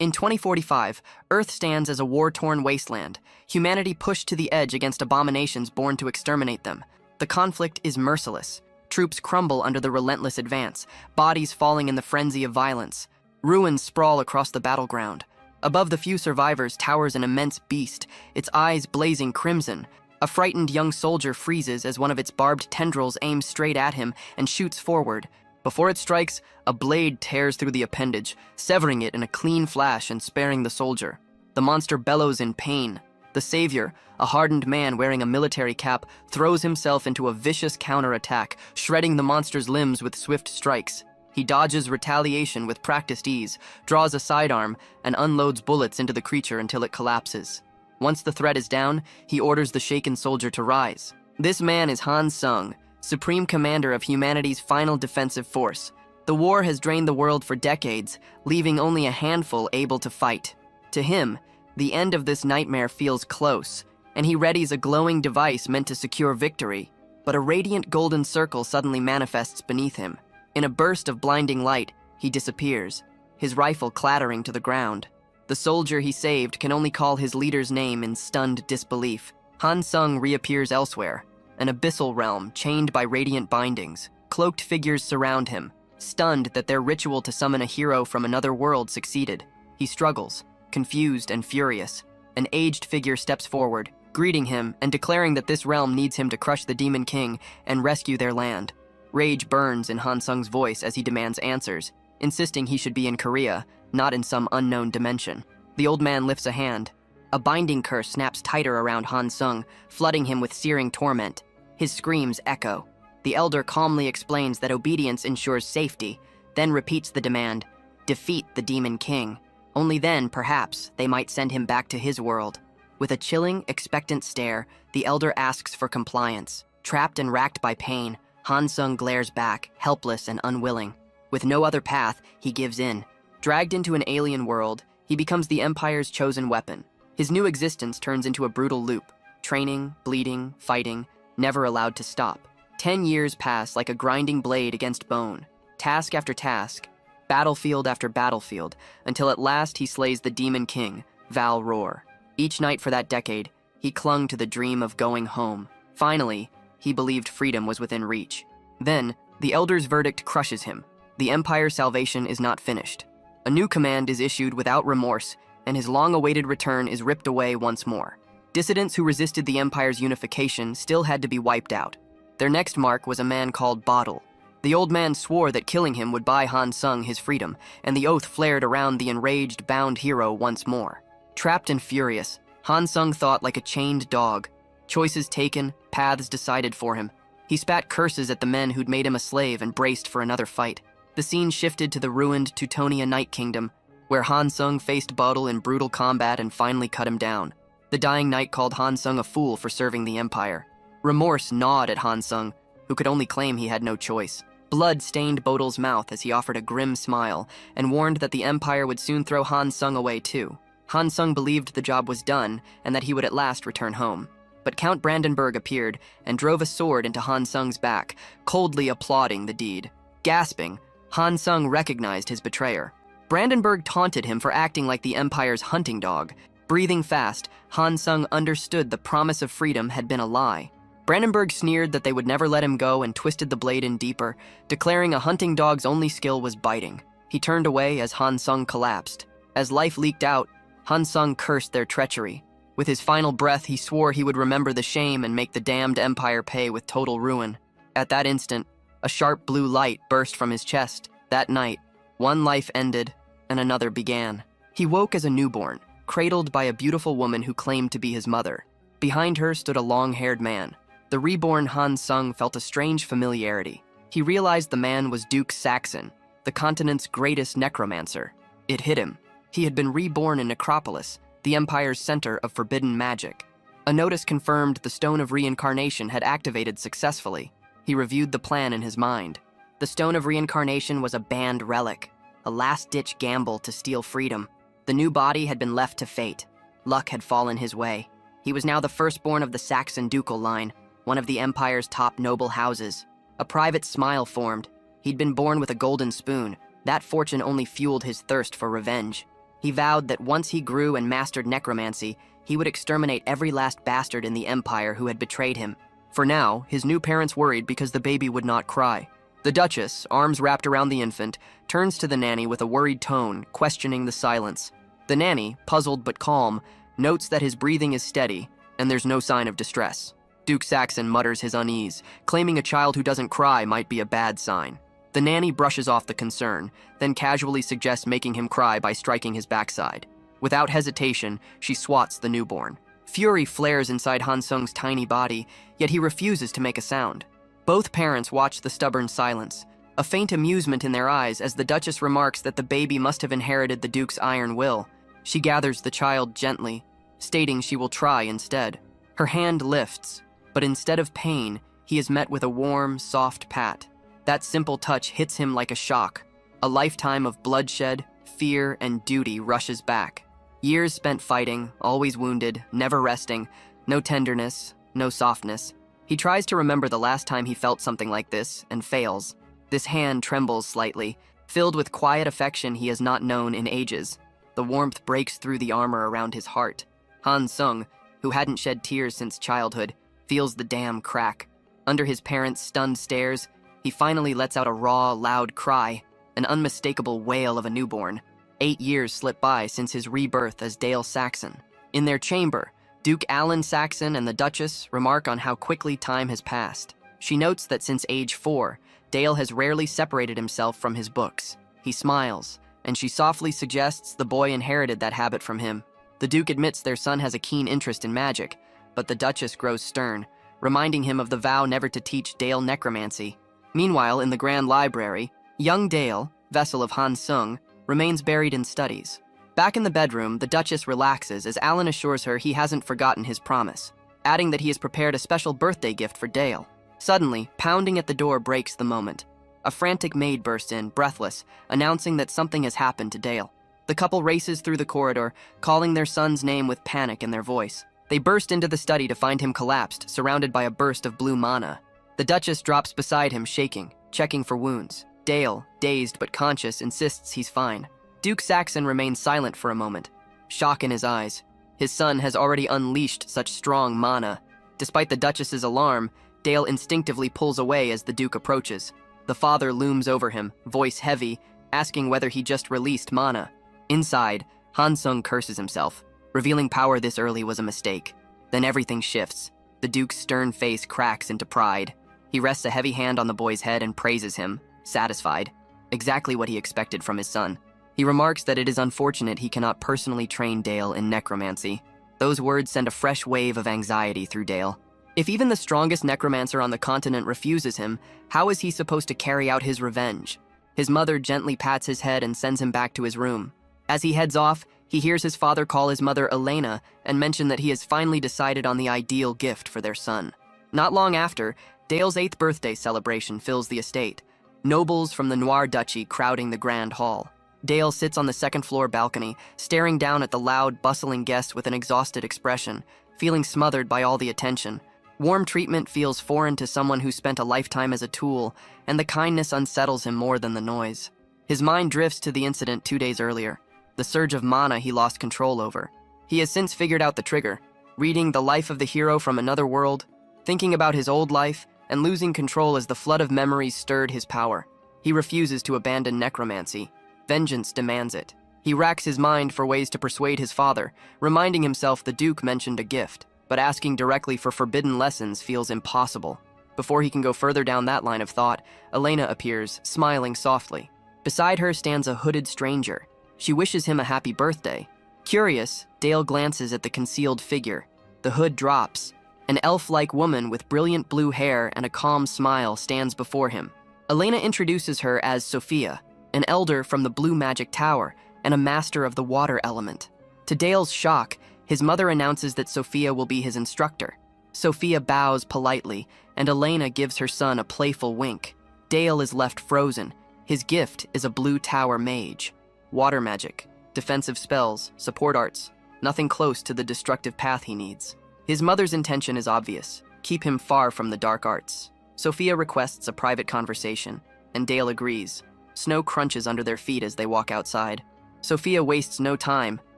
In 2045, Earth stands as a war-torn wasteland, humanity pushed to the edge against abominations born to exterminate them. The conflict is merciless. Troops crumble under the relentless advance, bodies falling in the frenzy of violence. Ruins sprawl across the battleground. Above the few survivors towers an immense beast, its eyes blazing crimson. A frightened young soldier freezes as one of its barbed tendrils aims straight at him and shoots forward. Before it strikes, a blade tears through the appendage, severing it in a clean flash and sparing the soldier. The monster bellows in pain. The savior, a hardened man wearing a military cap, throws himself into a vicious counterattack, shredding the monster's limbs with swift strikes. He dodges retaliation with practiced ease, draws a sidearm, and unloads bullets into the creature until it collapses. Once the threat is down, he orders the shaken soldier to rise. This man is Han Sung, supreme commander of humanity's final defensive force. The war has drained the world for decades, leaving only a handful able to fight. To him, the end of this nightmare feels close, and he readies a glowing device meant to secure victory. But a radiant golden circle suddenly manifests beneath him. In a burst of blinding light, he disappears, his rifle clattering to the ground. The soldier he saved can only call his leader's name in stunned disbelief. Han Sung reappears elsewhere, an abyssal realm chained by radiant bindings. Cloaked figures surround him, stunned that their ritual to summon a hero from another world succeeded. He struggles, confused and furious. An aged figure steps forward, greeting him and declaring that this realm needs him to crush the Demon King and rescue their land. Rage burns in Han Sung's voice as he demands answers, insisting he should be in Korea, not in some unknown dimension. The old man lifts a hand. A binding curse snaps tighter around Han Sung, flooding him with searing torment. His screams echo. The elder calmly explains that obedience ensures safety, then repeats the demand, defeat the Demon King. Only then, perhaps, they might send him back to his world. With a chilling, expectant stare, the elder asks for compliance. Trapped and racked by pain, Han Sung glares back, helpless and unwilling. With no other path, he gives in. Dragged into an alien world, he becomes the Empire's chosen weapon. His new existence turns into a brutal loop. Training, bleeding, fighting, never allowed to stop. 10 years pass like a grinding blade against bone. Task after task, battlefield after battlefield, until at last he slays the Demon King, Val Roar. Each night for that decade, he clung to the dream of going home. Finally, he believed freedom was within reach. Then, the Elder's verdict crushes him. The Empire's salvation is not finished. A new command is issued without remorse, and his long-awaited return is ripped away once more. Dissidents who resisted the Empire's unification still had to be wiped out. Their next mark was a man called Bottle. The old man swore that killing him would buy Han Sung his freedom, and the oath flared around the enraged, bound hero once more. Trapped and furious, Han Sung thought like a chained dog. Choices taken, paths decided for him. He spat curses at the men who'd made him a slave and braced for another fight. The scene shifted to the ruined Teutonia Night Kingdom, where Han Sung faced Bottle in brutal combat and finally cut him down. The dying knight called Han Sung a fool for serving the Empire. Remorse gnawed at Han Sung, who could only claim he had no choice. Blood stained Bottle's mouth as he offered a grim smile and warned that the Empire would soon throw Han Sung away too. Han Sung believed the job was done and that he would at last return home. But Count Brandenburg appeared and drove a sword into Han Sung's back, coldly applauding the deed. Gasping, Han Sung recognized his betrayer. Brandenburg taunted him for acting like the Empire's hunting dog. Breathing fast, Han Sung understood the promise of freedom had been a lie. Brandenburg sneered that they would never let him go and twisted the blade in deeper, declaring a hunting dog's only skill was biting. He turned away as Han Sung collapsed. As life leaked out, Han Sung cursed their treachery. With his final breath, he swore he would remember the shame and make the damned Empire pay with total ruin. At that instant, a sharp blue light burst from his chest. That night, one life ended and another began. He woke as a newborn, cradled by a beautiful woman who claimed to be his mother. Behind her stood a long-haired man. The reborn Han Sung felt a strange familiarity. He realized the man was Duke Saxon, the continent's greatest necromancer. It hit him. He had been reborn in Necropolis, the Empire's center of forbidden magic. A notice confirmed the Stone of Reincarnation had activated successfully. He reviewed the plan in his mind. The Stone of Reincarnation was a banned relic, a last-ditch gamble to steal freedom. The new body had been left to fate. Luck had fallen his way. He was now the firstborn of the Saxon ducal line, one of the Empire's top noble houses. A private smile formed. He'd been born with a golden spoon. That fortune only fueled his thirst for revenge. He vowed that once he grew and mastered necromancy, he would exterminate every last bastard in the empire who had betrayed him. For now, his new parents worried because the baby would not cry. The Duchess, arms wrapped around the infant, turns to the nanny with a worried tone, questioning the silence. The nanny, puzzled but calm, notes that his breathing is steady, and there's no sign of distress. Duke Saxon mutters his unease, claiming a child who doesn't cry might be a bad sign. The nanny brushes off the concern, then casually suggests making him cry by striking his backside. Without hesitation, she swats the newborn. Fury flares inside Han Sung's tiny body, yet he refuses to make a sound. Both parents watch the stubborn silence, a faint amusement in their eyes as the Duchess remarks that the baby must have inherited the Duke's iron will. She gathers the child gently, stating she will try instead. Her hand lifts, but instead of pain, he is met with a warm, soft pat. That simple touch hits him like a shock. A lifetime of bloodshed, fear, and duty rushes back. Years spent fighting, always wounded, never resting, no tenderness, no softness. He tries to remember the last time he felt something like this, and fails. This hand trembles slightly, filled with quiet affection he has not known in ages. The warmth breaks through the armor around his heart. Han Sung, who hadn't shed tears since childhood, feels the dam crack. Under his parents' stunned stares, he finally lets out a raw, loud cry, an unmistakable wail of a newborn. 8 years slip by since his rebirth as Dale Saxon. In their chamber, Duke Alan Saxon and the Duchess remark on how quickly time has passed. She notes that since age 4, Dale has rarely separated himself from his books. He smiles, and she softly suggests the boy inherited that habit from him. The Duke admits their son has a keen interest in magic, but the Duchess grows stern, reminding him of the vow never to teach Dale necromancy. Meanwhile, in the Grand Library, young Dale, vessel of Han Sung, remains buried in studies. Back in the bedroom, the Duchess relaxes as Alan assures her he hasn't forgotten his promise, adding that he has prepared a special birthday gift for Dale. Suddenly, pounding at the door breaks the moment. A frantic maid bursts in, breathless, announcing that something has happened to Dale. The couple races through the corridor, calling their son's name with panic in their voice. They burst into the study to find him collapsed, surrounded by a burst of blue mana. The Duchess drops beside him, shaking, checking for wounds. Dale, dazed but conscious, insists he's fine. Duke Saxon remains silent for a moment, shock in his eyes. His son has already unleashed such strong mana. Despite the Duchess's alarm, Dale instinctively pulls away as the Duke approaches. The father looms over him, voice heavy, asking whether he just released mana. Inside, Han Sung curses himself. Revealing power this early was a mistake. Then everything shifts. The Duke's stern face cracks into pride. He rests a heavy hand on the boy's head and praises him, satisfied. Exactly what he expected from his son. He remarks that it is unfortunate he cannot personally train Dale in necromancy. Those words send a fresh wave of anxiety through Dale. If even the strongest necromancer on the continent refuses him, how is he supposed to carry out his revenge? His mother gently pats his head and sends him back to his room. As he heads off, he hears his father call his mother Elena and mention that he has finally decided on the ideal gift for their son. Not long after, Dale's 8th birthday celebration fills the estate. Nobles from the Noir Duchy crowding the grand hall. Dale sits on the second-floor balcony, staring down at the loud, bustling guests with an exhausted expression, feeling smothered by all the attention. Warm treatment feels foreign to someone who spent a lifetime as a tool, and the kindness unsettles him more than the noise. His mind drifts to the incident 2 days earlier, the surge of mana he lost control over. He has since figured out the trigger, reading The Life of the Hero from Another World, thinking about his old life, and losing control as the flood of memories stirred his power. He refuses to abandon necromancy. Vengeance demands it. He racks his mind for ways to persuade his father, reminding himself the Duke mentioned a gift, but asking directly for forbidden lessons feels impossible. Before he can go further down that line of thought, Elena appears, smiling softly. Beside her stands a hooded stranger. She wishes him a happy birthday. Curious, Dale glances at the concealed figure. The hood drops. An elf-like woman with brilliant blue hair and a calm smile stands before him. Elena introduces her as Sophia, an elder from the Blue Magic Tower and a master of the water element. To Dale's shock, his mother announces that Sophia will be his instructor. Sophia bows politely, and Elena gives her son a playful wink. Dale is left frozen. His gift is a blue tower mage. Water magic, defensive spells, support arts, nothing close to the destructive path he needs. His mother's intention is obvious: keep him far from the dark arts. Sophia requests a private conversation, and Dale agrees. Snow crunches under their feet as they walk outside. Sophia wastes no time.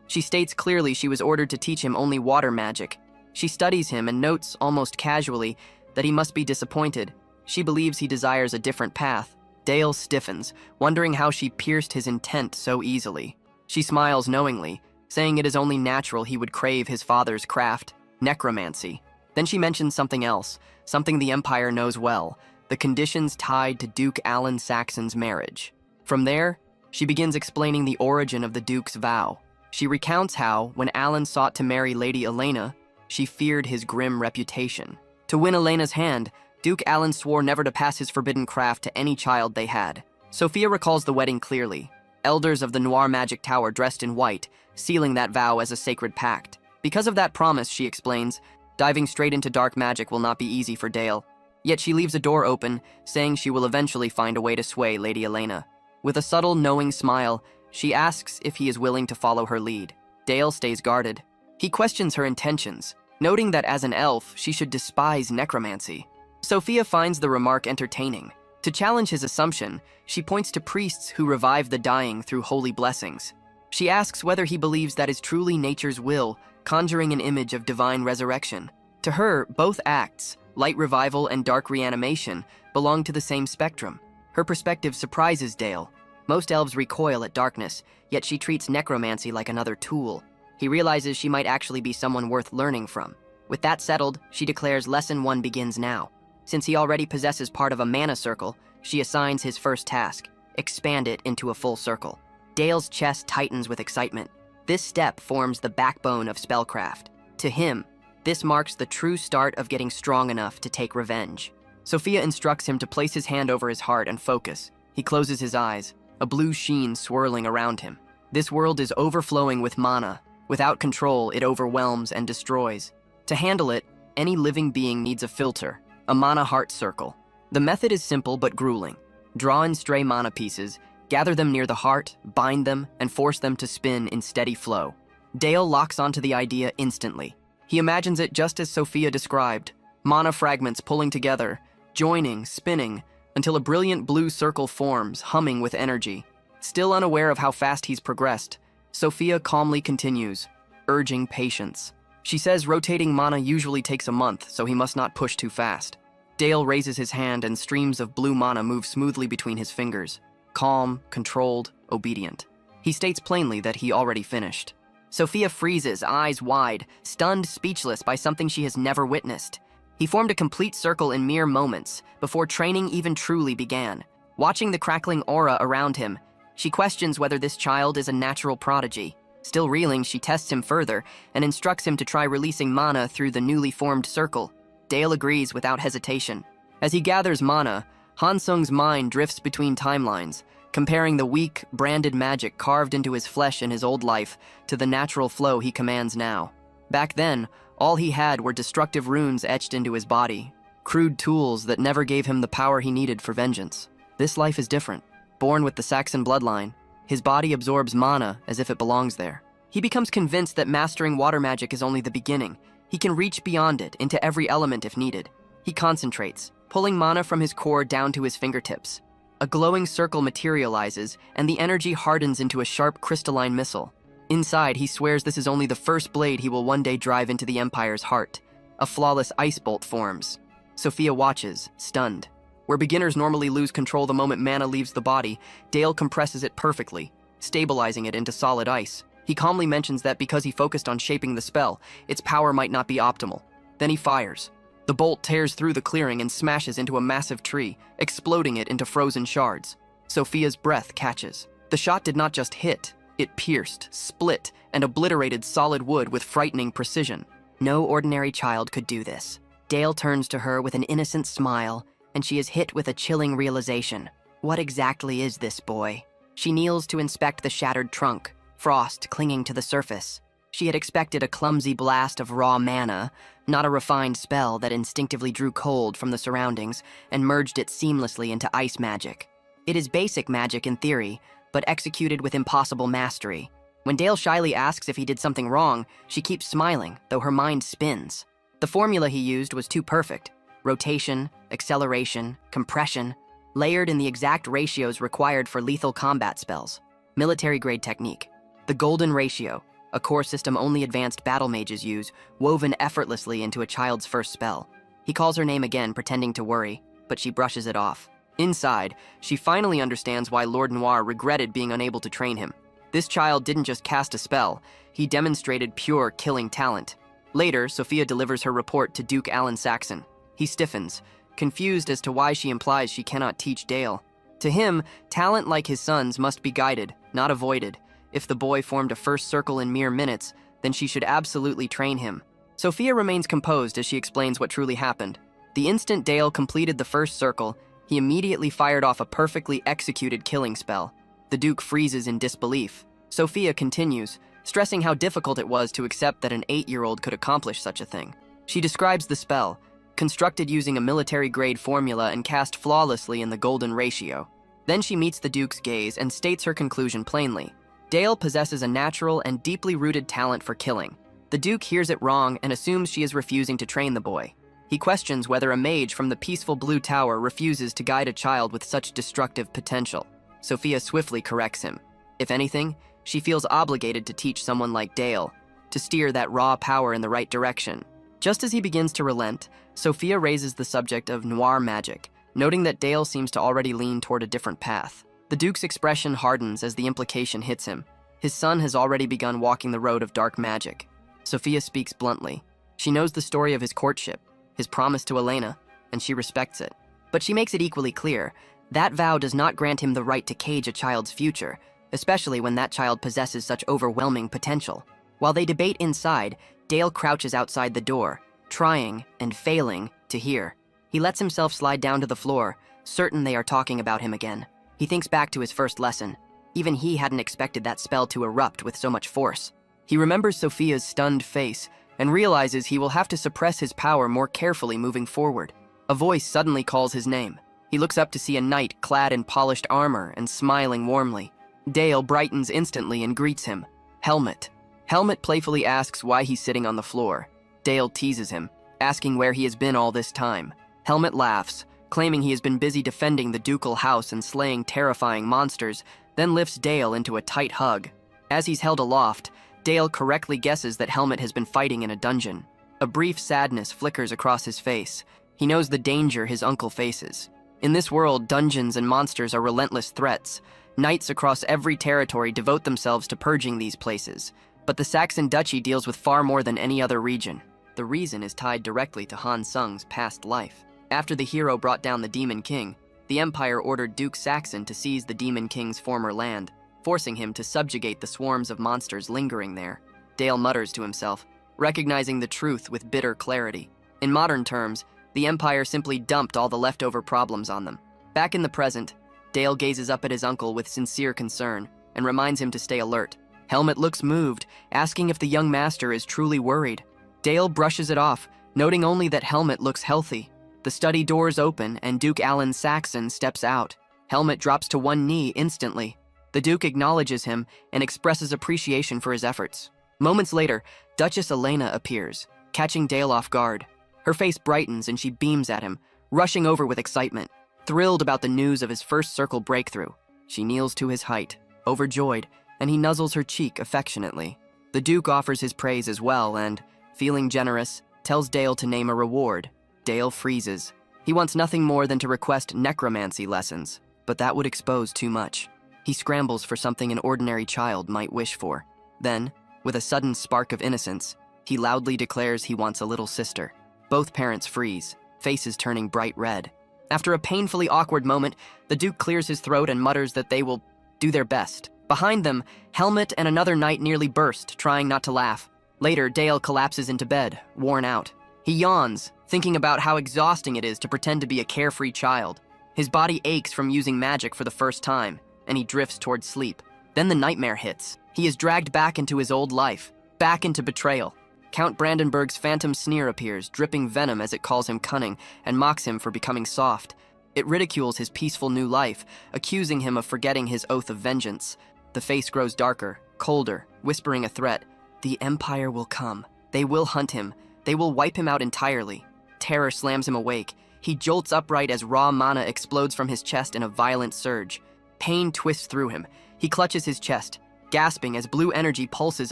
She states clearly she was ordered to teach him only water magic. She studies him and notes, almost casually, that he must be disappointed. She believes he desires a different path. Dale stiffens, wondering how she pierced his intent so easily. She smiles knowingly, saying it is only natural he would crave his father's craft, necromancy. Then she mentions something else, something the Empire knows well, the conditions tied to Duke Alan Saxon's marriage. From there, she begins explaining the origin of the Duke's vow. She recounts how, when Alan sought to marry Lady Elena, she feared his grim reputation. To win Elena's hand, Duke Alan swore never to pass his forbidden craft to any child they had. Sophia recalls the wedding clearly. Elders of the Noir Magic Tower dressed in white, sealing that vow as a sacred pact. Because of that promise, she explains, diving straight into dark magic will not be easy for Dale. Yet she leaves a door open, saying she will eventually find a way to sway Lady Elena. With a subtle, knowing smile, she asks if he is willing to follow her lead. Dale stays guarded. He questions her intentions, noting that as an elf, she should despise necromancy. Sophia finds the remark entertaining. To challenge his assumption, she points to priests who revive the dying through holy blessings. She asks whether he believes that is truly nature's will, conjuring an image of divine resurrection. To her, both acts, light revival and dark reanimation, belong to the same spectrum. Her perspective surprises Dale. Most elves recoil at darkness, yet she treats necromancy like another tool. He realizes she might actually be someone worth learning from. With that settled, she declares Lesson 1 begins now. Since he already possesses part of a mana circle, she assigns his first task, expand it into a full circle. Dale's chest tightens with excitement. This step forms the backbone of spellcraft. To him, this marks the true start of getting strong enough to take revenge. Sophia instructs him to place his hand over his heart and focus. He closes his eyes, a blue sheen swirling around him. This world is overflowing with mana. Without control, it overwhelms and destroys. To handle it, any living being needs a filter, a mana heart circle. The method is simple but grueling. Draw in stray mana pieces, gather them near the heart, bind them, and force them to spin in steady flow. Dale locks onto the idea instantly. He imagines it just as Sophia described, mana fragments pulling together, joining, spinning, until a brilliant blue circle forms, humming with energy. Still unaware of how fast he's progressed, Sophia calmly continues, urging patience. She says rotating mana usually takes a month, so he must not push too fast. Dale raises his hand and streams of blue mana move smoothly between his fingers. Calm, controlled, obedient. He states plainly that he already finished. Sophia freezes, eyes wide, stunned speechless by something she has never witnessed. He formed a complete circle in mere moments, before training even truly began. Watching the crackling aura around him, she questions whether this child is a natural prodigy. Still reeling, she tests him further and instructs him to try releasing mana through the newly formed circle. Dale agrees without hesitation. As he gathers mana, Hansung's mind drifts between timelines, comparing the weak, branded magic carved into his flesh in his old life to the natural flow he commands now. Back then, all he had were destructive runes etched into his body, crude tools that never gave him the power he needed for vengeance. This life is different. Born with the Saxon bloodline, his body absorbs mana as if it belongs there. He becomes convinced that mastering water magic is only the beginning. He can reach beyond it, into every element if needed. He concentrates, pulling mana from his core down to his fingertips. A glowing circle materializes, and the energy hardens into a sharp crystalline missile. Inside, he swears this is only the first blade he will one day drive into the Empire's heart. A flawless ice bolt forms. Sophia watches, stunned. Where beginners normally lose control the moment mana leaves the body, Dale compresses it perfectly, stabilizing it into solid ice. He calmly mentions that because he focused on shaping the spell, its power might not be optimal. Then he fires. The bolt tears through the clearing and smashes into a massive tree, exploding it into frozen shards. Sophia's breath catches. The shot did not just hit, it pierced, split, and obliterated solid wood with frightening precision. No ordinary child could do this. Dale turns to her with an innocent smile, and she is hit with a chilling realization. What exactly is this boy? She kneels to inspect the shattered trunk, frost clinging to the surface. She had expected a clumsy blast of raw mana, not a refined spell that instinctively drew cold from the surroundings and merged it seamlessly into ice magic. It is basic magic in theory, but executed with impossible mastery. When Dale shyly asks if he did something wrong, she keeps smiling, though her mind spins. The formula he used was too perfect. Rotation, acceleration, compression, layered in the exact ratios required for lethal combat spells. Military-grade technique. The golden ratio, a core system only advanced battle mages use, woven effortlessly into a child's first spell. He calls her name again, pretending to worry, but she brushes it off. Inside, she finally understands why Lord Noir regretted being unable to train him. This child didn't just cast a spell, he demonstrated pure killing talent. Later, Sophia delivers her report to Duke Alan Saxon. He stiffens, confused as to why she implies she cannot teach Dale. To him, talent like his son's must be guided, not avoided. If the boy formed a first circle in mere minutes, then she should absolutely train him. Sophia remains composed as she explains what truly happened. The instant Dale completed the first circle, he immediately fired off a perfectly executed killing spell. The Duke freezes in disbelief. Sophia continues, stressing how difficult it was to accept that an 8-year-old could accomplish such a thing. She describes the spell, constructed using a military-grade formula and cast flawlessly in the golden ratio. Then she meets the Duke's gaze and states her conclusion plainly. Dale possesses a natural and deeply rooted talent for killing. The Duke hears it wrong and assumes she is refusing to train the boy. He questions whether a mage from the peaceful Blue Tower refuses to guide a child with such destructive potential. Sophia swiftly corrects him. If anything, she feels obligated to teach someone like Dale, to steer that raw power in the right direction. Just as he begins to relent, Sophia raises the subject of noir magic, noting that Dale seems to already lean toward a different path. The Duke's expression hardens as the implication hits him. His son has already begun walking the road of dark magic. Sophia speaks bluntly. She knows the story of his courtship, his promise to Elena, and she respects it. But she makes it equally clear, that vow does not grant him the right to cage a child's future, especially when that child possesses such overwhelming potential. While they debate inside, Dale crouches outside the door, trying and failing to hear. He lets himself slide down to the floor, certain they are talking about him again. He thinks back to his first lesson. Even he hadn't expected that spell to erupt with so much force. He remembers Sophia's stunned face and realizes he will have to suppress his power more carefully moving forward. A voice suddenly calls his name. He looks up to see a knight clad in polished armor and smiling warmly. Dale brightens instantly and greets him. Helmet. Helmet playfully asks why he's sitting on the floor. Dale teases him, asking where he has been all this time. Helmet laughs, claiming he has been busy defending the ducal house and slaying terrifying monsters, then lifts Dale into a tight hug. As he's held aloft, Dale correctly guesses that Helmet has been fighting in a dungeon. A brief sadness flickers across his face. He knows the danger his uncle faces. In this world, dungeons and monsters are relentless threats. Knights across every territory devote themselves to purging these places. But the Saxon Duchy deals with far more than any other region. The reason is tied directly to Han Sung's past life. After the hero brought down the Demon King, the Empire ordered Duke Saxon to seize the Demon King's former land, forcing him to subjugate the swarms of monsters lingering there. Dale mutters to himself, recognizing the truth with bitter clarity. In modern terms, the Empire simply dumped all the leftover problems on them. Back in the present, Dale gazes up at his uncle with sincere concern and reminds him to stay alert. Helmet looks moved, asking if the young master is truly worried. Dale brushes it off, noting only that Helmet looks healthy. The study doors open and Duke Alan Saxon steps out. Helmet drops to one knee instantly. The Duke acknowledges him and expresses appreciation for his efforts. Moments later, Duchess Elena appears, catching Dale off guard. Her face brightens and she beams at him, rushing over with excitement. Thrilled about the news of his first circle breakthrough, she kneels to his height, overjoyed, and he nuzzles her cheek affectionately. The Duke offers his praise as well and, feeling generous, tells Dale to name a reward. Dale freezes. He wants nothing more than to request necromancy lessons, but that would expose too much. He scrambles for something an ordinary child might wish for. Then, with a sudden spark of innocence, he loudly declares he wants a little sister. Both parents freeze, faces turning bright red. After a painfully awkward moment, the Duke clears his throat and mutters that they will do their best. Behind them, Helmet and another knight nearly burst, trying not to laugh. Later, Dale collapses into bed, worn out. He yawns, thinking about how exhausting it is to pretend to be a carefree child. His body aches from using magic for the first time, and he drifts towards sleep. Then the nightmare hits. He is dragged back into his old life, back into betrayal. Count Brandenburg's phantom sneer appears, dripping venom as it calls him cunning and mocks him for becoming soft. It ridicules his peaceful new life, accusing him of forgetting his oath of vengeance. The face grows darker, colder, whispering a threat. The Empire will come. They will hunt him. They will wipe him out entirely. Terror slams him awake. He jolts upright as raw mana explodes from his chest in a violent surge. Pain twists through him. He clutches his chest, gasping as blue energy pulses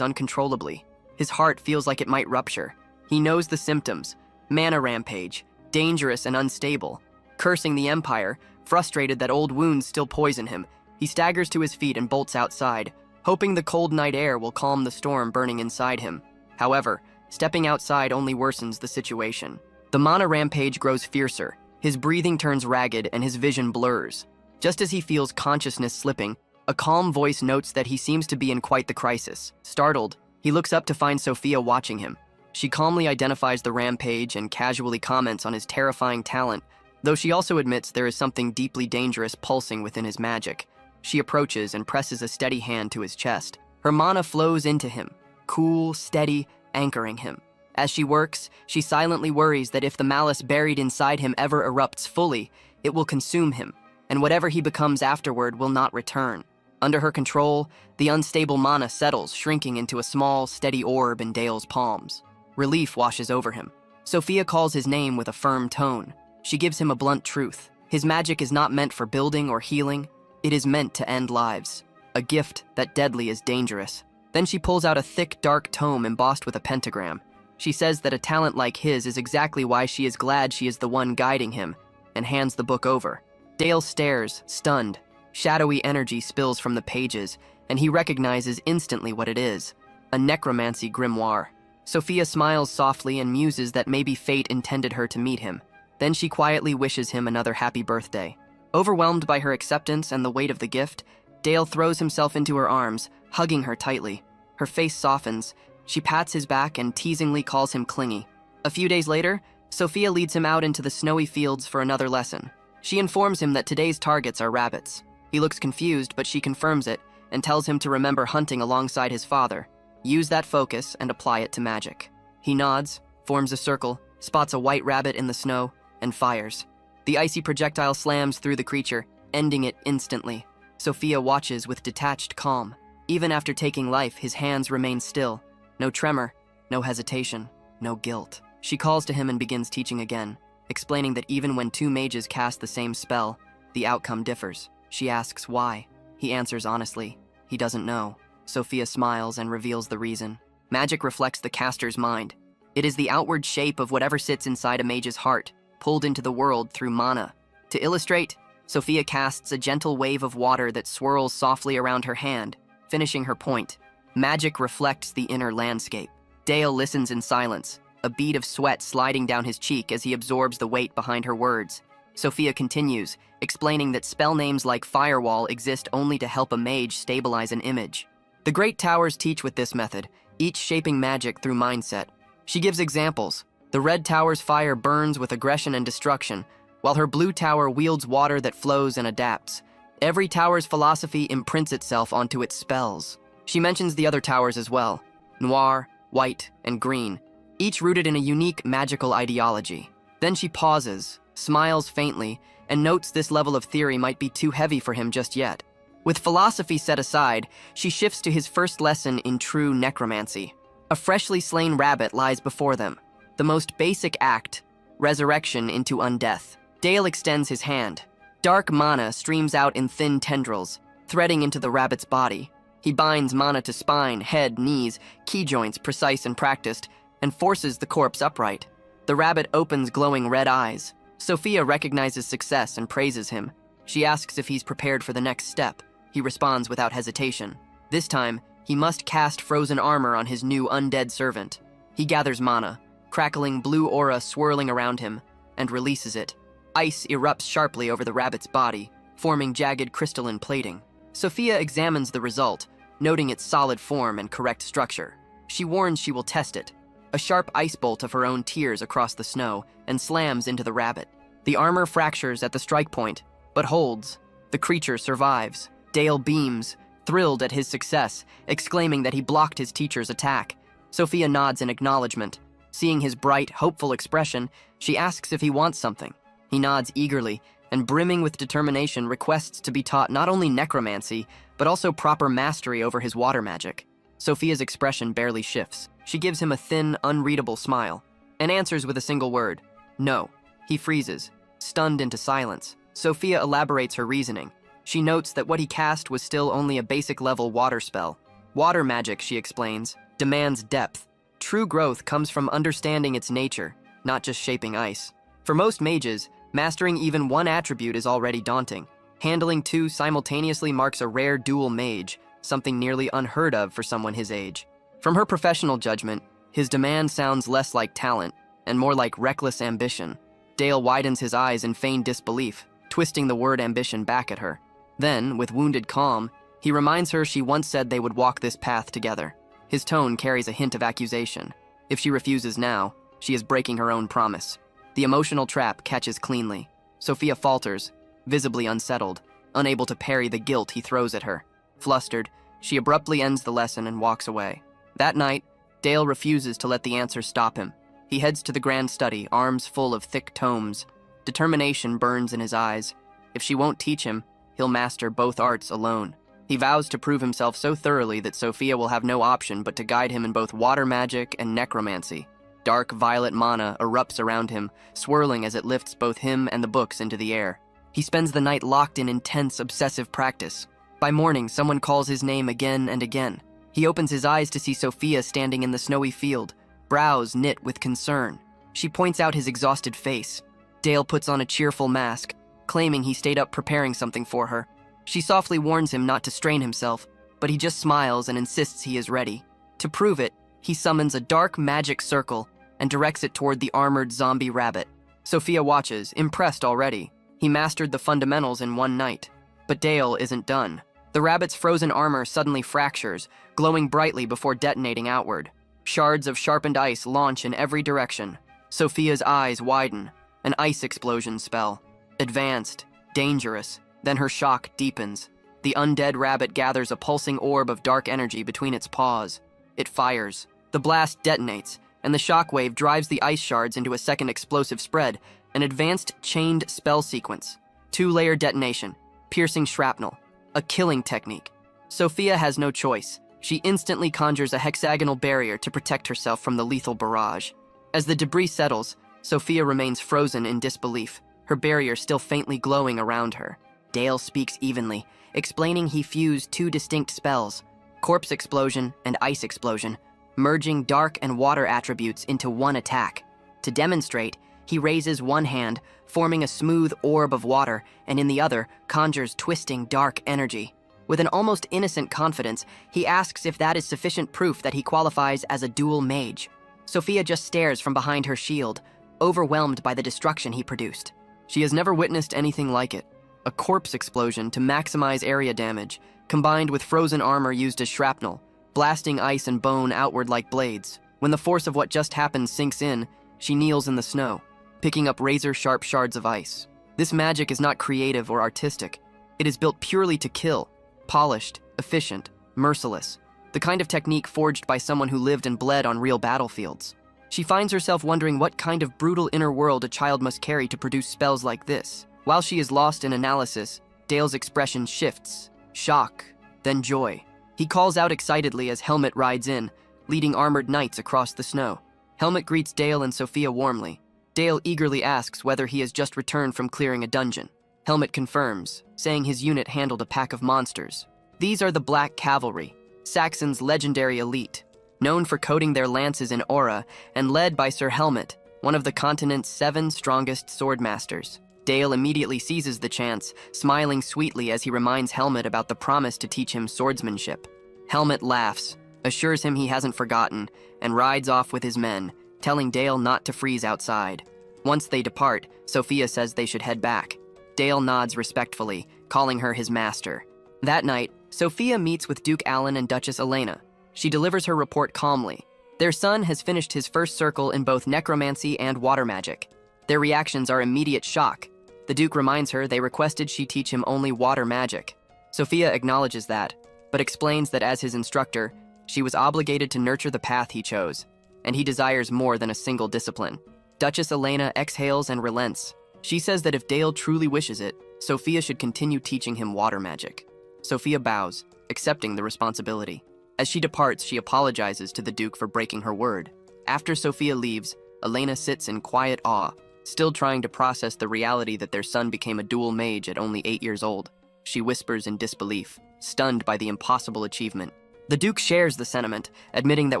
uncontrollably. His heart feels like it might rupture. He knows the symptoms: mana rampage, dangerous and unstable. Cursing the Empire, frustrated that old wounds still poison him, he staggers to his feet and bolts outside, hoping the cold night air will calm the storm burning inside him. However, stepping outside only worsens the situation. The mana rampage grows fiercer, his breathing turns ragged and his vision blurs. Just as he feels consciousness slipping, a calm voice notes that he seems to be in quite the crisis. Startled, he looks up to find Sophia watching him. She calmly identifies the rampage and casually comments on his terrifying talent, though she also admits there is something deeply dangerous pulsing within his magic. She approaches and presses a steady hand to his chest. Her mana flows into him, cool, steady, anchoring him. As she works, she silently worries that if the malice buried inside him ever erupts fully, it will consume him, and whatever he becomes afterward will not return. Under her control, the unstable mana settles, shrinking into a small, steady orb in Dale's palms. Relief washes over him. Sophia calls his name with a firm tone. She gives him a blunt truth. His magic is not meant for building or healing. It is meant to end lives. A gift that deadly is dangerous. Then she pulls out a thick, dark tome embossed with a pentagram. She says that a talent like his is exactly why she is glad she is the one guiding him, and hands the book over. Dale stares, stunned. Shadowy energy spills from the pages, and he recognizes instantly what it is: a necromancy grimoire. Sophia smiles softly and muses that maybe fate intended her to meet him. Then she quietly wishes him another happy birthday. Overwhelmed by her acceptance and the weight of the gift, Dale throws himself into her arms, hugging her tightly. Her face softens. She pats his back and teasingly calls him clingy. A few days later, Sophia leads him out into the snowy fields for another lesson. She informs him that today's targets are rabbits. He looks confused, but she confirms it and tells him to remember hunting alongside his father. Use that focus and apply it to magic. He nods, forms a circle, spots a white rabbit in the snow, and fires. The icy projectile slams through the creature, ending it instantly. Sophia watches with detached calm. Even after taking life, his hands remain still. No tremor, no hesitation, no guilt. She calls to him and begins teaching again, explaining that even when two mages cast the same spell, the outcome differs. She asks why. He answers honestly. He doesn't know. Sophia smiles and reveals the reason. Magic reflects the caster's mind. It is the outward shape of whatever sits inside a mage's heart, pulled into the world through mana. To illustrate, Sophia casts a gentle wave of water that swirls softly around her hand, finishing her point. Magic reflects the inner landscape. Dale listens in silence, a bead of sweat sliding down his cheek as he absorbs the weight behind her words. Sophia continues, explaining that spell names like Firewall exist only to help a mage stabilize an image. The Great Towers teach with this method, each shaping magic through mindset. She gives examples. The Red Tower's fire burns with aggression and destruction, while her Blue Tower wields water that flows and adapts. Every tower's philosophy imprints itself onto its spells. She mentions the other towers as well: Noir, White, and Green, each rooted in a unique magical ideology. Then she pauses, smiles faintly, and notes this level of theory might be too heavy for him just yet. With philosophy set aside, she shifts to his first lesson in true necromancy. A freshly slain rabbit lies before them. The most basic act, resurrection into undeath. Dale extends his hand. Dark mana streams out in thin tendrils, threading into the rabbit's body. He binds mana to spine, head, knees, key joints precise and practiced, and forces the corpse upright. The rabbit opens glowing red eyes. Sophia recognizes success and praises him. She asks if he's prepared for the next step. He responds without hesitation. This time, he must cast frozen armor on his new undead servant. He gathers mana, crackling blue aura swirling around him, and releases it. Ice erupts sharply over the rabbit's body, forming jagged crystalline plating. Sophia examines the result, noting its solid form and correct structure. She warns she will test it. A sharp ice bolt of her own tears across the snow and slams into the rabbit. The armor fractures at the strike point, but holds. The creature survives. Dale beams, thrilled at his success, exclaiming that he blocked his teacher's attack. Sophia nods in acknowledgement. Seeing his bright, hopeful expression, she asks if he wants something. He nods eagerly, and brimming with determination requests to be taught not only necromancy, but also proper mastery over his water magic. Sophia's expression barely shifts. She gives him a thin, unreadable smile, and answers with a single word: no. He freezes, stunned into silence. Sophia elaborates her reasoning. She notes that what he cast was still only a basic-level water spell. Water magic, she explains, demands depth. True growth comes from understanding its nature, not just shaping ice. For most mages, mastering even one attribute is already daunting. Handling two simultaneously marks a rare dual mage, something nearly unheard of for someone his age. From her professional judgment, his demand sounds less like talent and more like reckless ambition. Dale widens his eyes in feigned disbelief, twisting the word ambition back at her. Then, with wounded calm, he reminds her she once said they would walk this path together. His tone carries a hint of accusation. If she refuses now, she is breaking her own promise. The emotional trap catches cleanly. Sophia falters, visibly unsettled, unable to parry the guilt he throws at her. Flustered, she abruptly ends the lesson and walks away. That night, Dale refuses to let the answer stop him. He heads to the grand study, arms full of thick tomes. Determination burns in his eyes. If she won't teach him, he'll master both arts alone. He vows to prove himself so thoroughly that Sophia will have no option but to guide him in both water magic and necromancy. Dark violet mana erupts around him, swirling as it lifts both him and the books into the air. He spends the night locked in intense, obsessive practice. By morning, someone calls his name again and again. He opens his eyes to see Sophia standing in the snowy field, brows knit with concern. She points out his exhausted face. Dale puts on a cheerful mask, claiming he stayed up preparing something for her. She softly warns him not to strain himself, but he just smiles and insists he is ready. To prove it, he summons a dark magic circle and directs it toward the armored zombie rabbit. Sophia watches, impressed already. He mastered the fundamentals in one night. But Dale isn't done. The rabbit's frozen armor suddenly fractures, glowing brightly before detonating outward. Shards of sharpened ice launch in every direction. Sophia's eyes widen, an ice explosion spell. Advanced, dangerous, then her shock deepens. The undead rabbit gathers a pulsing orb of dark energy between its paws. It fires. The blast detonates, and the shockwave drives the ice shards into a second explosive spread, an advanced chained spell sequence. 2-layer detonation, piercing shrapnel, a killing technique. Sophia has no choice. She instantly conjures a hexagonal barrier to protect herself from the lethal barrage. As the debris settles, Sophia remains frozen in disbelief, her barrier still faintly glowing around her. Dale speaks evenly, explaining he fused two distinct spells, corpse explosion and ice explosion, merging dark and water attributes into one attack. To demonstrate, he raises one hand, forming a smooth orb of water, and in the other, conjures twisting dark energy. With an almost innocent confidence, he asks if that is sufficient proof that he qualifies as a dual mage. Sophia just stares from behind her shield, overwhelmed by the destruction he produced. She has never witnessed anything like it. A corpse explosion to maximize area damage, combined with frozen armor used as shrapnel, blasting ice and bone outward like blades. When the force of what just happened sinks in, she kneels in the snow, picking up razor-sharp shards of ice. This magic is not creative or artistic. It is built purely to kill, polished, efficient, merciless, the kind of technique forged by someone who lived and bled on real battlefields. She finds herself wondering what kind of brutal inner world a child must carry to produce spells like this. While she is lost in analysis, Dale's expression shifts, shock, then joy. He calls out excitedly as Helmet rides in, leading armored knights across the snow. Helmet greets Dale and Sophia warmly. Dale eagerly asks whether he has just returned from clearing a dungeon. Helmet confirms, saying his unit handled a pack of monsters. These are the Black Cavalry, Saxon's legendary elite, known for coating their lances in aura and led by Sir Helmet, one of the continent's 7 strongest swordmasters. Dale immediately seizes the chance, smiling sweetly as he reminds Helmet about the promise to teach him swordsmanship. Helmet laughs, assures him he hasn't forgotten, and rides off with his men, telling Dale not to freeze outside. Once they depart, Sophia says they should head back. Dale nods respectfully, calling her his master. That night, Sophia meets with Duke Alan and Duchess Elena. She delivers her report calmly. Their son has finished his first circle in both necromancy and water magic. Their reactions are immediate shock. The Duke reminds her they requested she teach him only water magic. Sophia acknowledges that, but explains that as his instructor, she was obligated to nurture the path he chose, and he desires more than a single discipline. Duchess Elena exhales and relents. She says that if Dale truly wishes it, Sophia should continue teaching him water magic. Sophia bows, accepting the responsibility. As she departs, she apologizes to the Duke for breaking her word. After Sophia leaves, Elena sits in quiet awe, still trying to process the reality that their son became a dual mage at only 8 years old. she whispers in disbelief, stunned by the impossible achievement. The Duke shares the sentiment, admitting that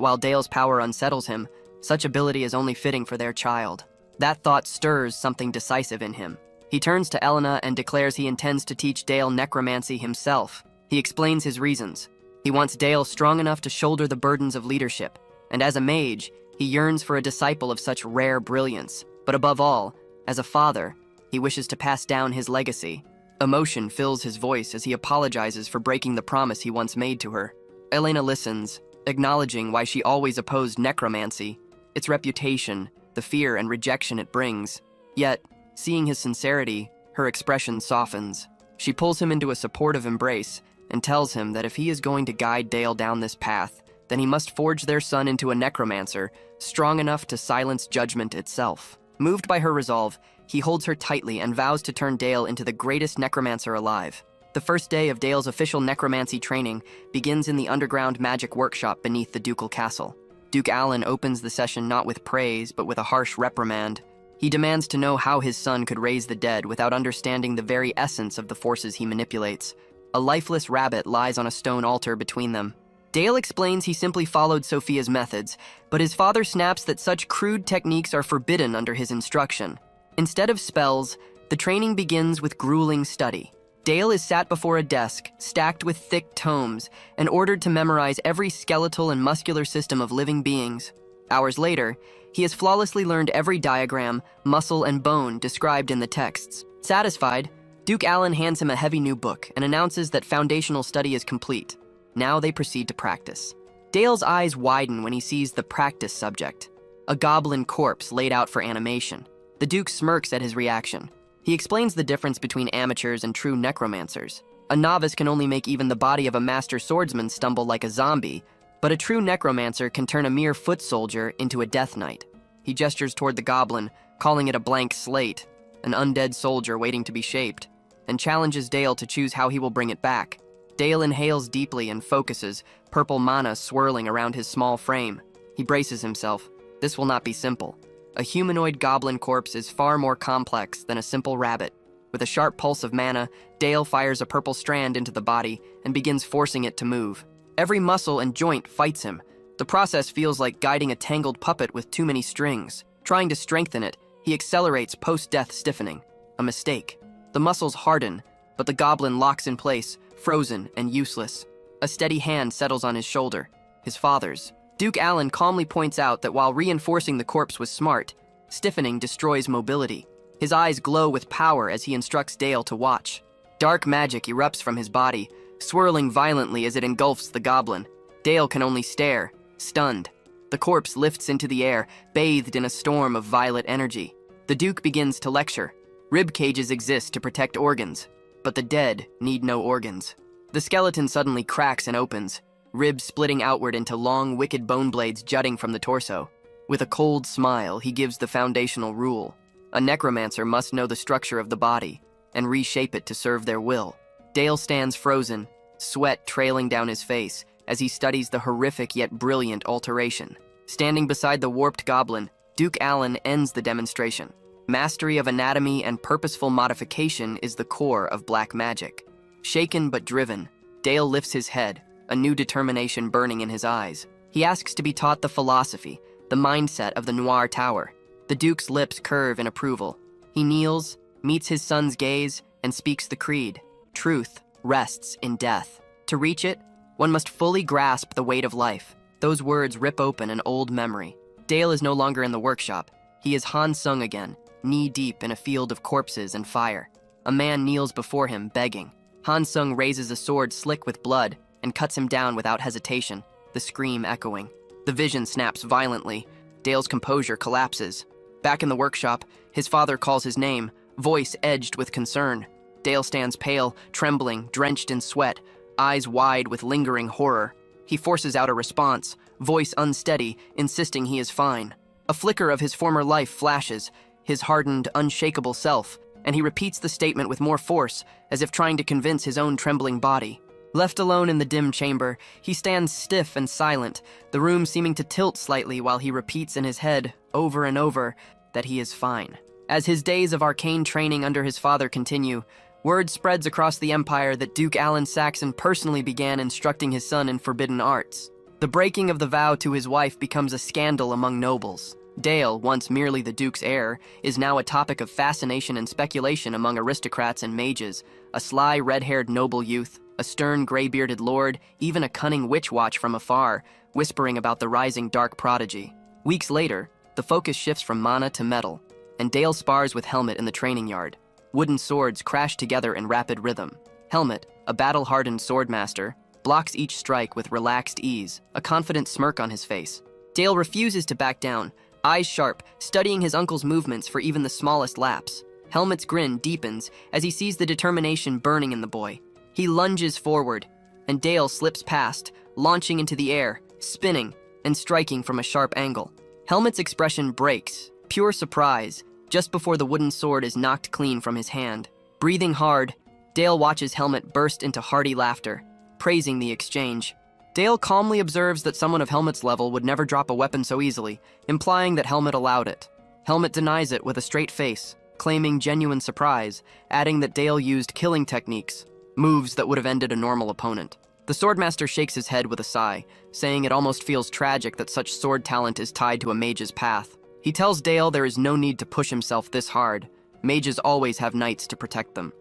while Dale's power unsettles him, such ability is only fitting for their child. That thought stirs something decisive in him. He turns to Elena and declares he intends to teach Dale necromancy himself. He explains his reasons. He wants Dale strong enough to shoulder the burdens of leadership, and as a mage, he yearns for a disciple of such rare brilliance. But above all, as a father, he wishes to pass down his legacy. Emotion fills his voice as he apologizes for breaking the promise he once made to her. Elena listens, acknowledging why she always opposed necromancy, its reputation, the fear and rejection it brings. Yet, seeing his sincerity, her expression softens. She pulls him into a supportive embrace and tells him that if he is going to guide Dale down this path, then he must forge their son into a necromancer, strong enough to silence judgment itself. Moved by her resolve, he holds her tightly and vows to turn Dale into the greatest necromancer alive. The first day of Dale's official necromancy training begins in the underground magic workshop beneath the ducal castle. Duke Alan opens the session not with praise, but with a harsh reprimand. He demands to know how his son could raise the dead without understanding the very essence of the forces he manipulates. A lifeless rabbit lies on a stone altar between them. Dale explains he simply followed Sophia's methods, but his father snaps that such crude techniques are forbidden under his instruction. Instead of spells, the training begins with grueling study. Dale is sat before a desk, stacked with thick tomes, and ordered to memorize every skeletal and muscular system of living beings. Hours later, he has flawlessly learned every diagram, muscle, and bone described in the texts. Satisfied, Duke Alan hands him a heavy new book and announces that foundational study is complete. Now they proceed to practice. Dale's eyes widen when he sees the practice subject, a goblin corpse laid out for animation. The Duke smirks at his reaction. He explains the difference between amateurs and true necromancers. A novice can only make even the body of a master swordsman stumble like a zombie, but a true necromancer can turn a mere foot soldier into a death knight. He gestures toward the goblin, calling it a blank slate, an undead soldier waiting to be shaped, and challenges Dale to choose how he will bring it back. Dale inhales deeply and focuses, purple mana swirling around his small frame. He braces himself. This will not be simple. A humanoid goblin corpse is far more complex than a simple rabbit. With a sharp pulse of mana, Dale fires a purple strand into the body and begins forcing it to move. Every muscle and joint fights him. The process feels like guiding a tangled puppet with too many strings. Trying to strengthen it, he accelerates post-death stiffening. A mistake. The muscles harden, but the goblin locks in place, frozen and useless. A steady hand settles on his shoulder, his father's. Duke Alan calmly points out that while reinforcing the corpse was smart, stiffening destroys mobility. His eyes glow with power as he instructs Dale to watch. Dark magic erupts from his body, swirling violently as it engulfs the goblin. Dale can only stare, stunned. The corpse lifts into the air, bathed in a storm of violet energy. The Duke begins to lecture. Rib cages exist to protect organs, but the dead need no organs. The skeleton suddenly cracks and opens, ribs splitting outward into long, wicked bone blades jutting from the torso. With a cold smile, he gives the foundational rule. A necromancer must know the structure of the body and reshape it to serve their will. Dale stands frozen, sweat trailing down his face as he studies the horrific yet brilliant alteration. Standing beside the warped goblin, Duke Alan ends the demonstration. Mastery of anatomy and purposeful modification is the core of black magic. Shaken but driven, Dale lifts his head, a new determination burning in his eyes. He asks to be taught the philosophy, the mindset of the Noir Tower. The Duke's lips curve in approval. He kneels, meets his son's gaze, and speaks the creed. Truth rests in death. To reach it, one must fully grasp the weight of life. Those words rip open an old memory. Dale is no longer in the workshop. He is Han Sung again, knee-deep in a field of corpses and fire. A man kneels before him, begging. Han Sung raises a sword slick with blood and cuts him down without hesitation, the scream echoing. The vision snaps violently. Dale's composure collapses. Back in the workshop, his father calls his name, voice edged with concern. Dale stands pale, trembling, drenched in sweat, eyes wide with lingering horror. He forces out a response, voice unsteady, insisting he is fine. A flicker of his former life flashes, his hardened, unshakable self, and he repeats the statement with more force, as if trying to convince his own trembling body. Left alone in the dim chamber, he stands stiff and silent, the room seeming to tilt slightly while he repeats in his head, over and over, that he is fine. As his days of arcane training under his father continue, Word spreads across the empire that Duke Alan Saxon personally began instructing his son in forbidden arts. The breaking of the vow to his wife becomes a scandal among nobles. Dale, once merely the Duke's heir, is now a topic of fascination and speculation among aristocrats and mages. A sly, red-haired noble youth, a stern, gray-bearded lord, even a cunning witch watch from afar, whispering about the rising dark prodigy. Weeks later, the focus shifts from mana to metal, and Dale spars with Helmet in the training yard. Wooden swords crash together in rapid rhythm. Helmet, a battle-hardened swordmaster, blocks each strike with relaxed ease, a confident smirk on his face. Dale refuses to back down, eyes sharp, studying his uncle's movements for even the smallest lapse. Helmet's grin deepens as he sees the determination burning in the boy. He lunges forward, and Dale slips past, launching into the air, spinning, and striking from a sharp angle. Helmet's expression breaks, pure surprise, just before the wooden sword is knocked clean from his hand. Breathing hard, Dale watches Helmet burst into hearty laughter, praising the exchange. Dale calmly observes that someone of Helmet's level would never drop a weapon so easily, implying that Helmet allowed it. Helmet denies it with a straight face, claiming genuine surprise, adding that Dale used killing techniques, moves that would have ended a normal opponent. The swordmaster shakes his head with a sigh, saying it almost feels tragic that such sword talent is tied to a mage's path. He tells Dale there is no need to push himself this hard. Mages always have knights to protect them.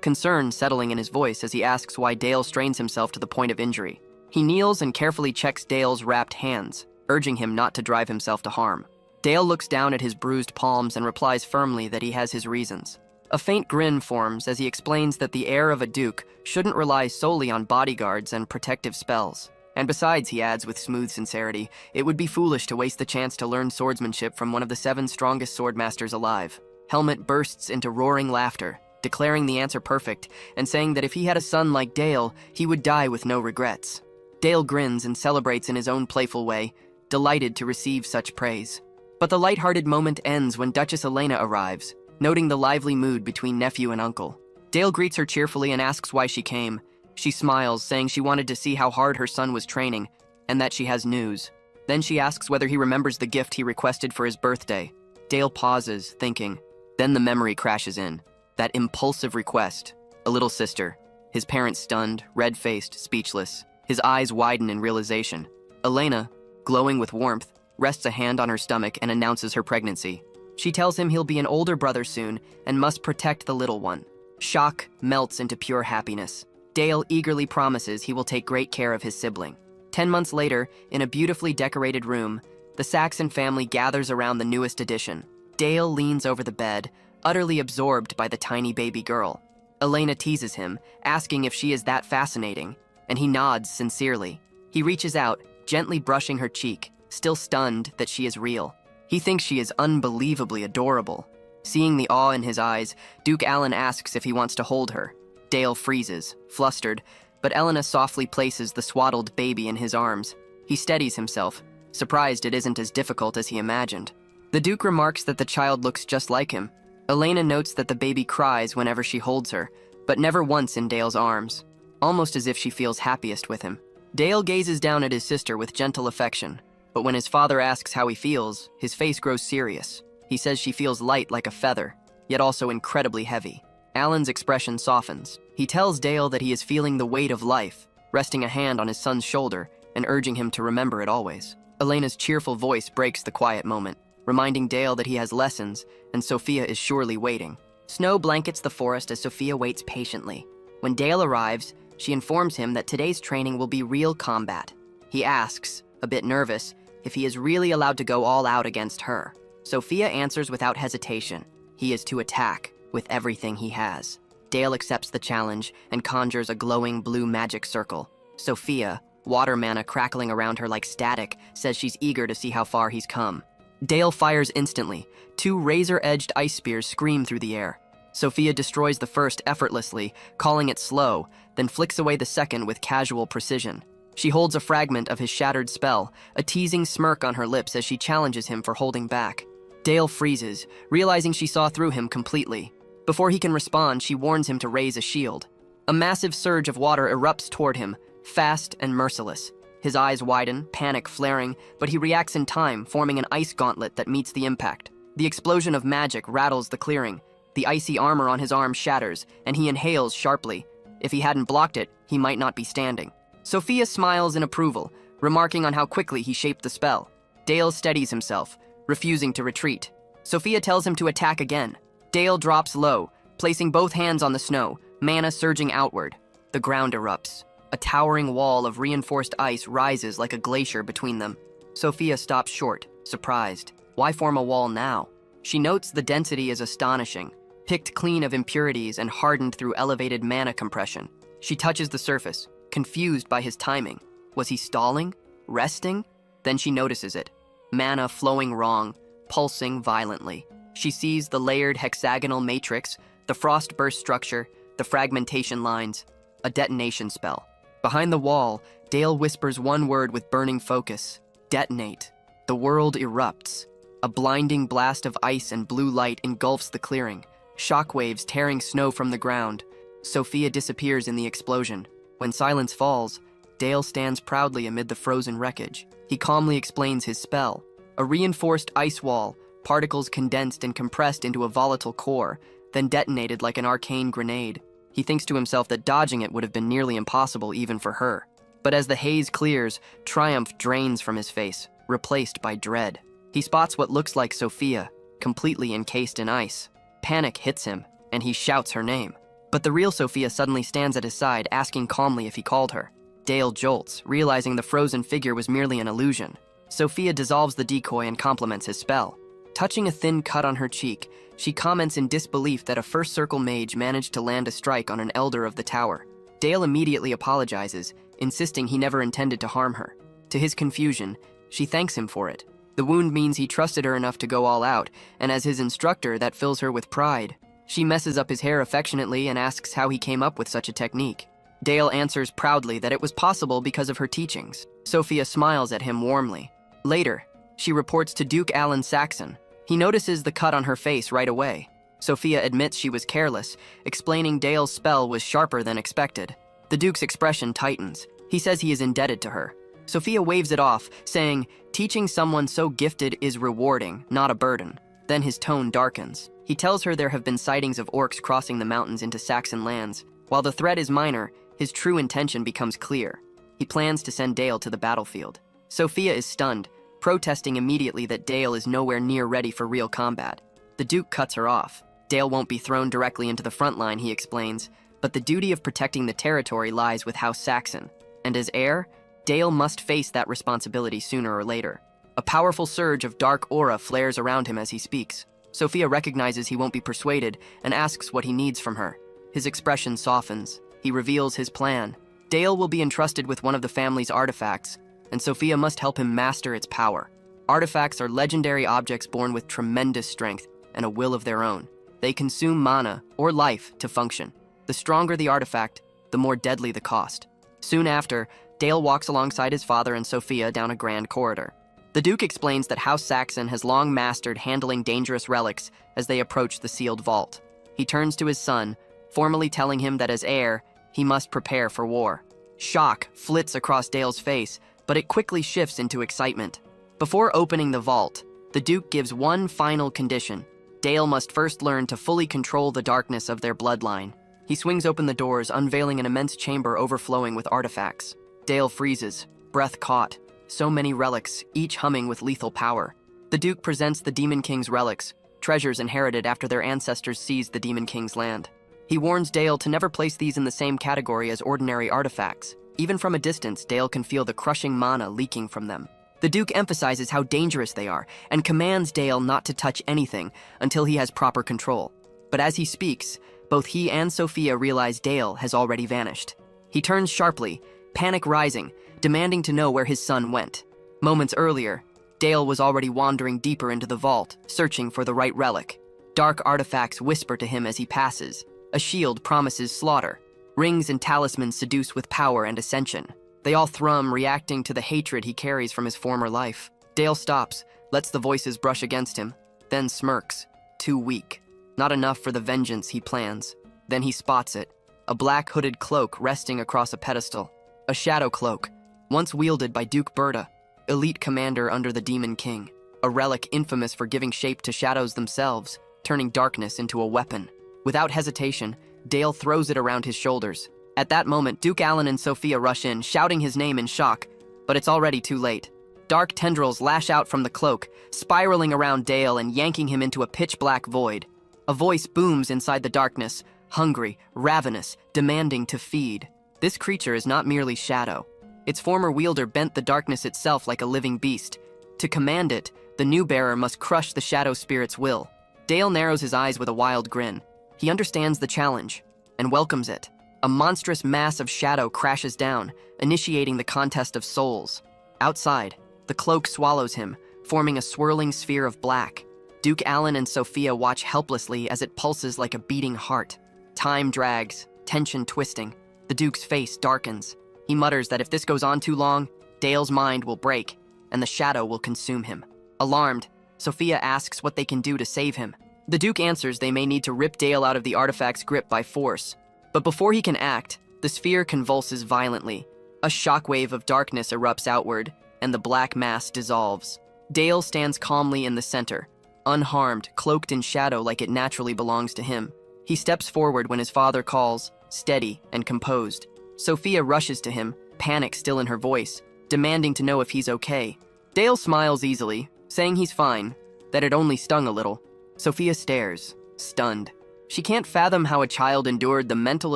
Concern settling in his voice as he asks why Dale strains himself to the point of injury. He kneels and carefully checks Dale's wrapped hands, urging him not to drive himself to harm. Dale looks down at his bruised palms and replies firmly that he has his reasons. A faint grin forms as he explains that the heir of a duke shouldn't rely solely on bodyguards and protective spells. And besides, he adds with smooth sincerity, it would be foolish to waste the chance to learn swordsmanship from one of the 7 strongest swordmasters alive. Helmet bursts into roaring laughter, declaring the answer perfect, and saying that if he had a son like Dale, he would die with no regrets. Dale grins and celebrates in his own playful way, delighted to receive such praise. But the light-hearted moment ends when Duchess Elena arrives, noting the lively mood between nephew and uncle. Dale greets her cheerfully and asks why she came. She smiles, saying she wanted to see how hard her son was training, and that she has news. Then she asks whether he remembers the gift he requested for his birthday. Dale pauses, thinking. Then the memory crashes in. That impulsive request. A little sister. His parents stunned, red-faced, speechless. His eyes widen in realization. Elena, glowing with warmth, rests a hand on her stomach and announces her pregnancy. She tells him he'll be an older brother soon and must protect the little one. Shock melts into pure happiness. Dale eagerly promises he will take great care of his sibling. 10 months later, in a beautifully decorated room, the Saxon family gathers around the newest addition. Dale leans over the bed, utterly absorbed by the tiny baby girl. Elena teases him, asking if she is that fascinating, and he nods sincerely. He reaches out, gently brushing her cheek, still stunned that she is real. He thinks she is unbelievably adorable. Seeing the awe in his eyes, Duke Alan asks if he wants to hold her. Dale freezes, flustered, but Elena softly places the swaddled baby in his arms. He steadies himself, surprised it isn't as difficult as he imagined. The Duke remarks that the child looks just like him. Elena notes that the baby cries whenever she holds her, but never once in Dale's arms, almost as if she feels happiest with him. Dale gazes down at his sister with gentle affection, but when his father asks how he feels, his face grows serious. He says she feels light like a feather, yet also incredibly heavy. Alan's expression softens. He tells Dale that he is feeling the weight of life, resting a hand on his son's shoulder and urging him to remember it always. Elena's cheerful voice breaks the quiet moment, reminding Dale that he has lessons and Sophia is surely waiting. Snow blankets the forest as Sophia waits patiently. When Dale arrives, she informs him that today's training will be real combat. He asks, a bit nervous, if he is really allowed to go all out against her. Sophia answers without hesitation. He is to attack with everything he has. Dale accepts the challenge and conjures a glowing blue magic circle. Sophia, water mana crackling around her like static, says she's eager to see how far he's come. Dale fires instantly. 2 razor-edged ice spears scream through the air. Sophia destroys the first effortlessly, calling it slow, then flicks away the second with casual precision. She holds a fragment of his shattered spell, a teasing smirk on her lips as she challenges him for holding back. Dale freezes, realizing she saw through him completely. Before he can respond, she warns him to raise a shield. A massive surge of water erupts toward him, fast and merciless. His eyes widen, panic flaring, but he reacts in time, forming an ice gauntlet that meets the impact. The explosion of magic rattles the clearing, The icy armor on his arm shatters, and he inhales sharply. If he hadn't blocked it, he might not be standing. Sophia smiles in approval, remarking on how quickly he shaped the spell. Dale steadies himself, refusing to retreat. Sophia tells him to attack again. Dale drops low, placing both hands on the snow, mana surging outward. The ground erupts. A towering wall of reinforced ice rises like a glacier between them. Sophia stops short, surprised. Why form a wall now? She notes the density is astonishing, picked clean of impurities and hardened through elevated mana compression. She touches the surface, confused by his timing. Was he stalling? Resting? Then she notices it. Mana flowing wrong, pulsing violently. She sees the layered hexagonal matrix, the frost burst structure, the fragmentation lines, a detonation spell. Behind the wall, Dale whispers one word with burning focus. Detonate. The world erupts. A blinding blast of ice and blue light engulfs the clearing, shockwaves tearing snow from the ground. Sophia disappears in the explosion. When silence falls, Dale stands proudly amid the frozen wreckage. He calmly explains his spell. A reinforced ice wall, particles condensed and compressed into a volatile core, then detonated like an arcane grenade. He thinks to himself that dodging it would have been nearly impossible even for her. But as the haze clears, triumph drains from his face, replaced by dread. He spots what looks like Sophia, completely encased in ice. Panic hits him, and he shouts her name. But the real Sophia suddenly stands at his side, asking calmly if he called her. Dale jolts, realizing the frozen figure was merely an illusion. Sophia dissolves the decoy and complements his spell. Touching a thin cut on her cheek, she comments in disbelief that a First Circle mage managed to land a strike on an elder of the tower. Dale immediately apologizes, insisting he never intended to harm her. To his confusion, she thanks him for it. The wound means he trusted her enough to go all out, and as his instructor, that fills her with pride. She messes up his hair affectionately and asks how he came up with such a technique. Dale answers proudly that it was possible because of her teachings. Sophia smiles at him warmly. Later, she reports to Duke Alan Saxon. He notices the cut on her face right away. Sophia admits she was careless, explaining Dale's spell was sharper than expected. The Duke's expression tightens. He says he is indebted to her. Sophia waves it off, saying, teaching someone so gifted is rewarding, not a burden. Then his tone darkens. He tells her there have been sightings of orcs crossing the mountains into Saxon lands. While the threat is minor, his true intention becomes clear. He plans to send Dale to the battlefield. Sophia is stunned, protesting immediately that Dale is nowhere near ready for real combat. The Duke cuts her off. Dale won't be thrown directly into the front line, he explains, but the duty of protecting the territory lies with House Saxon. And as heir, Dale must face that responsibility sooner or later. A powerful surge of dark aura flares around him as he speaks. Sophia recognizes he won't be persuaded and asks what he needs from her. His expression softens. He reveals his plan. Dale will be entrusted with one of the family's artifacts, and Sophia must help him master its power. Artifacts are legendary objects born with tremendous strength and a will of their own. They consume mana, or life, to function. The stronger the artifact, the more deadly the cost. Soon after, Dale walks alongside his father and Sophia down a grand corridor. The Duke explains that House Saxon has long mastered handling dangerous relics as they approach the sealed vault. He turns to his son, formally telling him that as heir, he must prepare for war. Shock flits across Dale's face, but it quickly shifts into excitement. Before opening the vault, the Duke gives one final condition. Dale must first learn to fully control the darkness of their bloodline. He swings open the doors, unveiling an immense chamber overflowing with artifacts. Dale freezes, breath caught. So many relics, each humming with lethal power. The Duke presents the Demon King's relics, treasures inherited after their ancestors seized the Demon King's land. He warns Dale to never place these in the same category as ordinary artifacts. Even from a distance, Dale can feel the crushing mana leaking from them. The Duke emphasizes how dangerous they are and commands Dale not to touch anything until he has proper control. But as he speaks, both he and Sophia realize Dale has already vanished. He turns sharply, panic rising, demanding to know where his son went. Moments earlier, Dale was already wandering deeper into the vault, searching for the right relic. Dark artifacts whisper to him as he passes. A shield promises slaughter. Rings and talismans seduce with power and ascension. They all thrum, reacting to the hatred he carries from his former life. Dale stops, lets the voices brush against him, then smirks. Too weak. Not enough for the vengeance he plans. Then he spots it. A black hooded cloak resting across a pedestal. A shadow cloak, once wielded by Duke Berta, elite commander under the Demon King. A relic infamous for giving shape to shadows themselves. turning darkness into a weapon. Without hesitation, Dale throws it around his shoulders. At that moment, Duke Alan and Sophia rush in, shouting his name in shock, but it's already too late. Dark tendrils lash out from the cloak, spiraling around Dale and yanking him into a pitch-black void. A voice booms inside the darkness, hungry, ravenous, demanding to feed. This creature is not merely shadow. Its former wielder bent the darkness itself like a living beast. To command it, the new bearer must crush the shadow spirit's will. Dale narrows his eyes with a wild grin. He understands the challenge and welcomes it. A monstrous mass of shadow crashes down, initiating the contest of souls. Outside, the cloak swallows him, forming a swirling sphere of black. Duke Alan and Sophia watch helplessly as it pulses like a beating heart. Time drags, tension twisting. The Duke's face darkens. He mutters that if this goes on too long, Dale's mind will break, and the shadow will consume him. Alarmed, Sophia asks what they can do to save him. The Duke answers they may need to rip Dale out of the artifact's grip by force. But before he can act, the sphere convulses violently. A shockwave of darkness erupts outward, and the black mass dissolves. Dale stands calmly in the center, unharmed, cloaked in shadow like it naturally belongs to him. He steps forward when his father calls, steady and composed. Sophia rushes to him, panic still in her voice, demanding to know if he's okay. Dale smiles easily, saying he's fine, that it only stung a little. Sophia stares, stunned. She can't fathom how a child endured the mental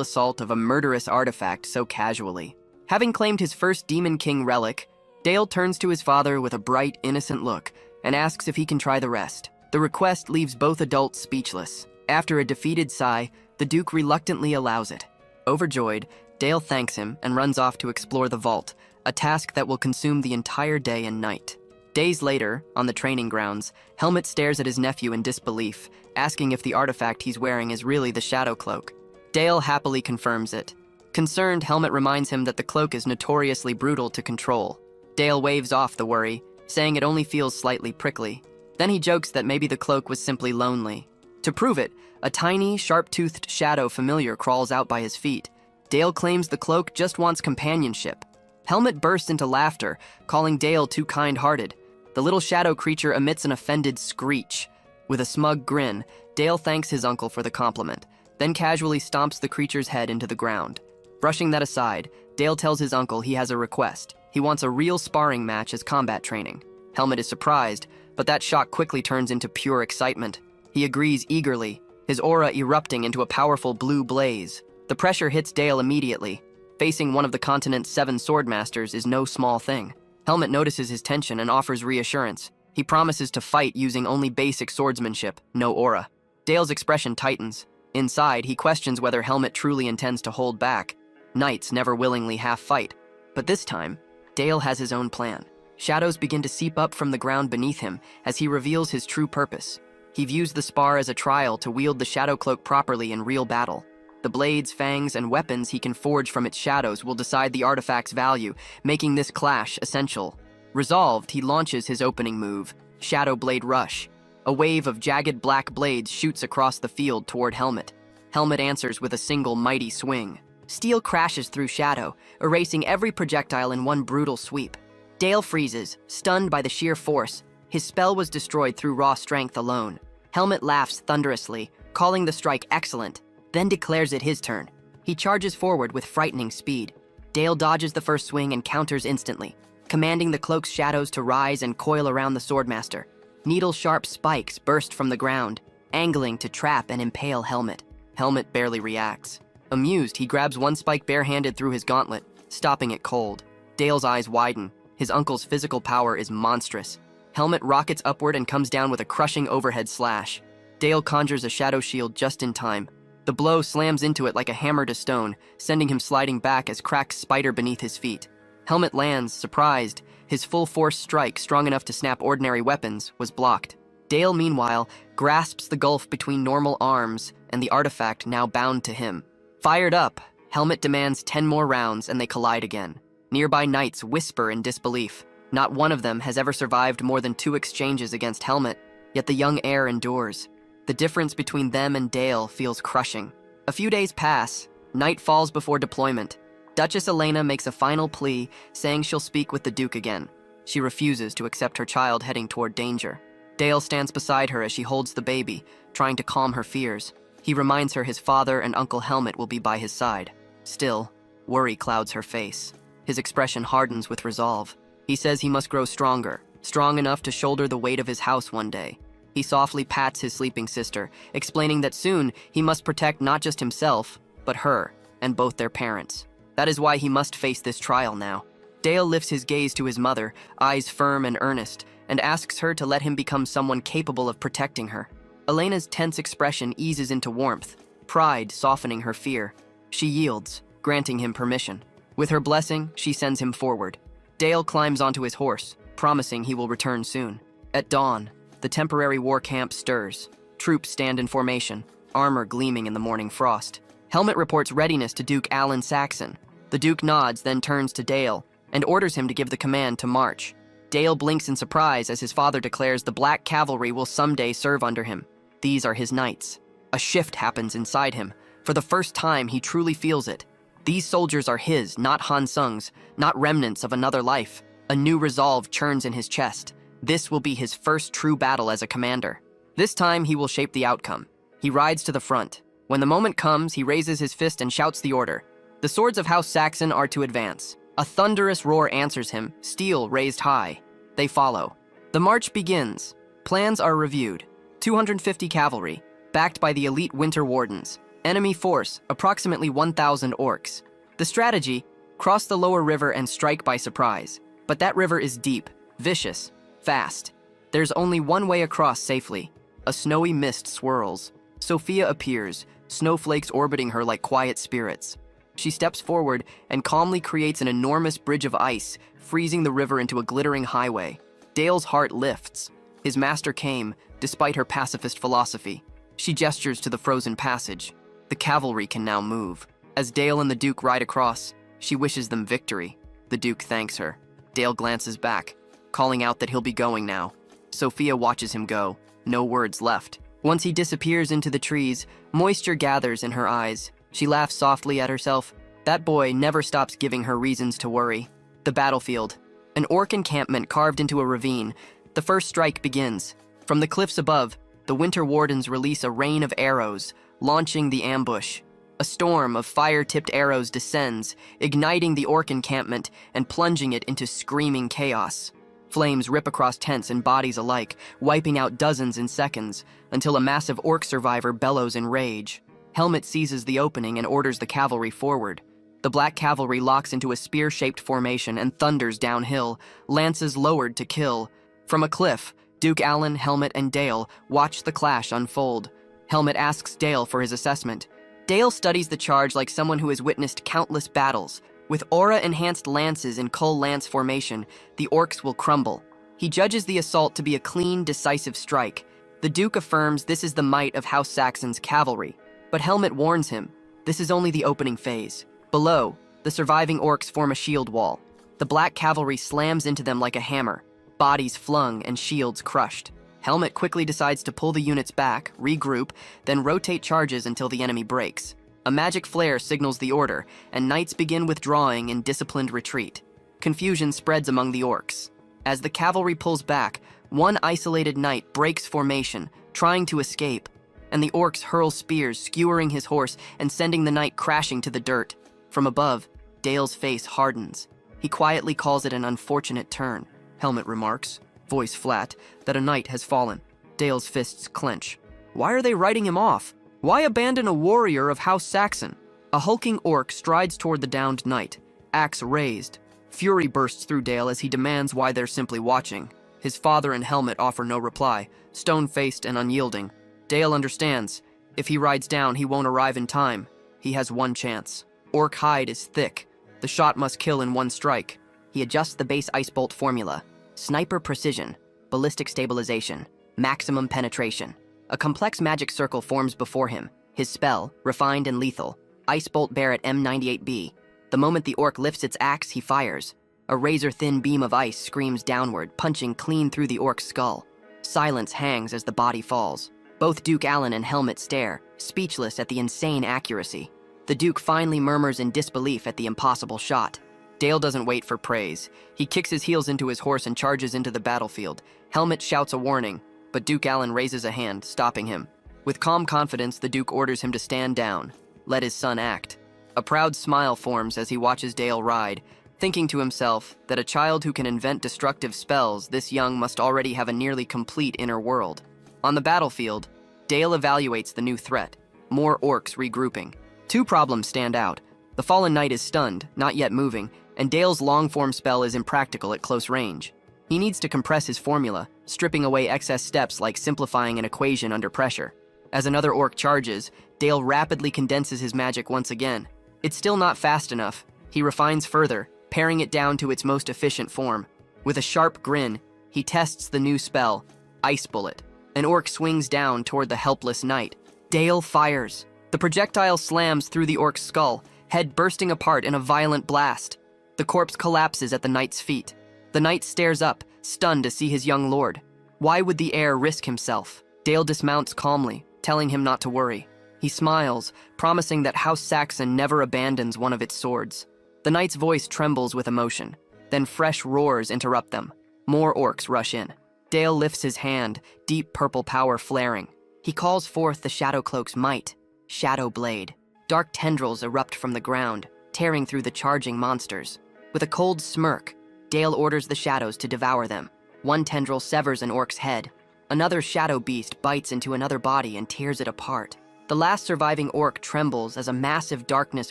assault of a murderous artifact so casually. Having claimed his first Demon King relic, Dale turns to his father with a bright, innocent look and asks if he can try the rest. The request leaves both adults speechless. After a defeated sigh, the Duke reluctantly allows it. Overjoyed, Dale thanks him and runs off to explore the vault, a task that will consume the entire day and night. Days later, on the training grounds, Helmut stares at his nephew in disbelief, asking if the artifact he's wearing is really the Shadow Cloak. Dale happily confirms it. Concerned, Helmut reminds him that the cloak is notoriously brutal to control. Dale waves off the worry, saying it only feels slightly prickly. Then he jokes that maybe the cloak was simply lonely. To prove it, a tiny, sharp-toothed shadow familiar crawls out by his feet. Dale claims the cloak just wants companionship. Helmut bursts into laughter, calling Dale too kind-hearted. The little shadow creature emits an offended screech. With a smug grin, Dale thanks his uncle for the compliment, then casually stomps the creature's head into the ground. Brushing that aside, Dale tells his uncle he has a request. He wants a real sparring match as combat training. Helmut is surprised, but that shock quickly turns into pure excitement. He agrees eagerly, his aura erupting into a powerful blue blaze. The pressure hits Dale immediately. Facing one of the continent's 7 swordmasters is no small thing. Helmut notices his tension and offers reassurance. He promises to fight using only basic swordsmanship, no aura. Dale's expression tightens. Inside, he questions whether Helmut truly intends to hold back. Knights never willingly half-fight. But this time, Dale has his own plan. Shadows begin to seep up from the ground beneath him as he reveals his true purpose. He views the spar as a trial to wield the Shadow Cloak properly in real battle. The blades, fangs, and weapons he can forge from its shadows will decide the artifact's value, making this clash essential. Resolved, he launches his opening move, Shadow Blade Rush. A wave of jagged black blades shoots across the field toward Helmut. Helmut answers with a single mighty swing. Steel crashes through Shadow, erasing every projectile in one brutal sweep. Dale freezes, stunned by the sheer force. His spell was destroyed through raw strength alone. Helmut laughs thunderously, calling the strike excellent, then declares it his turn. He charges forward with frightening speed. Dale dodges the first swing and counters instantly, commanding the cloak's shadows to rise and coil around the swordmaster. Needle-sharp spikes burst from the ground, angling to trap and impale Helmut. Helmut barely reacts. Amused, he grabs one spike barehanded through his gauntlet, stopping it cold. Dale's eyes widen. His uncle's physical power is monstrous. Helmut rockets upward and comes down with a crushing overhead slash. Dale conjures a shadow shield just in time. The blow slams into it like a hammer to stone, sending him sliding back as cracks spider beneath his feet. Helmut lands, surprised. His full-force strike, strong enough to snap ordinary weapons, was blocked. Dale, meanwhile, grasps the gulf between normal arms and the artifact now bound to him. Fired up, Helmut demands 10 more rounds and they collide again. Nearby knights whisper in disbelief. Not one of them has ever survived more than 2 exchanges against Helmut, yet the young heir endures. The difference between them and Dale feels crushing. A few days pass. Night falls before deployment. Duchess Elena makes a final plea, saying she'll speak with the Duke again. She refuses to accept her child heading toward danger. Dale stands beside her as she holds the baby, trying to calm her fears. He reminds her his father and Uncle Helmet will be by his side. Still, worry clouds her face. His expression hardens with resolve. He says he must grow stronger, strong enough to shoulder the weight of his house one day. He softly pats his sleeping sister, explaining that soon he must protect not just himself, but her and both their parents. That is why he must face this trial now. Dale lifts his gaze to his mother, eyes firm and earnest, and asks her to let him become someone capable of protecting her. Elena's tense expression eases into warmth, pride softening her fear. She yields, granting him permission. With her blessing, she sends him forward. Dale climbs onto his horse, promising he will return soon. At dawn, the temporary war camp stirs. Troops stand in formation, armor gleaming in the morning frost. Helmet reports readiness to Duke Alan Saxon. The Duke nods, then turns to Dale and orders him to give the command to march. Dale blinks in surprise as his father declares the Black Cavalry will someday serve under him. These are his knights. A shift happens inside him. For the first time, he truly feels it. These soldiers are his, not Han Sung's, not remnants of another life. A new resolve churns in his chest. This will be his first true battle as a commander. This time, he will shape the outcome. He rides to the front. When the moment comes, he raises his fist and shouts the order. The swords of House Saxon are to advance. A thunderous roar answers him, steel raised high. They follow. The march begins. Plans are reviewed. 250 cavalry, backed by the elite Winter Wardens. Enemy force, approximately 1,000 orcs. The strategy, cross the lower river and strike by surprise. But that river is deep, vicious, fast. There's only one way across safely. A snowy mist swirls. Sophia appears, snowflakes orbiting her like quiet spirits. She steps forward and calmly creates an enormous bridge of ice, freezing the river into a glittering highway. Dale's heart lifts. His master came, despite her pacifist philosophy. She gestures to the frozen passage. The cavalry can now move. As Dale and the Duke ride across, she wishes them victory. The Duke thanks her. Dale glances back, calling out that he'll be going now. Sophia watches him go, no words left. Once he disappears into the trees, moisture gathers in her eyes. She laughs softly at herself. That boy never stops giving her reasons to worry. The battlefield. An orc encampment carved into a ravine. The first strike begins. From the cliffs above, the Winter Wardens release a rain of arrows, launching the ambush. A storm of fire-tipped arrows descends, igniting the orc encampment and plunging it into screaming chaos. Flames rip across tents and bodies alike, wiping out dozens in seconds, until a massive orc survivor bellows in rage. Helmet seizes the opening and orders the cavalry forward. The Black Cavalry locks into a spear-shaped formation and thunders downhill, lances lowered to kill. From a cliff, Duke Alan, Helmet, and Dale watch the clash unfold. Helmet asks Dale for his assessment. Dale studies the charge like someone who has witnessed countless battles. With aura-enhanced lances in Kull Lance formation, the orcs will crumble. He judges the assault to be a clean, decisive strike. The Duke affirms this is the might of House Saxon's cavalry. But Helmet warns him, this is only the opening phase. Below, the surviving orcs form a shield wall. The Black Cavalry slams into them like a hammer, bodies flung and shields crushed. Helmet quickly decides to pull the units back, regroup, then rotate charges until the enemy breaks. A magic flare signals the order, and knights begin withdrawing in disciplined retreat. Confusion spreads among the orcs. As the cavalry pulls back, one isolated knight breaks formation, trying to escape, and the orcs hurl spears, skewering his horse and sending the knight crashing to the dirt. From above, Dale's face hardens. He quietly calls it an unfortunate turn. Helmet remarks, voice flat, that a knight has fallen. Dale's fists clench. Why are they writing him off? Why abandon a warrior of House Saxon? A hulking orc strides toward the downed knight, axe raised. Fury bursts through Dale as he demands why they're simply watching. His father and Helmet offer no reply, stone-faced and unyielding. Dale understands. If he rides down, he won't arrive in time. He has one chance. Orc hide is thick. The shot must kill in one strike. He adjusts the base ice bolt formula. Sniper precision, ballistic stabilization, maximum penetration. A complex magic circle forms before him. His spell, refined and lethal. Ice bolt Barrett M98B. The moment the orc lifts its axe, he fires. A razor-thin beam of ice screams downward, punching clean through the orc's skull. Silence hangs as the body falls. Both Duke Alan and Helmet stare, speechless at the insane accuracy. The Duke finally murmurs in disbelief at the impossible shot. Dale doesn't wait for praise. He kicks his heels into his horse and charges into the battlefield. Helmet shouts a warning, but Duke Allen raises a hand, stopping him. With calm confidence, the Duke orders him to stand down, let his son act. A proud smile forms as he watches Dale ride, thinking to himself that a child who can invent destructive spells this young must already have a nearly complete inner world. On the battlefield, Dale evaluates the new threat, more orcs regrouping. Two problems stand out. The fallen knight is stunned, not yet moving, and Dale's long-form spell is impractical at close range. He needs to compress his formula, stripping away excess steps like simplifying an equation under pressure. As another orc charges, Dale rapidly condenses his magic once again. It's still not fast enough. He refines further, paring it down to its most efficient form. With a sharp grin, he tests the new spell, Ice Bullet. An orc swings down toward the helpless knight. Dale fires. The projectile slams through the orc's skull, head bursting apart in a violent blast. The corpse collapses at the knight's feet. The knight stares up, stunned to see his young lord. Why would the heir risk himself? Dale dismounts calmly, telling him not to worry. He smiles, promising that House Saxon never abandons one of its swords. The knight's voice trembles with emotion. Then fresh roars interrupt them. More orcs rush in. Dale lifts his hand, deep purple power flaring. He calls forth the Shadow Cloak's might, Shadow Blade. Dark tendrils erupt from the ground, tearing through the charging monsters. With a cold smirk, Dale orders the shadows to devour them. One tendril severs an orc's head. Another shadow beast bites into another body and tears it apart. The last surviving orc trembles as a massive darkness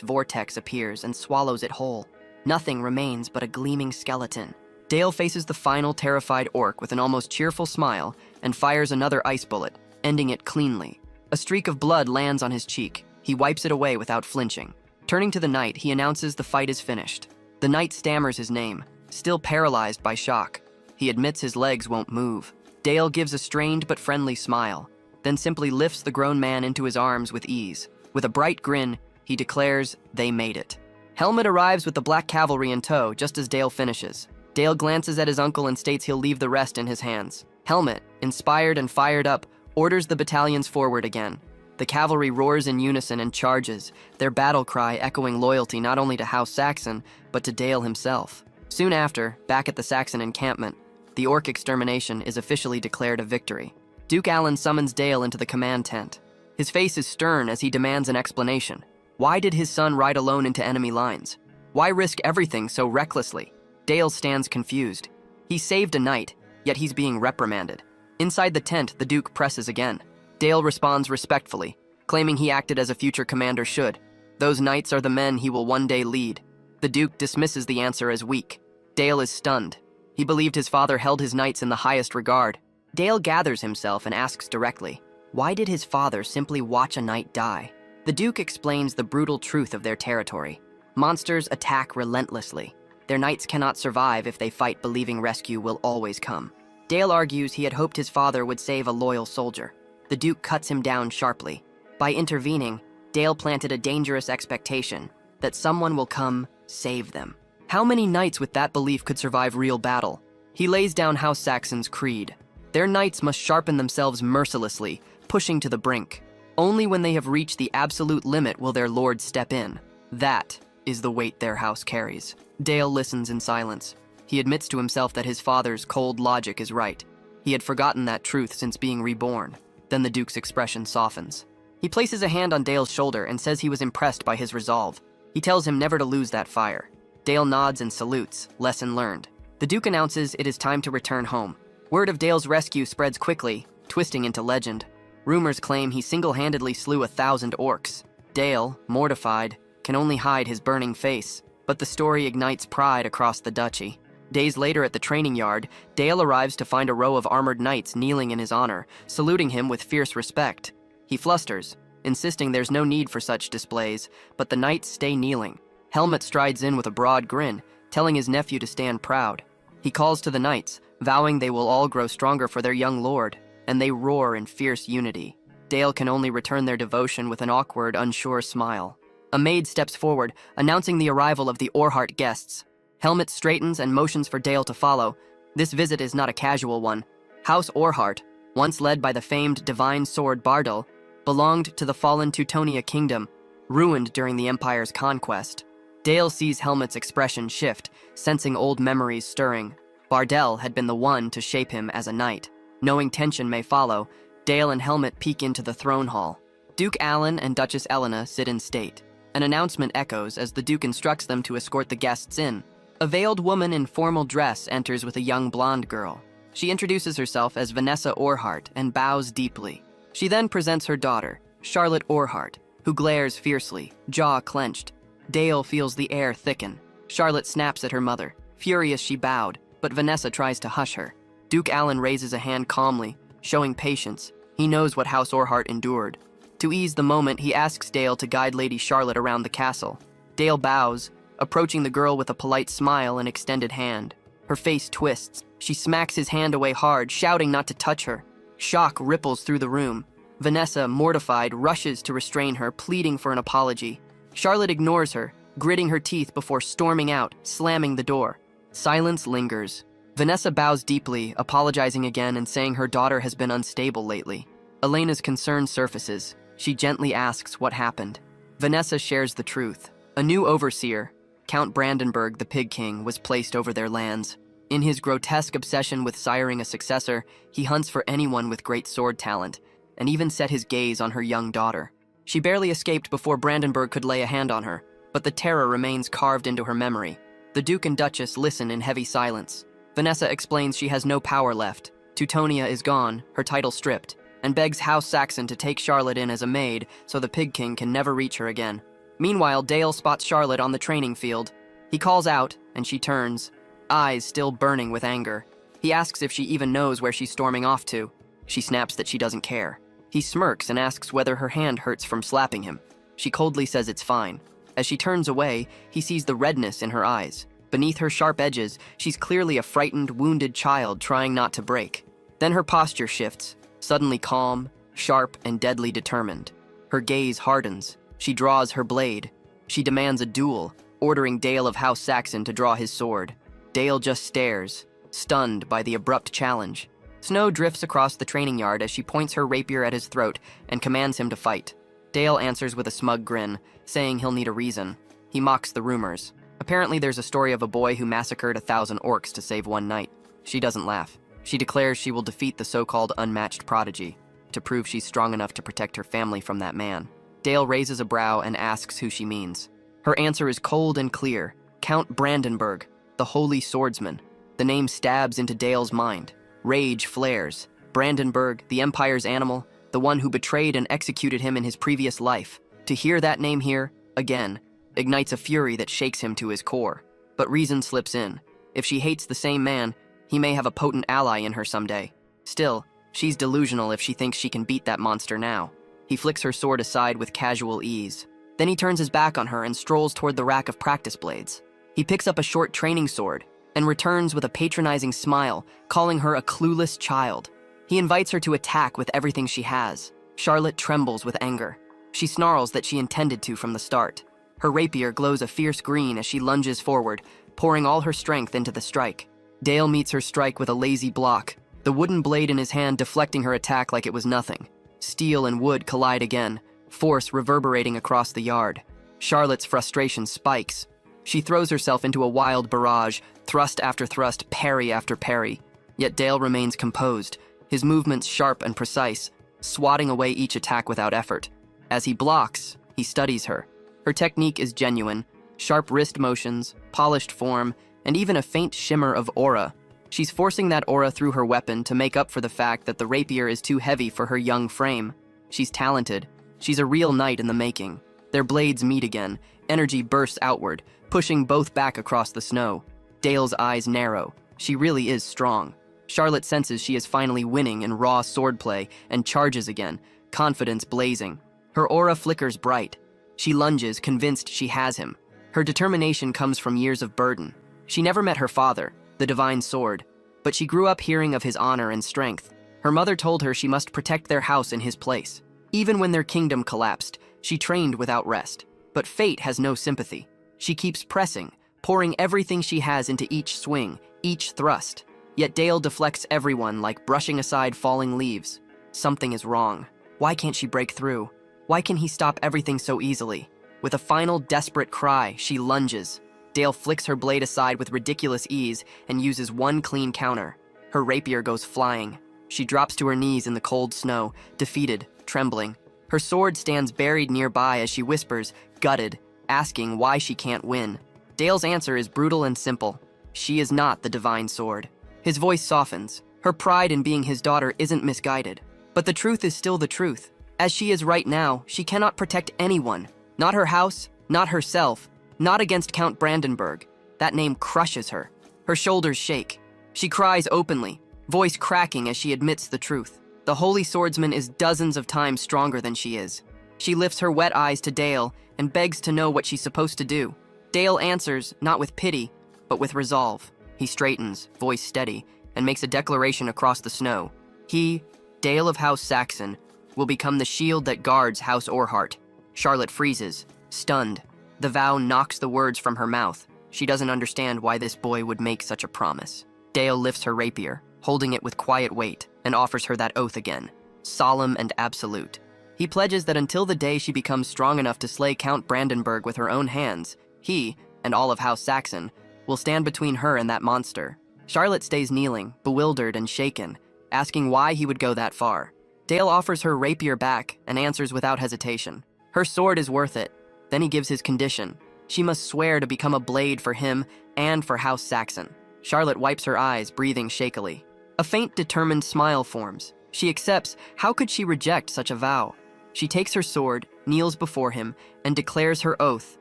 vortex appears and swallows it whole. Nothing remains but a gleaming skeleton. Dale faces the final terrified orc with an almost cheerful smile and fires another ice bullet, ending it cleanly. A streak of blood lands on his cheek. He wipes it away without flinching. Turning to the knight, he announces the fight is finished. The knight stammers his name, still paralyzed by shock. He admits his legs won't move. Dale gives a strained but friendly smile, then simply lifts the grown man into his arms with ease. With a bright grin, he declares they made it. Helmet arrives with the Black Cavalry in tow just as Dale finishes. Dale glances at his uncle and states he'll leave the rest in his hands. Helmet, inspired and fired up, orders the battalions forward again. The cavalry roars in unison and charges, their battle cry echoing loyalty not only to House Saxon, but to Dale himself. Soon after, back at the Saxon encampment, the orc extermination is officially declared a victory. Duke Allen summons Dale into the command tent. His face is stern as he demands an explanation. Why did his son ride alone into enemy lines? Why risk everything so recklessly? Dale stands confused. He saved a knight, yet he's being reprimanded. Inside the tent, the Duke presses again. Dale responds respectfully, claiming he acted as a future commander should. Those knights are the men he will one day lead. The Duke dismisses the answer as weak. Dale is stunned. He believed his father held his knights in the highest regard. Dale gathers himself and asks directly, why did his father simply watch a knight die? The Duke explains the brutal truth of their territory. Monsters attack relentlessly. Their knights cannot survive if they fight believing rescue will always come. Dale argues he had hoped his father would save a loyal soldier. The Duke cuts him down sharply. By intervening, Dale planted a dangerous expectation that someone will come save them. How many knights with that belief could survive real battle? He lays down House Saxon's creed. Their knights must sharpen themselves mercilessly, pushing to the brink. Only when they have reached the absolute limit will their lord step in. That is the weight their house carries. Dale listens in silence. He admits to himself that his father's cold logic is right. He had forgotten that truth since being reborn. Then the Duke's expression softens. He places a hand on Dale's shoulder and says he was impressed by his resolve. He tells him never to lose that fire. Dale nods and salutes, lesson learned. The Duke announces it is time to return home. Word of Dale's rescue spreads quickly, twisting into legend. Rumors claim he single-handedly slew 1,000 orcs. Dale, mortified, can only hide his burning face, but the story ignites pride across the duchy. Days later at the training yard, Dale arrives to find a row of armored knights kneeling in his honor, saluting him with fierce respect. He flusters, insisting there's no need for such displays, but the knights stay kneeling. Helmet strides in with a broad grin, telling his nephew to stand proud. He calls to the knights, vowing they will all grow stronger for their young lord, and they roar in fierce unity. Dale can only return their devotion with an awkward, unsure smile. A maid steps forward, announcing the arrival of the Orhart guests. Helmet straightens and motions for Dale to follow. This visit is not a casual one. House Orhart, once led by the famed divine sword Bardal, belonged to the fallen Teutonia kingdom, ruined during the Empire's conquest. Dale sees Helmet's expression shift, sensing old memories stirring. Bardal had been the one to shape him as a knight. Knowing tension may follow, Dale and Helmet peek into the throne hall. Duke Alan and Duchess Elena sit in state. An announcement echoes as the Duke instructs them to escort the guests in. A veiled woman in formal dress enters with a young blonde girl. She introduces herself as Vanessa Orhart and bows deeply. She then presents her daughter, Charlotte Orhart, who glares fiercely, jaw clenched. Dale feels the air thicken. Charlotte snaps at her mother. Furious, she bowed, but Vanessa tries to hush her. Duke Alan raises a hand calmly, showing patience. He knows what House Orhart endured. To ease the moment, he asks Dale to guide Lady Charlotte around the castle. Dale bows, approaching the girl with a polite smile and extended hand. Her face twists. She smacks his hand away hard, shouting not to touch her. Shock ripples through the room. Vanessa, mortified, rushes to restrain her, pleading for an apology. Charlotte ignores her, gritting her teeth before storming out, slamming the door. Silence lingers. Vanessa bows deeply, apologizing again and saying her daughter has been unstable lately. Elena's concern surfaces. She gently asks what happened. Vanessa shares the truth. A new overseer, Count Brandenburg, the Pig King, was placed over their lands. In his grotesque obsession with siring a successor, he hunts for anyone with great sword talent, and even set his gaze on her young daughter. She barely escaped before Brandenburg could lay a hand on her, but the terror remains carved into her memory. The Duke and Duchess listen in heavy silence. Vanessa explains she has no power left. Teutonia is gone, her title stripped, and begs House Saxon to take Charlotte in as a maid so the Pig King can never reach her again. Meanwhile, Dale spots Charlotte on the training field. He calls out, and she turns, eyes still burning with anger. He asks if she even knows where she's storming off to. She snaps that she doesn't care. He smirks and asks whether her hand hurts from slapping him. She coldly says it's fine. As she turns away, he sees the redness in her eyes. Beneath her sharp edges, she's clearly a frightened, wounded child trying not to break. Then her posture shifts, suddenly calm, sharp, and deadly determined. Her gaze hardens. She draws her blade. She demands a duel, ordering Dale of House Saxon to draw his sword. Dale just stares, stunned by the abrupt challenge. Snow drifts across the training yard as she points her rapier at his throat and commands him to fight. Dale answers with a smug grin, saying he'll need a reason. He mocks the rumors. Apparently there's a story of a boy who massacred 1,000 orcs to save one knight. She doesn't laugh. She declares she will defeat the so-called unmatched prodigy, to prove she's strong enough to protect her family from that man. Dale raises a brow and asks who she means. Her answer is cold and clear. Count Brandenburg, the holy swordsman. The name stabs into Dale's mind. Rage flares. Brandenburg, the Empire's animal, the one who betrayed and executed him in his previous life. To hear that name here, again, ignites a fury that shakes him to his core. But reason slips in. If she hates the same man, he may have a potent ally in her someday. Still, she's delusional if she thinks she can beat that monster now. He flicks her sword aside with casual ease. Then he turns his back on her and strolls toward the rack of practice blades. He picks up a short training sword and returns with a patronizing smile, calling her a clueless child. He invites her to attack with everything she has. Charlotte trembles with anger. She snarls that she intended to from the start. Her rapier glows a fierce green as she lunges forward, pouring all her strength into the strike. Dale meets her strike with a lazy block, the wooden blade in his hand deflecting her attack like it was nothing. Steel and wood collide again, force reverberating across the yard. Charlotte's frustration spikes. She throws herself into a wild barrage, thrust after thrust, parry after parry. Yet Dale remains composed, his movements sharp and precise, swatting away each attack without effort. As he blocks, he studies her. Her technique is genuine, sharp wrist motions, polished form, and even a faint shimmer of aura. She's forcing that aura through her weapon to make up for the fact that the rapier is too heavy for her young frame. She's talented. She's a real knight in the making. Their blades meet again. Energy bursts outward, pushing both back across the snow. Dale's eyes narrow. She really is strong. Charlotte senses she is finally winning in raw swordplay and charges again, confidence blazing. Her aura flickers bright. She lunges, convinced she has him. Her determination comes from years of burden. She never met her father, the divine sword, but she grew up hearing of his honor and strength. Her mother told her she must protect their house in his place. Even when their kingdom collapsed, she trained without rest. But fate has no sympathy. She keeps pressing, pouring everything she has into each swing, each thrust. Yet Dale deflects everyone like brushing aside falling leaves. Something is wrong. Why can't she break through? Why can he stop everything so easily? With a final desperate cry, she lunges. Dale flicks her blade aside with ridiculous ease and uses one clean counter. Her rapier goes flying. She drops to her knees in the cold snow, defeated, trembling. Her sword stands buried nearby as she whispers, gutted, asking why she can't win. Dale's answer is brutal and simple. She is not the divine sword. His voice softens. Her pride in being his daughter isn't misguided. But the truth is still the truth. As she is right now, she cannot protect anyone. Not her house, not herself, not against Count Brandenburg. That name crushes her. Her shoulders shake. She cries openly, voice cracking as she admits the truth. The holy swordsman is dozens of times stronger than she is. She lifts her wet eyes to Dale and begs to know what she's supposed to do. Dale answers, not with pity, but with resolve. He straightens, voice steady, and makes a declaration across the snow. He, Dale of House Saxon, will become the shield that guards House Orhart. Charlotte freezes, stunned. The vow knocks the words from her mouth. She doesn't understand why this boy would make such a promise. Dale lifts her rapier, holding it with quiet weight, and offers her that oath again, solemn and absolute. He pledges that until the day she becomes strong enough to slay Count Brandenburg with her own hands, he, and all of House Saxon, will stand between her and that monster. Charlotte stays kneeling, bewildered and shaken, asking why he would go that far. Dale offers her rapier back and answers without hesitation. Her sword is worth it. Then he gives his condition. She must swear to become a blade for him and for House Saxon. Charlotte wipes her eyes, breathing shakily. A faint, determined smile forms. She accepts. How could she reject such a vow? She takes her sword, kneels before him, and declares her oath.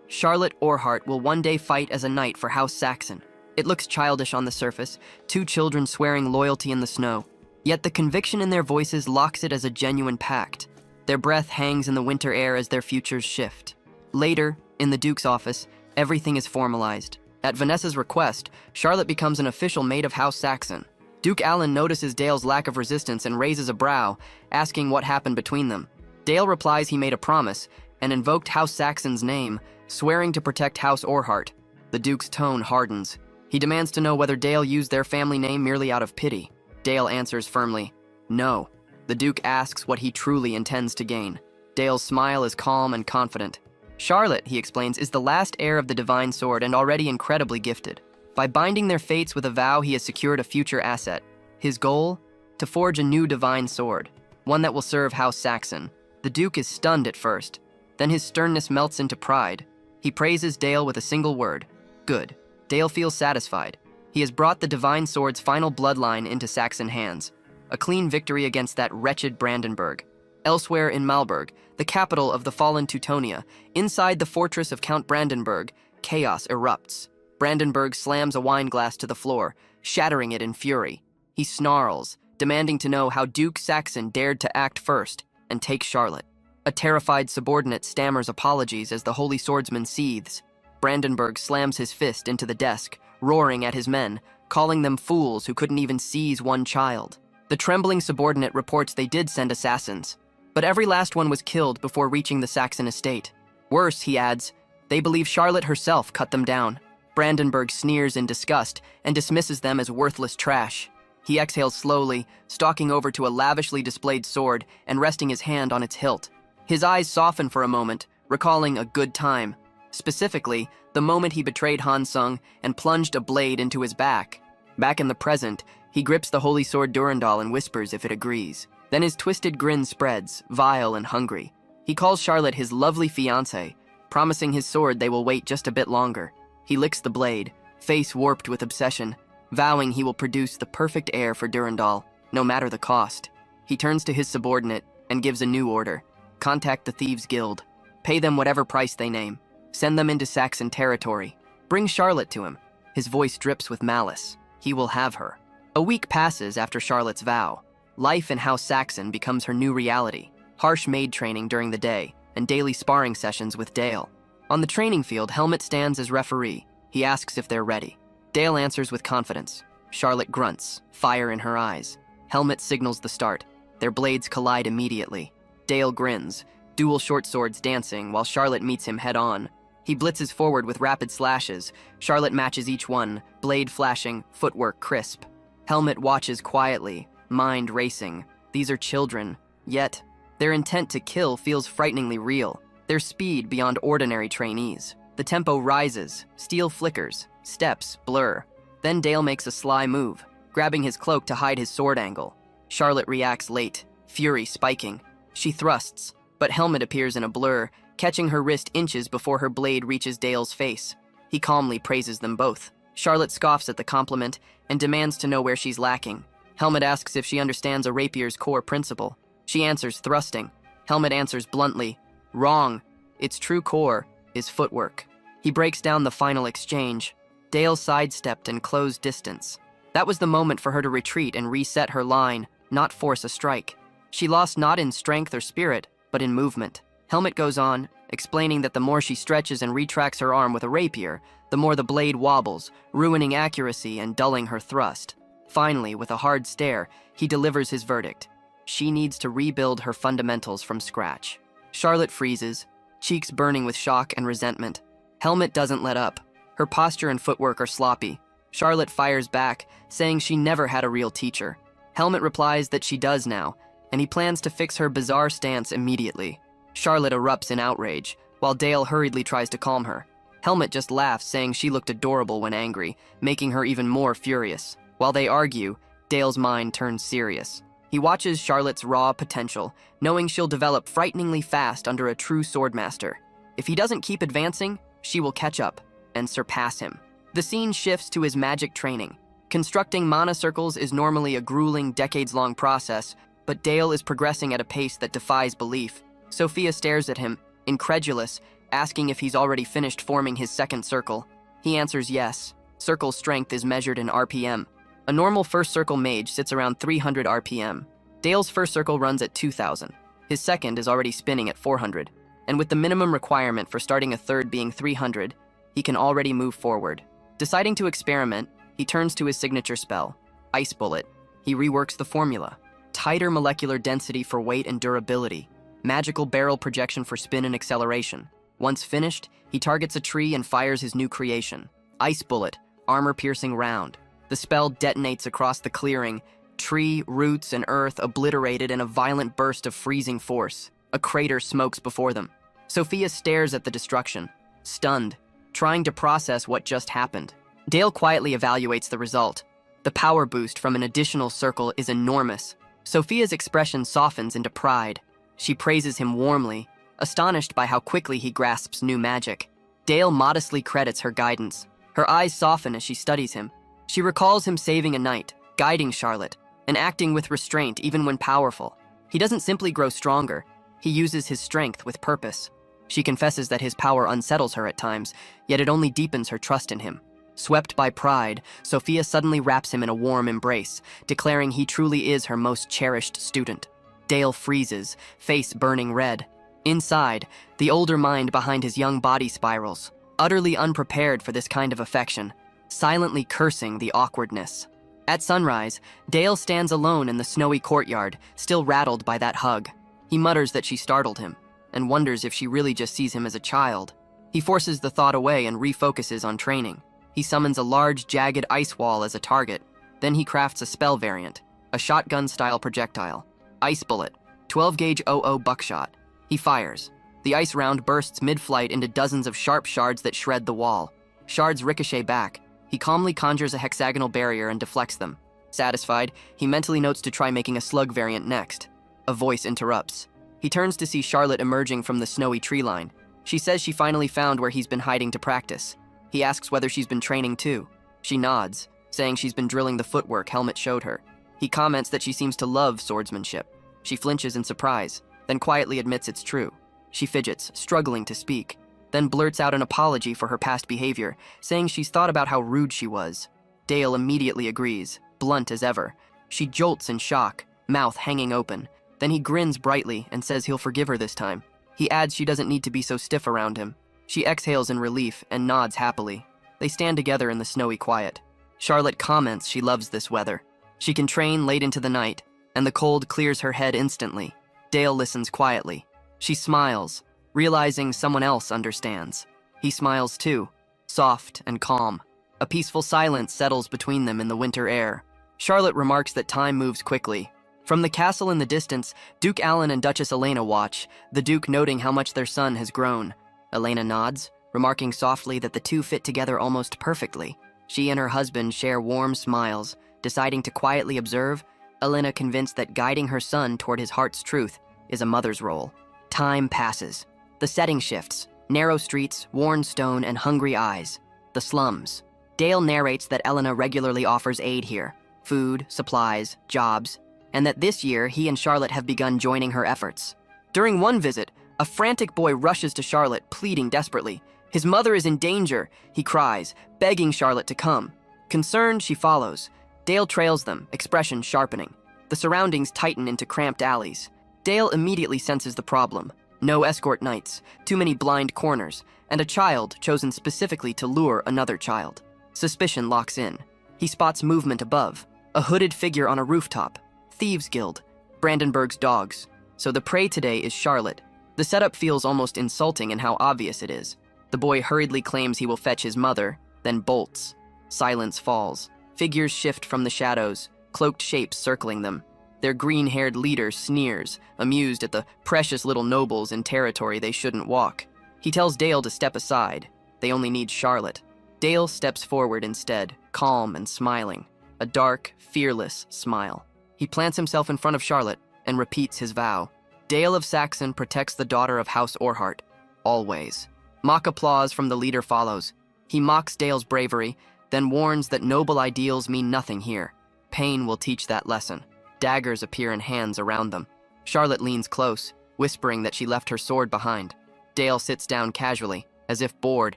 Charlotte Orhart will one day fight as a knight for House Saxon. It looks childish on the surface, two children swearing loyalty in the snow. Yet the conviction in their voices locks it as a genuine pact. Their breath hangs in the winter air as their futures shift. Later, in the Duke's office, everything is formalized. At Vanessa's request, Charlotte becomes an official maid of House Saxon. Duke Alan notices Dale's lack of resistance and raises a brow, asking what happened between them. Dale replies he made a promise and invoked House Saxon's name, swearing to protect House Orhart. The Duke's tone hardens. He demands to know whether Dale used their family name merely out of pity. Dale answers firmly, no. The Duke asks what he truly intends to gain. Dale's smile is calm and confident. Charlotte, he explains, is the last heir of the divine sword and already incredibly gifted. By binding their fates with a vow, he has secured a future asset. His goal? To forge a new divine sword, one that will serve House Saxon. The Duke is stunned at first. Then his sternness melts into pride. He praises Dale with a single word, good. Dale feels satisfied. He has brought the divine sword's final bloodline into Saxon hands. A clean victory against that wretched Brandenburg. Elsewhere in Malberg, the capital of the fallen Teutonia, inside the fortress of Count Brandenburg, chaos erupts. Brandenburg slams a wine glass to the floor, shattering it in fury. He snarls, demanding to know how Duke Saxon dared to act first and take Charlotte. A terrified subordinate stammers apologies as the holy swordsman seethes. Brandenburg slams his fist into the desk, roaring at his men, calling them fools who couldn't even seize one child. The trembling subordinate reports they did send assassins, but every last one was killed before reaching the Saxon estate. Worse, he adds, they believe Charlotte herself cut them down. Brandenburg sneers in disgust and dismisses them as worthless trash. He exhales slowly, stalking over to a lavishly displayed sword and resting his hand on its hilt. His eyes soften for a moment, recalling a good time. Specifically, the moment he betrayed Han Sung and plunged a blade into his back. Back in the present, he grips the holy sword Durandal and whispers if it agrees. Then his twisted grin spreads, vile and hungry. He calls Charlotte his lovely fiancée, promising his sword they will wait just a bit longer. He licks the blade, face warped with obsession, vowing he will produce the perfect heir for Durandal, no matter the cost. He turns to his subordinate and gives a new order. Contact the Thieves' Guild. Pay them whatever price they name. Send them into Saxon territory. Bring Charlotte to him. His voice drips with malice. He will have her. A week passes after Charlotte's vow. Life in House Saxon becomes her new reality. Harsh maid training during the day, and daily sparring sessions with Dale. On the training field, Helmut stands as referee. He asks if they're ready. Dale answers with confidence. Charlotte grunts, fire in her eyes. Helmut signals the start. Their blades collide immediately. Dale grins, dual short swords dancing while Charlotte meets him head-on. He blitzes forward with rapid slashes. Charlotte matches each one, blade flashing, footwork crisp. Helmut watches quietly, mind racing. These are children, yet their intent to kill feels frighteningly real. Their speed beyond ordinary trainees. The tempo rises, steel flickers, steps blur. Then Dale makes a sly move, grabbing his cloak to hide his sword angle. Charlotte reacts late, fury spiking. She thrusts, but Helmet appears in a blur, catching her wrist inches before her blade reaches Dale's face. He calmly praises them both. Charlotte scoffs at the compliment and demands to know where she's lacking. Helmet asks if she understands a rapier's core principle. She answers thrusting. Helmet answers bluntly, wrong. Its true core is footwork. He breaks down the final exchange. Dale sidestepped and closed distance. That was the moment for her to retreat and reset her line, not force a strike. She lost not in strength or spirit, but in movement. Helmet goes on, explaining that the more she stretches and retracts her arm with a rapier, the more the blade wobbles, ruining accuracy and dulling her thrust. Finally, with a hard stare, he delivers his verdict. She needs to rebuild her fundamentals from scratch. Charlotte freezes, cheeks burning with shock and resentment. Helmet doesn't let up. Her posture and footwork are sloppy. Charlotte fires back, saying she never had a real teacher. Helmet replies that she does now, and he plans to fix her bizarre stance immediately. Charlotte erupts in outrage, while Dale hurriedly tries to calm her. Helmet just laughs, saying she looked adorable when angry, making her even more furious. While they argue, Dale's mind turns serious. He watches Charlotte's raw potential, knowing she'll develop frighteningly fast under a true swordmaster. If he doesn't keep advancing, she will catch up and surpass him. The scene shifts to his magic training. Constructing mana circles is normally a grueling, decades-long process, but Dale is progressing at a pace that defies belief. Sophia stares at him, incredulous, asking if he's already finished forming his second circle. He answers yes. Circle strength is measured in RPM. A normal first circle mage sits around 300 RPM. Dale's first circle runs at 2,000. His second is already spinning at 400. And with the minimum requirement for starting a third being 300, he can already move forward. Deciding to experiment, he turns to his signature spell, Ice Bullet. He reworks the formula. Tighter molecular density for weight and durability. Magical barrel projection for spin and acceleration. Once finished, he targets a tree and fires his new creation. Ice Bullet, armor-piercing round. The spell detonates across the clearing, tree, roots, and earth obliterated in a violent burst of freezing force. A crater smokes before them. Sophia stares at the destruction, stunned, trying to process what just happened. Dale quietly evaluates the result. The power boost from an additional circle is enormous. Sophia's expression softens into pride. She praises him warmly, astonished by how quickly he grasps new magic. Dale modestly credits her guidance. Her eyes soften as she studies him. She recalls him saving a knight, guiding Charlotte, and acting with restraint even when powerful. He doesn't simply grow stronger, he uses his strength with purpose. She confesses that his power unsettles her at times, yet it only deepens her trust in him. Swept by pride, Sophia suddenly wraps him in a warm embrace, declaring he truly is her most cherished student. Dale freezes, face burning red. Inside, the older mind behind his young body spirals, utterly unprepared for this kind of affection, silently cursing the awkwardness. At sunrise, Dale stands alone in the snowy courtyard, still rattled by that hug. He mutters that she startled him, and wonders if she really just sees him as a child. He forces the thought away and refocuses on training. He summons a large, jagged ice wall as a target. Then he crafts a spell variant, a shotgun-style projectile. Ice Bullet, 12-gauge 00 buckshot. He fires. The ice round bursts mid-flight into dozens of sharp shards that shred the wall. Shards ricochet back. He calmly conjures a hexagonal barrier and deflects them. Satisfied, he mentally notes to try making a slug variant next. A voice interrupts. He turns to see Charlotte emerging from the snowy tree line. She says she finally found where he's been hiding to practice. He asks whether she's been training too. She nods, saying she's been drilling the footwork Helmet showed her. He comments that she seems to love swordsmanship. She flinches in surprise, then quietly admits it's true. She fidgets, struggling to speak, then blurts out an apology for her past behavior, saying she's thought about how rude she was. Dale immediately agrees, blunt as ever. She jolts in shock, mouth hanging open. Then he grins brightly and says he'll forgive her this time. He adds she doesn't need to be so stiff around him. She exhales in relief and nods happily. They stand together in the snowy quiet. Charlotte comments she loves this weather. She can train late into the night, and the cold clears her head instantly. Dale listens quietly. She smiles, realizing someone else understands. He smiles too, soft and calm. A peaceful silence settles between them in the winter air. Charlotte remarks that time moves quickly. From the castle in the distance, Duke Alan and Duchess Elena watch, the Duke noting how much their son has grown. Elena nods, remarking softly that the two fit together almost perfectly. She and her husband share warm smiles, deciding to quietly observe Elena convinced that guiding her son toward his heart's truth is a mother's role. Time passes. The setting shifts. Narrow streets, worn stone, and hungry eyes. The slums. Dale narrates that Elena regularly offers aid here. Food, supplies, jobs, and that this year he and Charlotte have begun joining her efforts. During one visit, a frantic boy rushes to Charlotte, pleading desperately. His mother is in danger, he cries, begging Charlotte to come. Concerned, she follows. Dale trails them, expression sharpening. The surroundings tighten into cramped alleys. Dale immediately senses the problem. No escort knights, too many blind corners, and a child chosen specifically to lure another child. Suspicion locks in. He spots movement above, a hooded figure on a rooftop. Thieves Guild, Brandenburg's dogs. So the prey today is Charlotte. The setup feels almost insulting in how obvious it is. The boy hurriedly claims he will fetch his mother, then bolts. Silence falls. Figures shift from the shadows, cloaked shapes circling them. Their green-haired leader sneers, amused at the precious little nobles in territory they shouldn't walk. He tells Dale to step aside. They only need Charlotte. Dale steps forward instead, calm and smiling. A dark, fearless smile. He plants himself in front of Charlotte and repeats his vow. Dale of Saxon protects the daughter of House Orhart. Always. Mock applause from the leader follows. He mocks Dale's bravery, then warns that noble ideals mean nothing here. Pain will teach that lesson. Daggers appear in hands around them. Charlotte leans close, whispering that she left her sword behind. Dale sits down casually, as if bored,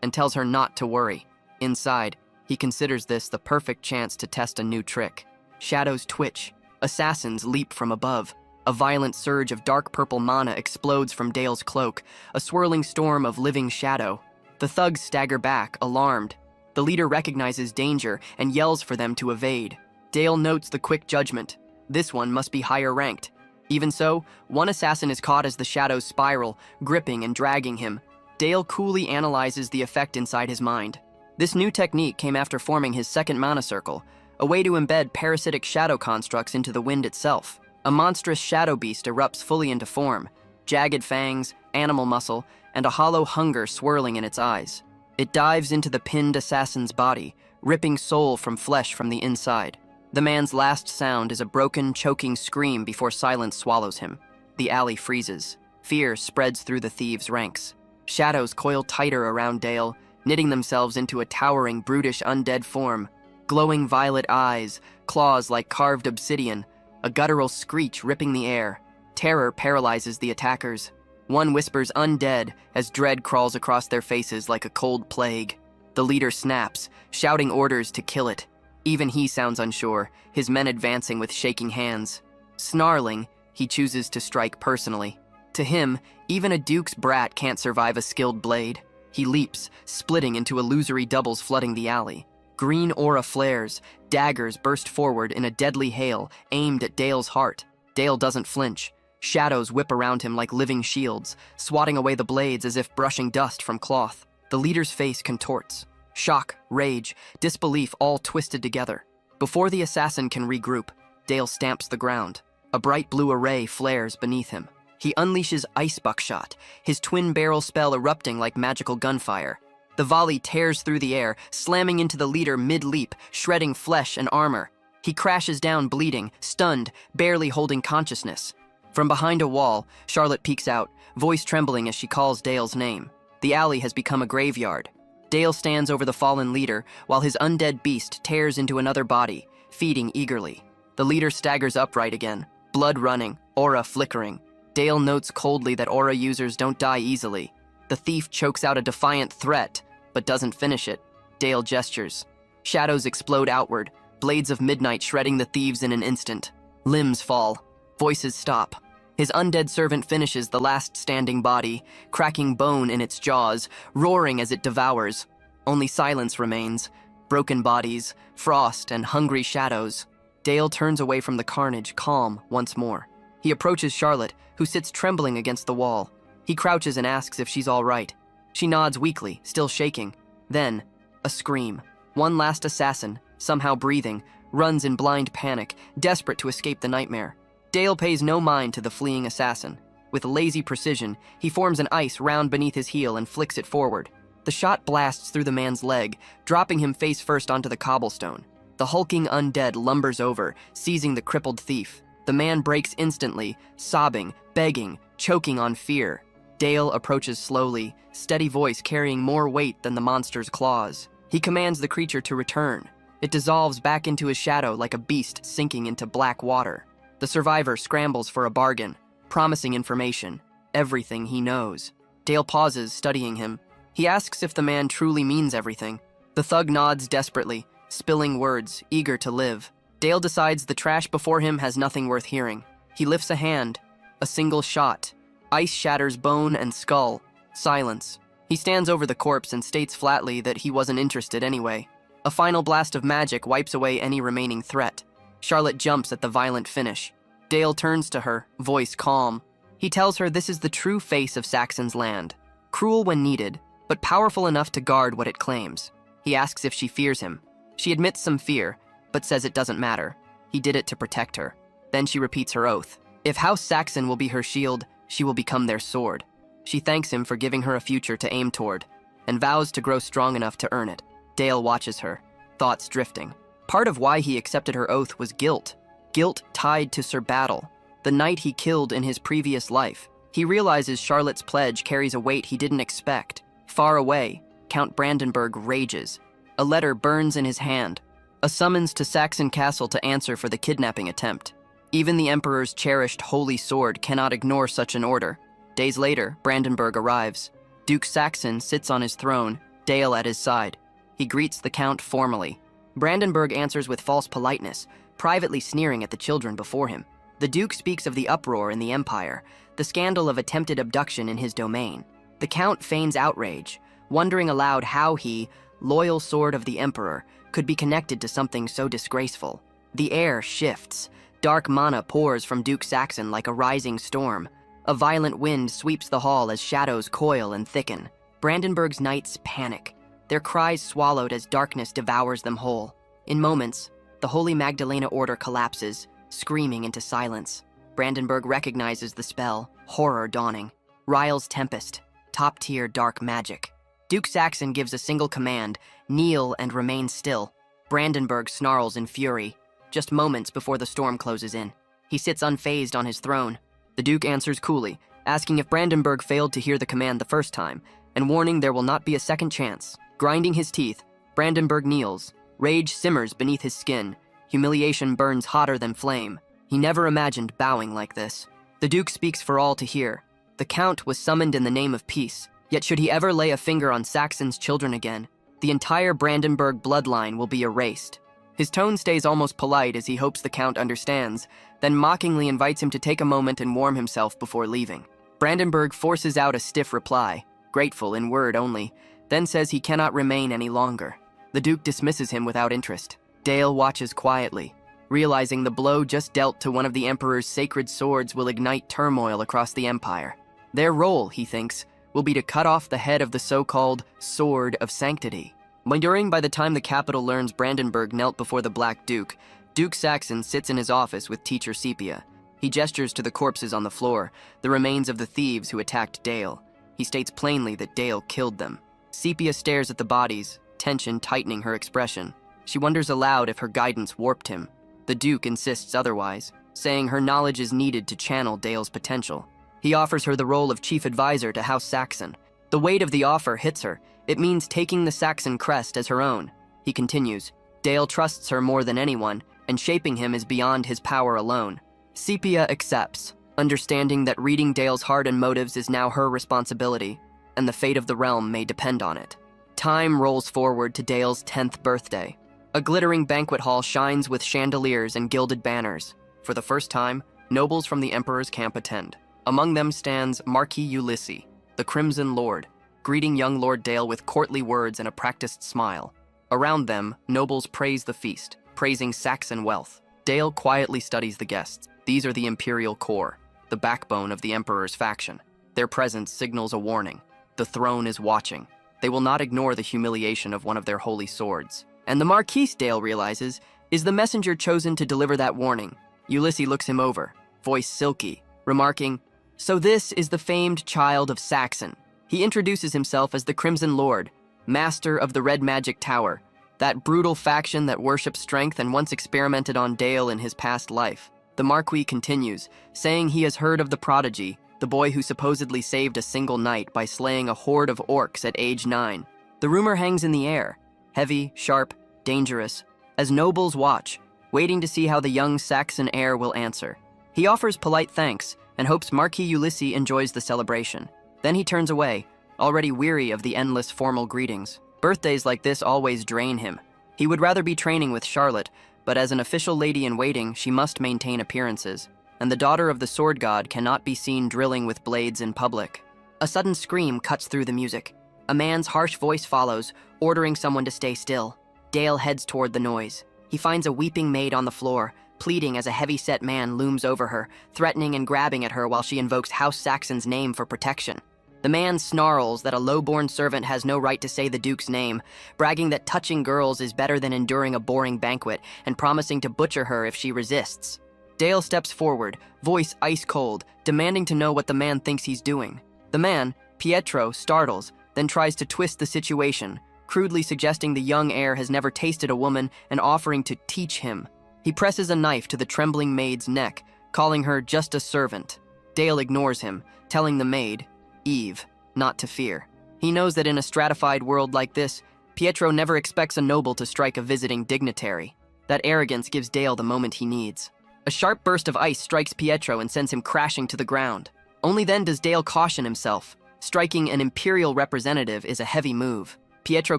and tells her not to worry. Inside, he considers this the perfect chance to test a new trick. Shadows twitch. Assassins leap from above. A violent surge of dark purple mana explodes from Dale's cloak, a swirling storm of living shadow. The thugs stagger back, alarmed. The leader recognizes danger and yells for them to evade. Dale notes the quick judgment. This one must be higher ranked. Even so, one assassin is caught as the shadows spiral, gripping and dragging him. Dale coolly analyzes the effect inside his mind. This new technique came after forming his second mana circle, a way to embed parasitic shadow constructs into the wind itself. A monstrous shadow beast erupts fully into form, jagged fangs, animal muscle, and a hollow hunger swirling in its eyes. It dives into the pinned assassin's body, ripping soul from flesh from the inside. The man's last sound is a broken, choking scream before silence swallows him. The alley freezes. Fear spreads through the thieves' ranks. Shadows coil tighter around Dale, knitting themselves into a towering, brutish undead form. Glowing violet eyes, claws like carved obsidian, a guttural screech ripping the air. Terror paralyzes the attackers. One whispers undead as dread crawls across their faces like a cold plague. The leader snaps, shouting orders to kill it. Even he sounds unsure, his men advancing with shaking hands. Snarling, he chooses to strike personally. To him, even a duke's brat can't survive a skilled blade. He leaps, splitting into illusory doubles flooding the alley. Green aura flares, daggers burst forward in a deadly hail, aimed at Dale's heart. Dale doesn't flinch. Shadows whip around him like living shields, swatting away the blades as if brushing dust from cloth. The leader's face contorts. Shock, rage, disbelief all twisted together. Before the assassin can regroup, Dale stamps the ground. A bright blue array flares beneath him. He unleashes Ice Buckshot, his twin-barrel spell erupting like magical gunfire. The volley tears through the air, slamming into the leader mid-leap, shredding flesh and armor. He crashes down bleeding, stunned, barely holding consciousness. From behind a wall, Charlotte peeks out, voice trembling as she calls Dale's name. The alley has become a graveyard. Dale stands over the fallen leader, while his undead beast tears into another body, feeding eagerly. The leader staggers upright again, blood running, aura flickering. Dale notes coldly that aura users don't die easily. The thief chokes out a defiant threat, but doesn't finish it. Dale gestures. Shadows explode outward, blades of midnight shredding the thieves in an instant. Limbs fall. Voices stop. His undead servant finishes the last standing body, cracking bone in its jaws, roaring as it devours. Only silence remains. Broken bodies, frost, and hungry shadows. Dale turns away from the carnage, calm once more. He approaches Charlotte, who sits trembling against the wall. He crouches and asks if she's all right. She nods weakly, still shaking. Then, a scream. One last assassin, somehow breathing, runs in blind panic, desperate to escape the nightmare. Dale pays no mind to the fleeing assassin. With lazy precision, he forms an ice round beneath his heel and flicks it forward. The shot blasts through the man's leg, dropping him face first onto the cobblestone. The hulking undead lumbers over, seizing the crippled thief. The man breaks instantly, sobbing, begging, choking on fear. Dale approaches slowly, steady voice carrying more weight than the monster's claws. He commands the creature to return. It dissolves back into his shadow like a beast sinking into black water. The survivor scrambles for a bargain, promising information, everything he knows. Dale pauses, studying him. He asks if the man truly means everything. The thug nods desperately, spilling words, eager to live. Dale decides the trash before him has nothing worth hearing. He lifts a hand. A single shot. Ice shatters bone and skull. Silence. He stands over the corpse and states flatly that he wasn't interested anyway. A final blast of magic wipes away any remaining threat. Charlotte jumps at the violent finish. Dale turns to her, voice calm. He tells her this is the true face of Saxon's land. Cruel when needed, but powerful enough to guard what it claims. He asks if she fears him. She admits some fear, but says it doesn't matter. He did it to protect her. Then she repeats her oath. If House Saxon will be her shield, she will become their sword. She thanks him for giving her a future to aim toward, and vows to grow strong enough to earn it. Dale watches her, thoughts drifting. Part of why he accepted her oath was guilt. Guilt tied to Sir Battle, the knight he killed in his previous life. He realizes Charlotte's pledge carries a weight he didn't expect. Far away, Count Brandenburg rages. A letter burns in his hand, a summons to Saxon Castle to answer for the kidnapping attempt. Even the Emperor's cherished holy sword cannot ignore such an order. Days later, Brandenburg arrives. Duke Saxon sits on his throne, Dale at his side. He greets the Count formally. Brandenburg answers with false politeness, privately sneering at the children before him. The Duke speaks of the uproar in the Empire, the scandal of attempted abduction in his domain. The Count feigns outrage, wondering aloud how he, loyal sword of the Emperor, could be connected to something so disgraceful. The air shifts. Dark mana pours from Duke Saxon like a rising storm. A violent wind sweeps the hall as shadows coil and thicken. Brandenburg's knights panic, their cries swallowed as darkness devours them whole. In moments, the Holy Magdalena Order collapses, screaming into silence. Brandenburg recognizes the spell, horror dawning. Ryle's Tempest, top-tier dark magic. Duke Saxon gives a single command, kneel and remain still. Brandenburg snarls in fury, just moments before the storm closes in. He sits unfazed on his throne. The Duke answers coolly, asking if Brandenburg failed to hear the command the first time, and warning there will not be a second chance. Grinding his teeth, Brandenburg kneels. Rage simmers beneath his skin. Humiliation burns hotter than flame. He never imagined bowing like this. The Duke speaks for all to hear. The Count was summoned in the name of peace, yet should he ever lay a finger on Saxon's children again, the entire Brandenburg bloodline will be erased. His tone stays almost polite as he hopes the Count understands, then mockingly invites him to take a moment and warm himself before leaving. Brandenburg forces out a stiff reply, grateful in word only, then says he cannot remain any longer. The Duke dismisses him without interest. Dale watches quietly, realizing the blow just dealt to one of the Emperor's sacred swords will ignite turmoil across the Empire. Their role, he thinks, will be to cut off the head of the so-called Sword of Sanctity. By the time the capital learns Brandenburg knelt before the Black Duke, Duke Saxon sits in his office with teacher Sepia. He gestures to the corpses on the floor, the remains of the thieves who attacked Dale. He states plainly that Dale killed them. Sepia stares at the bodies, tension tightening her expression. She wonders aloud if her guidance warped him. The Duke insists otherwise, saying her knowledge is needed to channel Dale's potential. He offers her the role of chief advisor to House Saxon. The weight of the offer hits her. It means taking the Saxon crest as her own. He continues, Dale trusts her more than anyone, and shaping him is beyond his power alone. Sepia accepts, understanding that reading Dale's heart and motives is now her responsibility, and the fate of the realm may depend on it. Time rolls forward to Dale's 10th birthday. A glittering banquet hall shines with chandeliers and gilded banners. For the first time, nobles from the Emperor's camp attend. Among them stands Marquis Ulysses, the Crimson Lord, greeting young Lord Dale with courtly words and a practiced smile. Around them, nobles praise the feast, praising Saxon wealth. Dale quietly studies the guests. These are the Imperial Corps, the backbone of the Emperor's faction. Their presence signals a warning. The throne is watching. They will not ignore the humiliation of one of their holy swords. And the Marquis, Dale realizes, is the messenger chosen to deliver that warning. Ulysses looks him over, voice silky, remarking, "So this is the famed child of Saxon." He introduces himself as the Crimson Lord, master of the Red Magic Tower, that brutal faction that worships strength and once experimented on Dale in his past life. The Marquis continues, saying he has heard of the prodigy, the boy who supposedly saved a single knight by slaying a horde of orcs at age 9. The rumor hangs in the air, heavy, sharp, dangerous, as nobles watch, waiting to see how the young Saxon heir will answer. He offers polite thanks and hopes Marquis Ulysses enjoys the celebration. Then he turns away, already weary of the endless formal greetings. Birthdays like this always drain him. He would rather be training with Charlotte, but as an official lady-in-waiting, she must maintain appearances, and the daughter of the sword god cannot be seen drilling with blades in public. A sudden scream cuts through the music. A man's harsh voice follows, ordering someone to stay still. Dale heads toward the noise. He finds a weeping maid on the floor, pleading as a heavy-set man looms over her, threatening and grabbing at her while she invokes House Saxon's name for protection. The man snarls that a low-born servant has no right to say the Duke's name, bragging that touching girls is better than enduring a boring banquet, and promising to butcher her if she resists. Dale steps forward, voice ice-cold, demanding to know what the man thinks he's doing. The man, Pietro, startles, then tries to twist the situation, crudely suggesting the young heir has never tasted a woman and offering to teach him. He presses a knife to the trembling maid's neck, calling her just a servant. Dale ignores him, telling the maid, Eve, not to fear. He knows that in a stratified world like this, Pietro never expects a noble to strike a visiting dignitary. That arrogance gives Dale the moment he needs. A sharp burst of ice strikes Pietro and sends him crashing to the ground. Only then does Dale caution himself. Striking an imperial representative is a heavy move. Pietro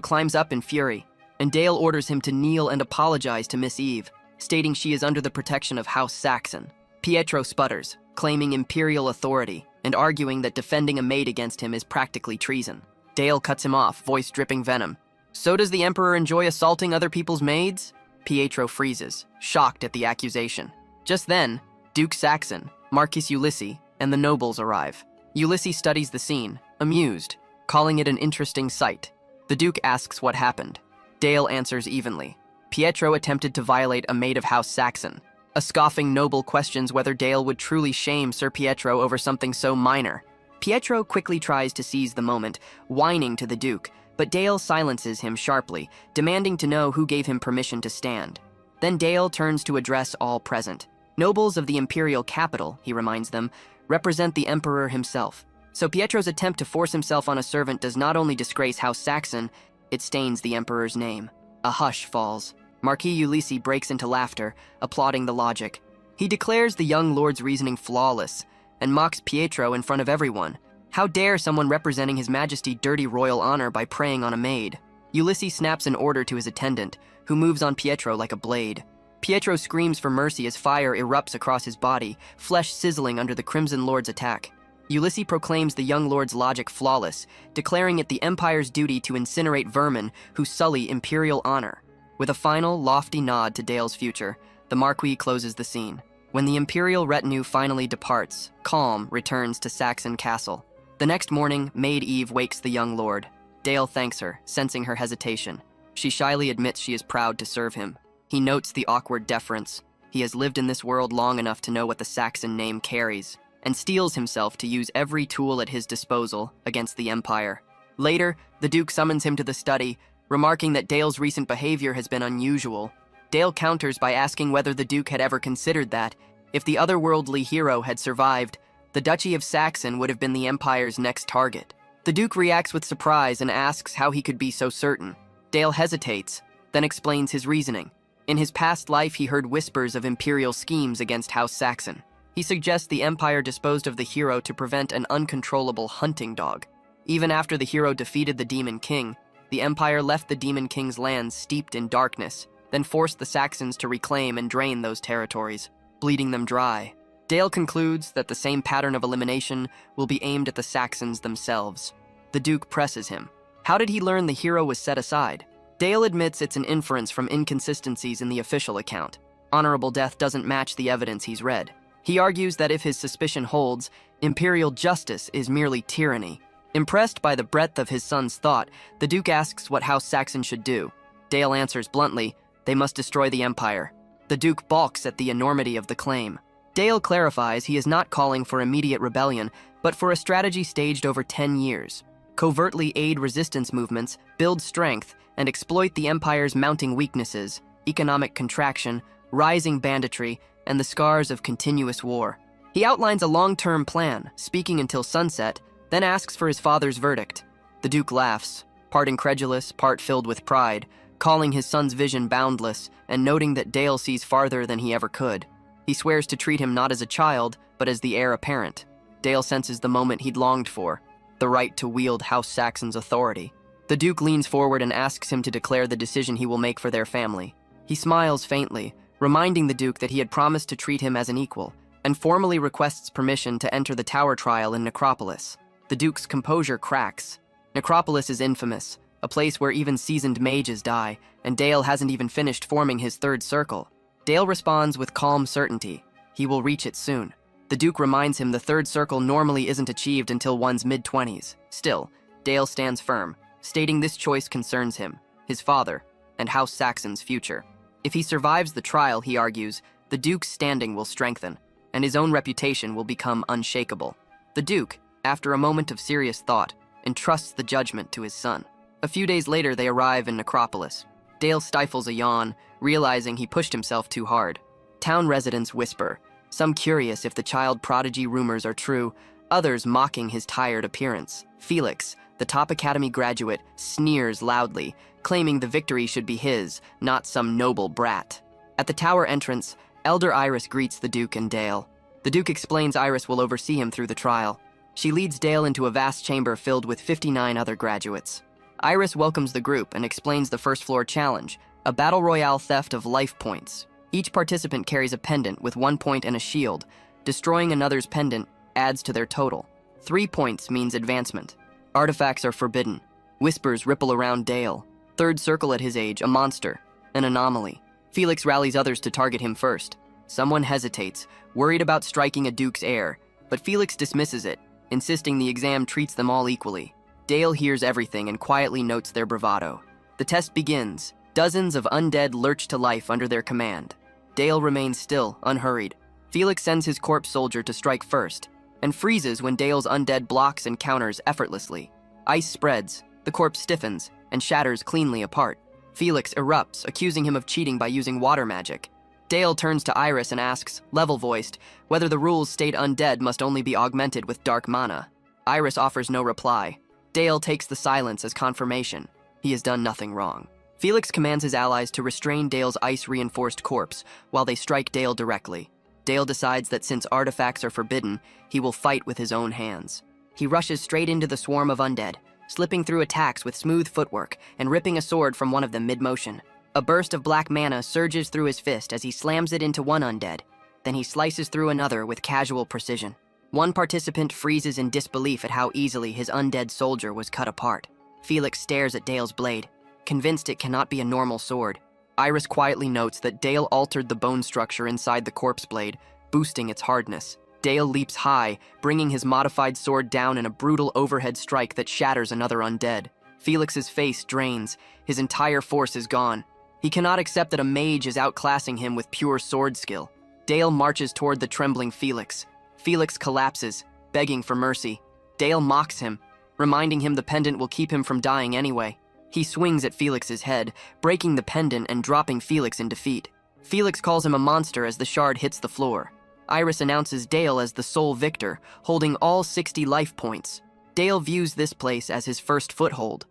climbs up in fury, and Dale orders him to kneel and apologize to Miss Eve, stating she is under the protection of House Saxon. Pietro sputters, claiming imperial authority, and arguing that defending a maid against him is practically treason. Dale cuts him off, voice dripping venom. So does the Emperor enjoy assaulting other people's maids? Pietro freezes, shocked at the accusation. Just then, Duke Saxon, Marquis Ulysses, and the nobles arrive. Ulysses studies the scene, amused, calling it an interesting sight. The Duke asks what happened. Dale answers evenly. Pietro attempted to violate a maid of House Saxon. A scoffing noble questions whether Dale would truly shame Sir Pietro over something so minor. Pietro quickly tries to seize the moment, whining to the Duke, but Dale silences him sharply, demanding to know who gave him permission to stand. Then Dale turns to address all present. Nobles of the imperial capital, he reminds them, represent the Emperor himself. So Pietro's attempt to force himself on a servant does not only disgrace House Saxon, it stains the Emperor's name. A hush falls. Marquis Ulysses breaks into laughter, applauding the logic. He declares the young lord's reasoning flawless, and mocks Pietro in front of everyone. How dare someone representing His Majesty dirty royal honor by preying on a maid? Ulysses snaps an order to his attendant, who moves on Pietro like a blade. Pietro screams for mercy as fire erupts across his body, flesh sizzling under the Crimson Lord's attack. Ulysses proclaims the young lord's logic flawless, declaring it the Empire's duty to incinerate vermin who sully imperial honor. With a final, lofty nod to Dale's future, the Marquis closes the scene. When the imperial retinue finally departs, calm returns to Saxon Castle. The next morning, Maid Eve wakes the young lord. Dale thanks her, sensing her hesitation. She shyly admits she is proud to serve him. He notes the awkward deference. He has lived in this world long enough to know what the Saxon name carries, and steels himself to use every tool at his disposal against the Empire. Later, the Duke summons him to the study, remarking that Dale's recent behavior has been unusual. Dale counters by asking whether the Duke had ever considered that, if the otherworldly hero had survived, the Duchy of Saxon would have been the Empire's next target. The Duke reacts with surprise and asks how he could be so certain. Dale hesitates, then explains his reasoning. In his past life, he heard whispers of imperial schemes against House Saxon. He suggests the Empire disposed of the hero to prevent an uncontrollable hunting dog. Even after the hero defeated the Demon King, the Empire left the Demon King's lands steeped in darkness, then forced the Saxons to reclaim and drain those territories, bleeding them dry. Dale concludes that the same pattern of elimination will be aimed at the Saxons themselves. The Duke presses him. How did he learn the hero was set aside? Dale admits it's an inference from inconsistencies in the official account. Honorable death doesn't match the evidence he's read. He argues that if his suspicion holds, imperial justice is merely tyranny. Impressed by the breadth of his son's thought, the Duke asks what House Saxon should do. Dale answers bluntly, they must destroy the Empire. The Duke balks at the enormity of the claim. Dale clarifies he is not calling for immediate rebellion, but for a strategy staged over 10 years. covertly aid resistance movements, build strength, and exploit the Empire's mounting weaknesses, economic contraction, rising banditry, and the scars of continuous war. He outlines a long-term plan, speaking until sunset, then asks for his father's verdict. The Duke laughs, part incredulous, part filled with pride, calling his son's vision boundless and noting that Dale sees farther than he ever could. He swears to treat him not as a child, but as the heir apparent. Dale senses the moment he'd longed for, the right to wield House Saxon's authority. The Duke leans forward and asks him to declare the decision he will make for their family. He smiles faintly, reminding the Duke that he had promised to treat him as an equal, and formally requests permission to enter the tower trial in Necropolis. The Duke's composure cracks. Necropolis is infamous, a place where even seasoned mages die, and Dale hasn't even finished forming his third circle. Dale responds with calm certainty. He will reach it soon. The Duke reminds him the third circle normally isn't achieved until one's mid-20s. Still, Dale stands firm, stating this choice concerns him, his father, and House Saxon's future. If he survives the trial, he argues, the Duke's standing will strengthen, and his own reputation will become unshakable. The Duke, after a moment of serious thought, entrusts the judgment to his son. A few days later, they arrive in Necropolis. Dale stifles a yawn, realizing he pushed himself too hard. Town residents whisper, some curious if the child prodigy rumors are true, others mocking his tired appearance. Felix, the top academy graduate, sneers loudly, claiming the victory should be his, not some noble brat. At the tower entrance, Elder Iris greets the Duke and Dale. The Duke explains Iris will oversee him through the trial. She leads Dale into a vast chamber filled with 59 other graduates. Iris welcomes the group and explains the first floor challenge, a battle royale theft of life points. Each participant carries a pendant with 1 point and a shield. Destroying another's pendant adds to their total. 3 points means advancement. Artifacts are forbidden. Whispers ripple around Dale. Third circle at his age, a monster, an anomaly. Felix rallies others to target him first. Someone hesitates, worried about striking a Duke's heir, but Felix dismisses it, insisting the exam treats them all equally. Dale hears everything and quietly notes their bravado. The test begins. Dozens of undead lurch to life under their command. Dale remains still, unhurried. Felix sends his corpse soldier to strike first, and freezes when Dale's undead blocks and counters effortlessly. Ice spreads, the corpse stiffens, and shatters cleanly apart. Felix erupts, accusing him of cheating by using water magic. Dale turns to Iris and asks, level-voiced, whether the rules state undead must only be augmented with dark mana. Iris offers no reply. Dale takes the silence as confirmation. He has done nothing wrong. Felix commands his allies to restrain Dale's ice-reinforced corpse while they strike Dale directly. Dale decides that since artifacts are forbidden, he will fight with his own hands. He rushes straight into the swarm of undead, slipping through attacks with smooth footwork and ripping a sword from one of them mid-motion. A burst of black mana surges through his fist as he slams it into one undead. Then he slices through another with casual precision. One participant freezes in disbelief at how easily his undead soldier was cut apart. Felix stares at Dale's blade, convinced it cannot be a normal sword. Iris quietly notes that Dale altered the bone structure inside the corpse blade, boosting its hardness. Dale leaps high, bringing his modified sword down in a brutal overhead strike that shatters another undead. Felix's face drains. His entire force is gone. He cannot accept that a mage is outclassing him with pure sword skill. Dale marches toward the trembling Felix. Felix collapses, begging for mercy. Dale mocks him, reminding him the pendant will keep him from dying anyway. He swings at Felix's head, breaking the pendant and dropping Felix in defeat. Felix calls him a monster as the shard hits the floor. Iris announces Dale as the sole victor, holding all 60 life points. Dale views this place as his first foothold.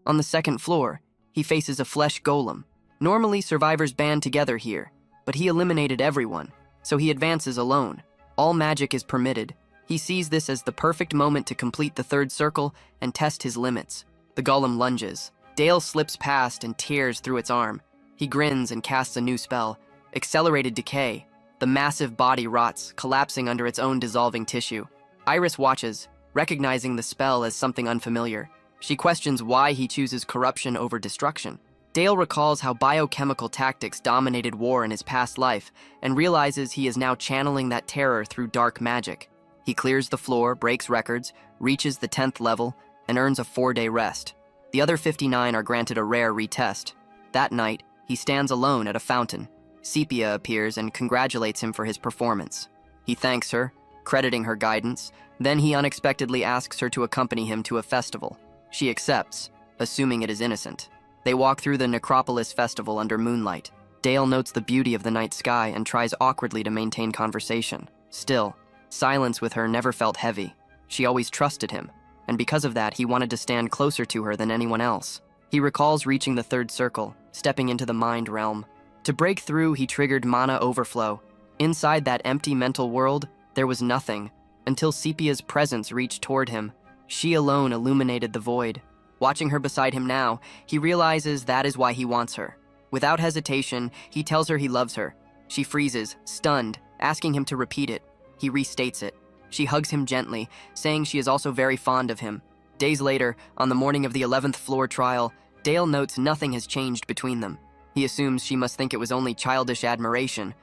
On the second floor, he faces a flesh golem. Normally, survivors band together here, but he eliminated everyone, so he advances alone. All magic is permitted. He sees this as the perfect moment to complete the third circle and test his limits. The golem lunges. Dale slips past and tears through its arm. He grins and casts a new spell, Accelerated Decay. The massive body rots, collapsing under its own dissolving tissue. Iris watches, recognizing the spell as something unfamiliar. She questions why he chooses corruption over destruction. Dale recalls how biochemical tactics dominated war in his past life and realizes he is now channeling that terror through dark magic. He clears the floor, breaks records, reaches the 10th level, and earns a 4-day rest. The other 59 are granted a rare retest. That night, he stands alone at a fountain. Sepia appears and congratulates him for his performance. He thanks her, crediting her guidance. Then he unexpectedly asks her to accompany him to a festival. She accepts, assuming it is innocent. They walk through the Necropolis festival under moonlight. Dale notes the beauty of the night sky and tries awkwardly to maintain conversation. Still, silence with her never felt heavy. She always trusted him, and because of that, he wanted to stand closer to her than anyone else. He recalls reaching the third circle, stepping into the mind realm. To break through, he triggered mana overflow. Inside that empty mental world, there was nothing, until Sepia's presence reached toward him. She alone illuminated the void. Watching her beside him now, he realizes that is why he wants her. Without hesitation, he tells her he loves her. She freezes, stunned, asking him to repeat it. He restates it. She hugs him gently, saying she is also very fond of him. Days later, on the morning of the 11th floor trial, Dale notes nothing has changed between them. He assumes she must think it was only childish admiration.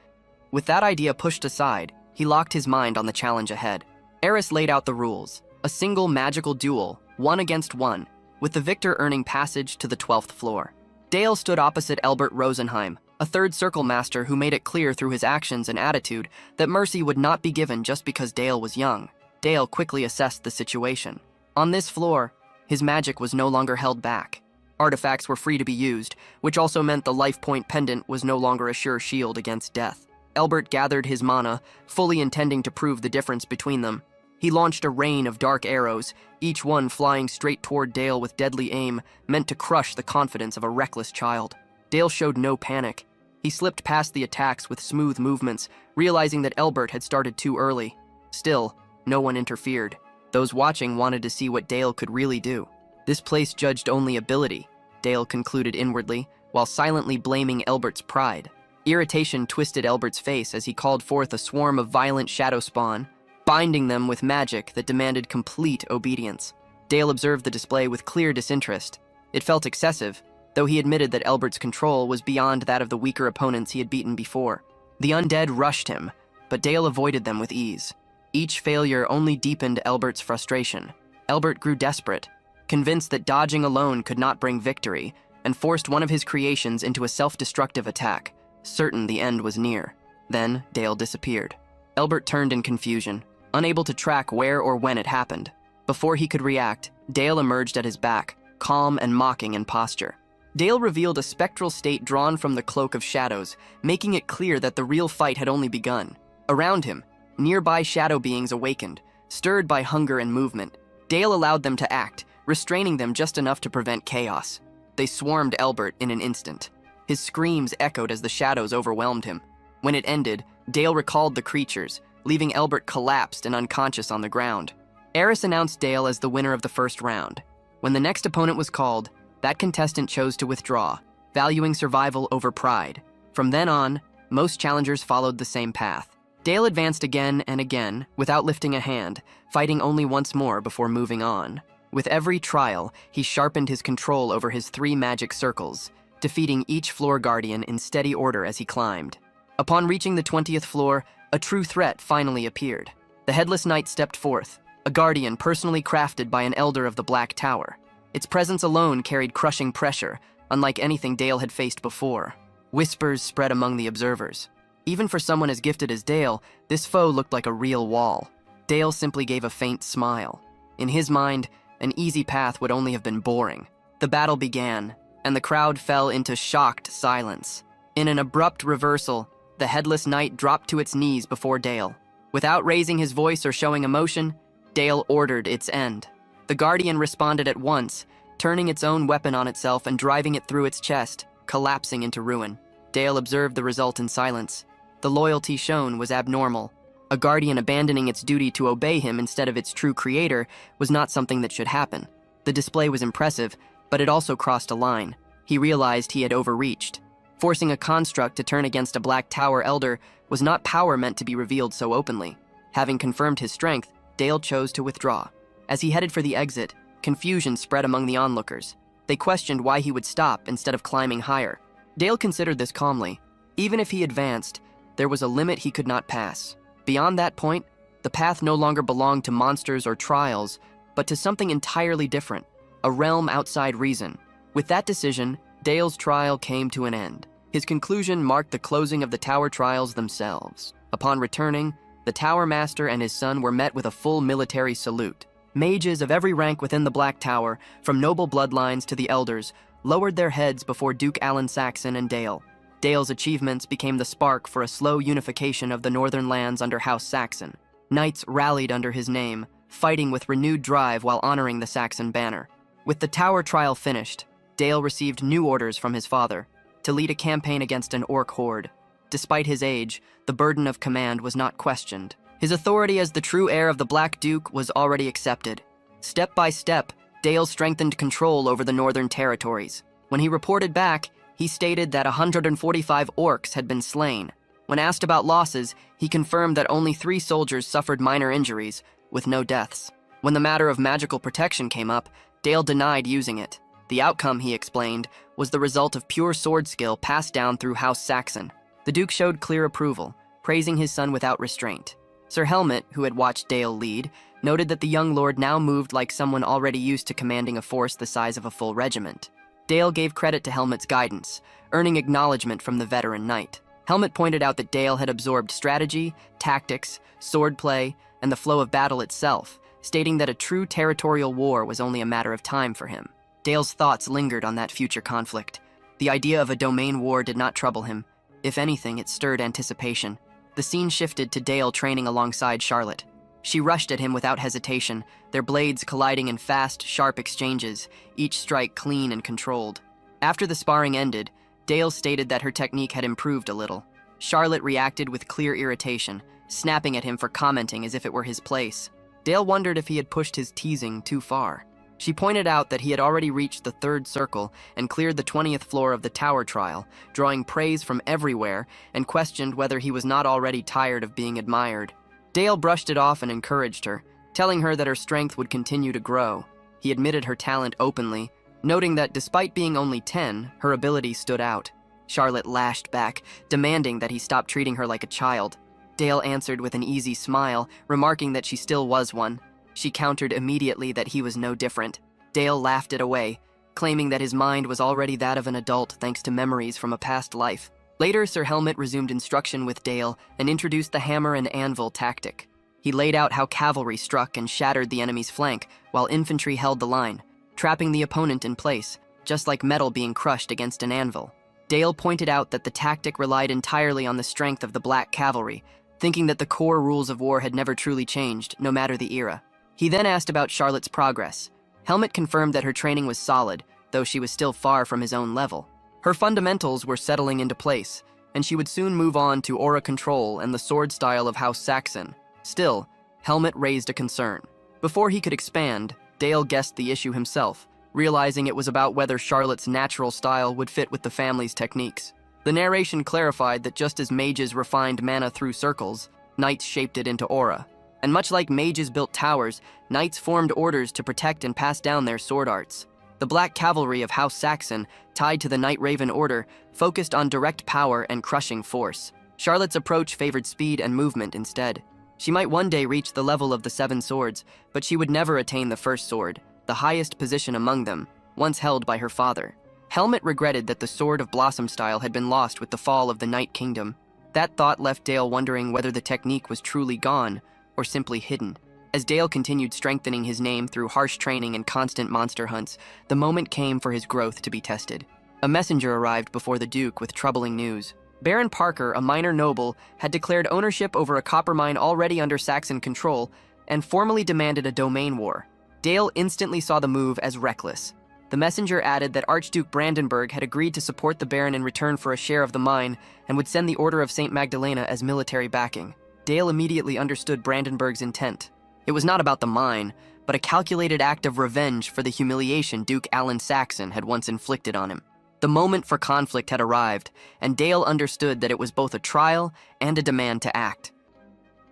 With that idea pushed aside, he locked his mind on the challenge ahead. Eris laid out the rules. A single magical duel, 1 against 1, with the victor earning passage to the 12th floor. Dale stood opposite Elbert Rosenheim, a third circle master who made it clear through his actions and attitude that mercy would not be given just because Dale was young. Dale quickly assessed the situation. On this floor, his magic was no longer held back. Artifacts were free to be used, which also meant the life point pendant was no longer a sure shield against death. Elbert gathered his mana, fully intending to prove the difference between them. He launched a rain of dark arrows, each one flying straight toward Dale with deadly aim, meant to crush the confidence of a reckless child. Dale showed no panic. He slipped past the attacks with smooth movements, realizing that Elbert had started too early. Still, no one interfered. Those watching wanted to see what Dale could really do. This place judged only ability, Dale concluded inwardly, while silently blaming Elbert's pride. Irritation twisted Elbert's face as he called forth a swarm of violent shadow spawn, binding them with magic that demanded complete obedience. Dale observed the display with clear disinterest. It felt excessive, though he admitted that Elbert's control was beyond that of the weaker opponents he had beaten before. The undead rushed him, but Dale avoided them with ease. Each failure only deepened Elbert's frustration. Elbert grew desperate, convinced that dodging alone could not bring victory, and forced one of his creations into a self-destructive attack, certain the end was near. Then Dale disappeared. Elbert turned in confusion, unable to track where or when it happened. Before he could react, Dale emerged at his back, calm and mocking in posture. Dale revealed a spectral state drawn from the cloak of shadows, making it clear that the real fight had only begun. Around him, nearby shadow beings awakened, stirred by hunger and movement. Dale allowed them to act, restraining them just enough to prevent chaos. They swarmed Elbert in an instant. His screams echoed as the shadows overwhelmed him. When it ended, Dale recalled the creatures, leaving Elbert collapsed and unconscious on the ground. Eris announced Dale as the winner of the first round. When the next opponent was called, that contestant chose to withdraw, valuing survival over pride. From then on, most challengers followed the same path. Dale advanced again and again, without lifting a hand, fighting only once more before moving on. With every trial, he sharpened his control over his 3 magic circles, defeating each floor guardian in steady order as he climbed. Upon reaching the 20th floor, a true threat finally appeared. The Headless Knight stepped forth, a guardian personally crafted by an elder of the Black Tower. Its presence alone carried crushing pressure, unlike anything Dale had faced before. Whispers spread among the observers. Even for someone as gifted as Dale, this foe looked like a real wall. Dale simply gave a faint smile. In his mind, an easy path would only have been boring. The battle began, and the crowd fell into shocked silence. In an abrupt reversal, the Headless Knight dropped to its knees before Dale. Without raising his voice or showing emotion, Dale ordered its end. The Guardian responded at once, turning its own weapon on itself and driving it through its chest, collapsing into ruin. Dale observed the result in silence. The loyalty shown was abnormal. A Guardian abandoning its duty to obey him instead of its true creator was not something that should happen. The display was impressive, but it also crossed a line. He realized he had overreached. Forcing a construct to turn against a Black Tower elder was not power meant to be revealed so openly. Having confirmed his strength, Dale chose to withdraw. As he headed for the exit, confusion spread among the onlookers. They questioned why he would stop instead of climbing higher. Dale considered this calmly. Even if he advanced, there was a limit he could not pass. Beyond that point, the path no longer belonged to monsters or trials, but to something entirely different, a realm outside reason. With that decision, Dale's trial came to an end. His conclusion marked the closing of the tower trials themselves. Upon returning, The Tower Master and his son were met with a full military salute. Mages of every rank within the Black Tower, from noble bloodlines to the elders, lowered their heads before Duke Alan Saxon and Dale. Dale's achievements became the spark for a slow unification of the northern lands under House Saxon. Knights rallied under his name, fighting with renewed drive while honoring the Saxon banner. With the Tower trial finished, Dale received new orders from his father to lead a campaign against an orc horde. Despite his age, the burden of command was not questioned. His authority as the true heir of the Black Duke was already accepted. Step by step, Dale strengthened control over the northern territories. When he reported back, he stated that 145 orcs had been slain. When asked about losses, he confirmed that only 3 soldiers suffered minor injuries, with no deaths. When the matter of magical protection came up, Dale denied using it. The outcome, he explained, was the result of pure sword skill passed down through House Saxon. The Duke showed clear approval, praising his son without restraint. Sir Helmet, who had watched Dale lead, noted that the young lord now moved like someone already used to commanding a force the size of a full regiment. Dale gave credit to Helmet's guidance, earning acknowledgement from the veteran knight. Helmet pointed out that Dale had absorbed strategy, tactics, swordplay, and the flow of battle itself, stating that a true territorial war was only a matter of time for him. Dale's thoughts lingered on that future conflict. The idea of a domain war did not trouble him. If anything, it stirred anticipation. The scene shifted to Dale training alongside Charlotte. She rushed at him without hesitation, their blades colliding in fast, sharp exchanges, each strike clean and controlled. After the sparring ended, Dale stated that her technique had improved a little. Charlotte reacted with clear irritation, snapping at him for commenting as if it were his place. Dale wondered if he had pushed his teasing too far. She pointed out that he had already reached the 3rd circle and cleared the 20th floor of the Tower trial, drawing praise from everywhere, and questioned whether he was not already tired of being admired. Dale brushed it off and encouraged her, telling her that her strength would continue to grow. He admitted her talent openly, noting that despite being only 10, her ability stood out. Charlotte lashed back, demanding that he stop treating her like a child. Dale answered with an easy smile, remarking that she still was one. She countered immediately that he was no different. Dale laughed it away, claiming that his mind was already that of an adult thanks to memories from a past life. Later, Sir Helmet resumed instruction with Dale and introduced the hammer and anvil tactic. He laid out how cavalry struck and shattered the enemy's flank, while infantry held the line, trapping the opponent in place, just like metal being crushed against an anvil. Dale pointed out that the tactic relied entirely on the strength of the Black Cavalry, thinking that the core rules of war had never truly changed, no matter the era. He then asked about Charlotte's progress. Helmet confirmed that her training was solid, though she was still far from his own level. Her fundamentals were settling into place, and she would soon move on to aura control and the sword style of House Saxon. Still, Helmet raised a concern. Before he could expand, Dale guessed the issue himself, realizing it was about whether Charlotte's natural style would fit with the family's techniques. The narration clarified that just as mages refined mana through circles, knights shaped it into aura. And much like mages built towers, knights formed orders to protect and pass down their sword arts. The Black Cavalry of House Saxon, tied to the Knight Raven Order, focused on direct power and crushing force. Charlotte's approach favored speed and movement instead. She might one day reach the level of the 7 swords, but she would never attain the first sword, the highest position among them, once held by her father. Helmet regretted that the Sword of Blossom style had been lost with the fall of the Night Kingdom. That thought left Dale wondering whether the technique was truly gone, or simply hidden. As Dale continued strengthening his name through harsh training and constant monster hunts, the moment came for his growth to be tested. A messenger arrived before the Duke with troubling news. Baron Parker, a minor noble, had declared ownership over a copper mine already under Saxon control and formally demanded a domain war. Dale instantly saw the move as reckless. The messenger added that Archduke Brandenburg had agreed to support the Baron in return for a share of the mine and would send the Order of St. Magdalena as military backing. Dale immediately understood Brandenburg's intent. It was not about the mine, but a calculated act of revenge for the humiliation Duke Alan Saxon had once inflicted on him. The moment for conflict had arrived, and Dale understood that it was both a trial and a demand to act.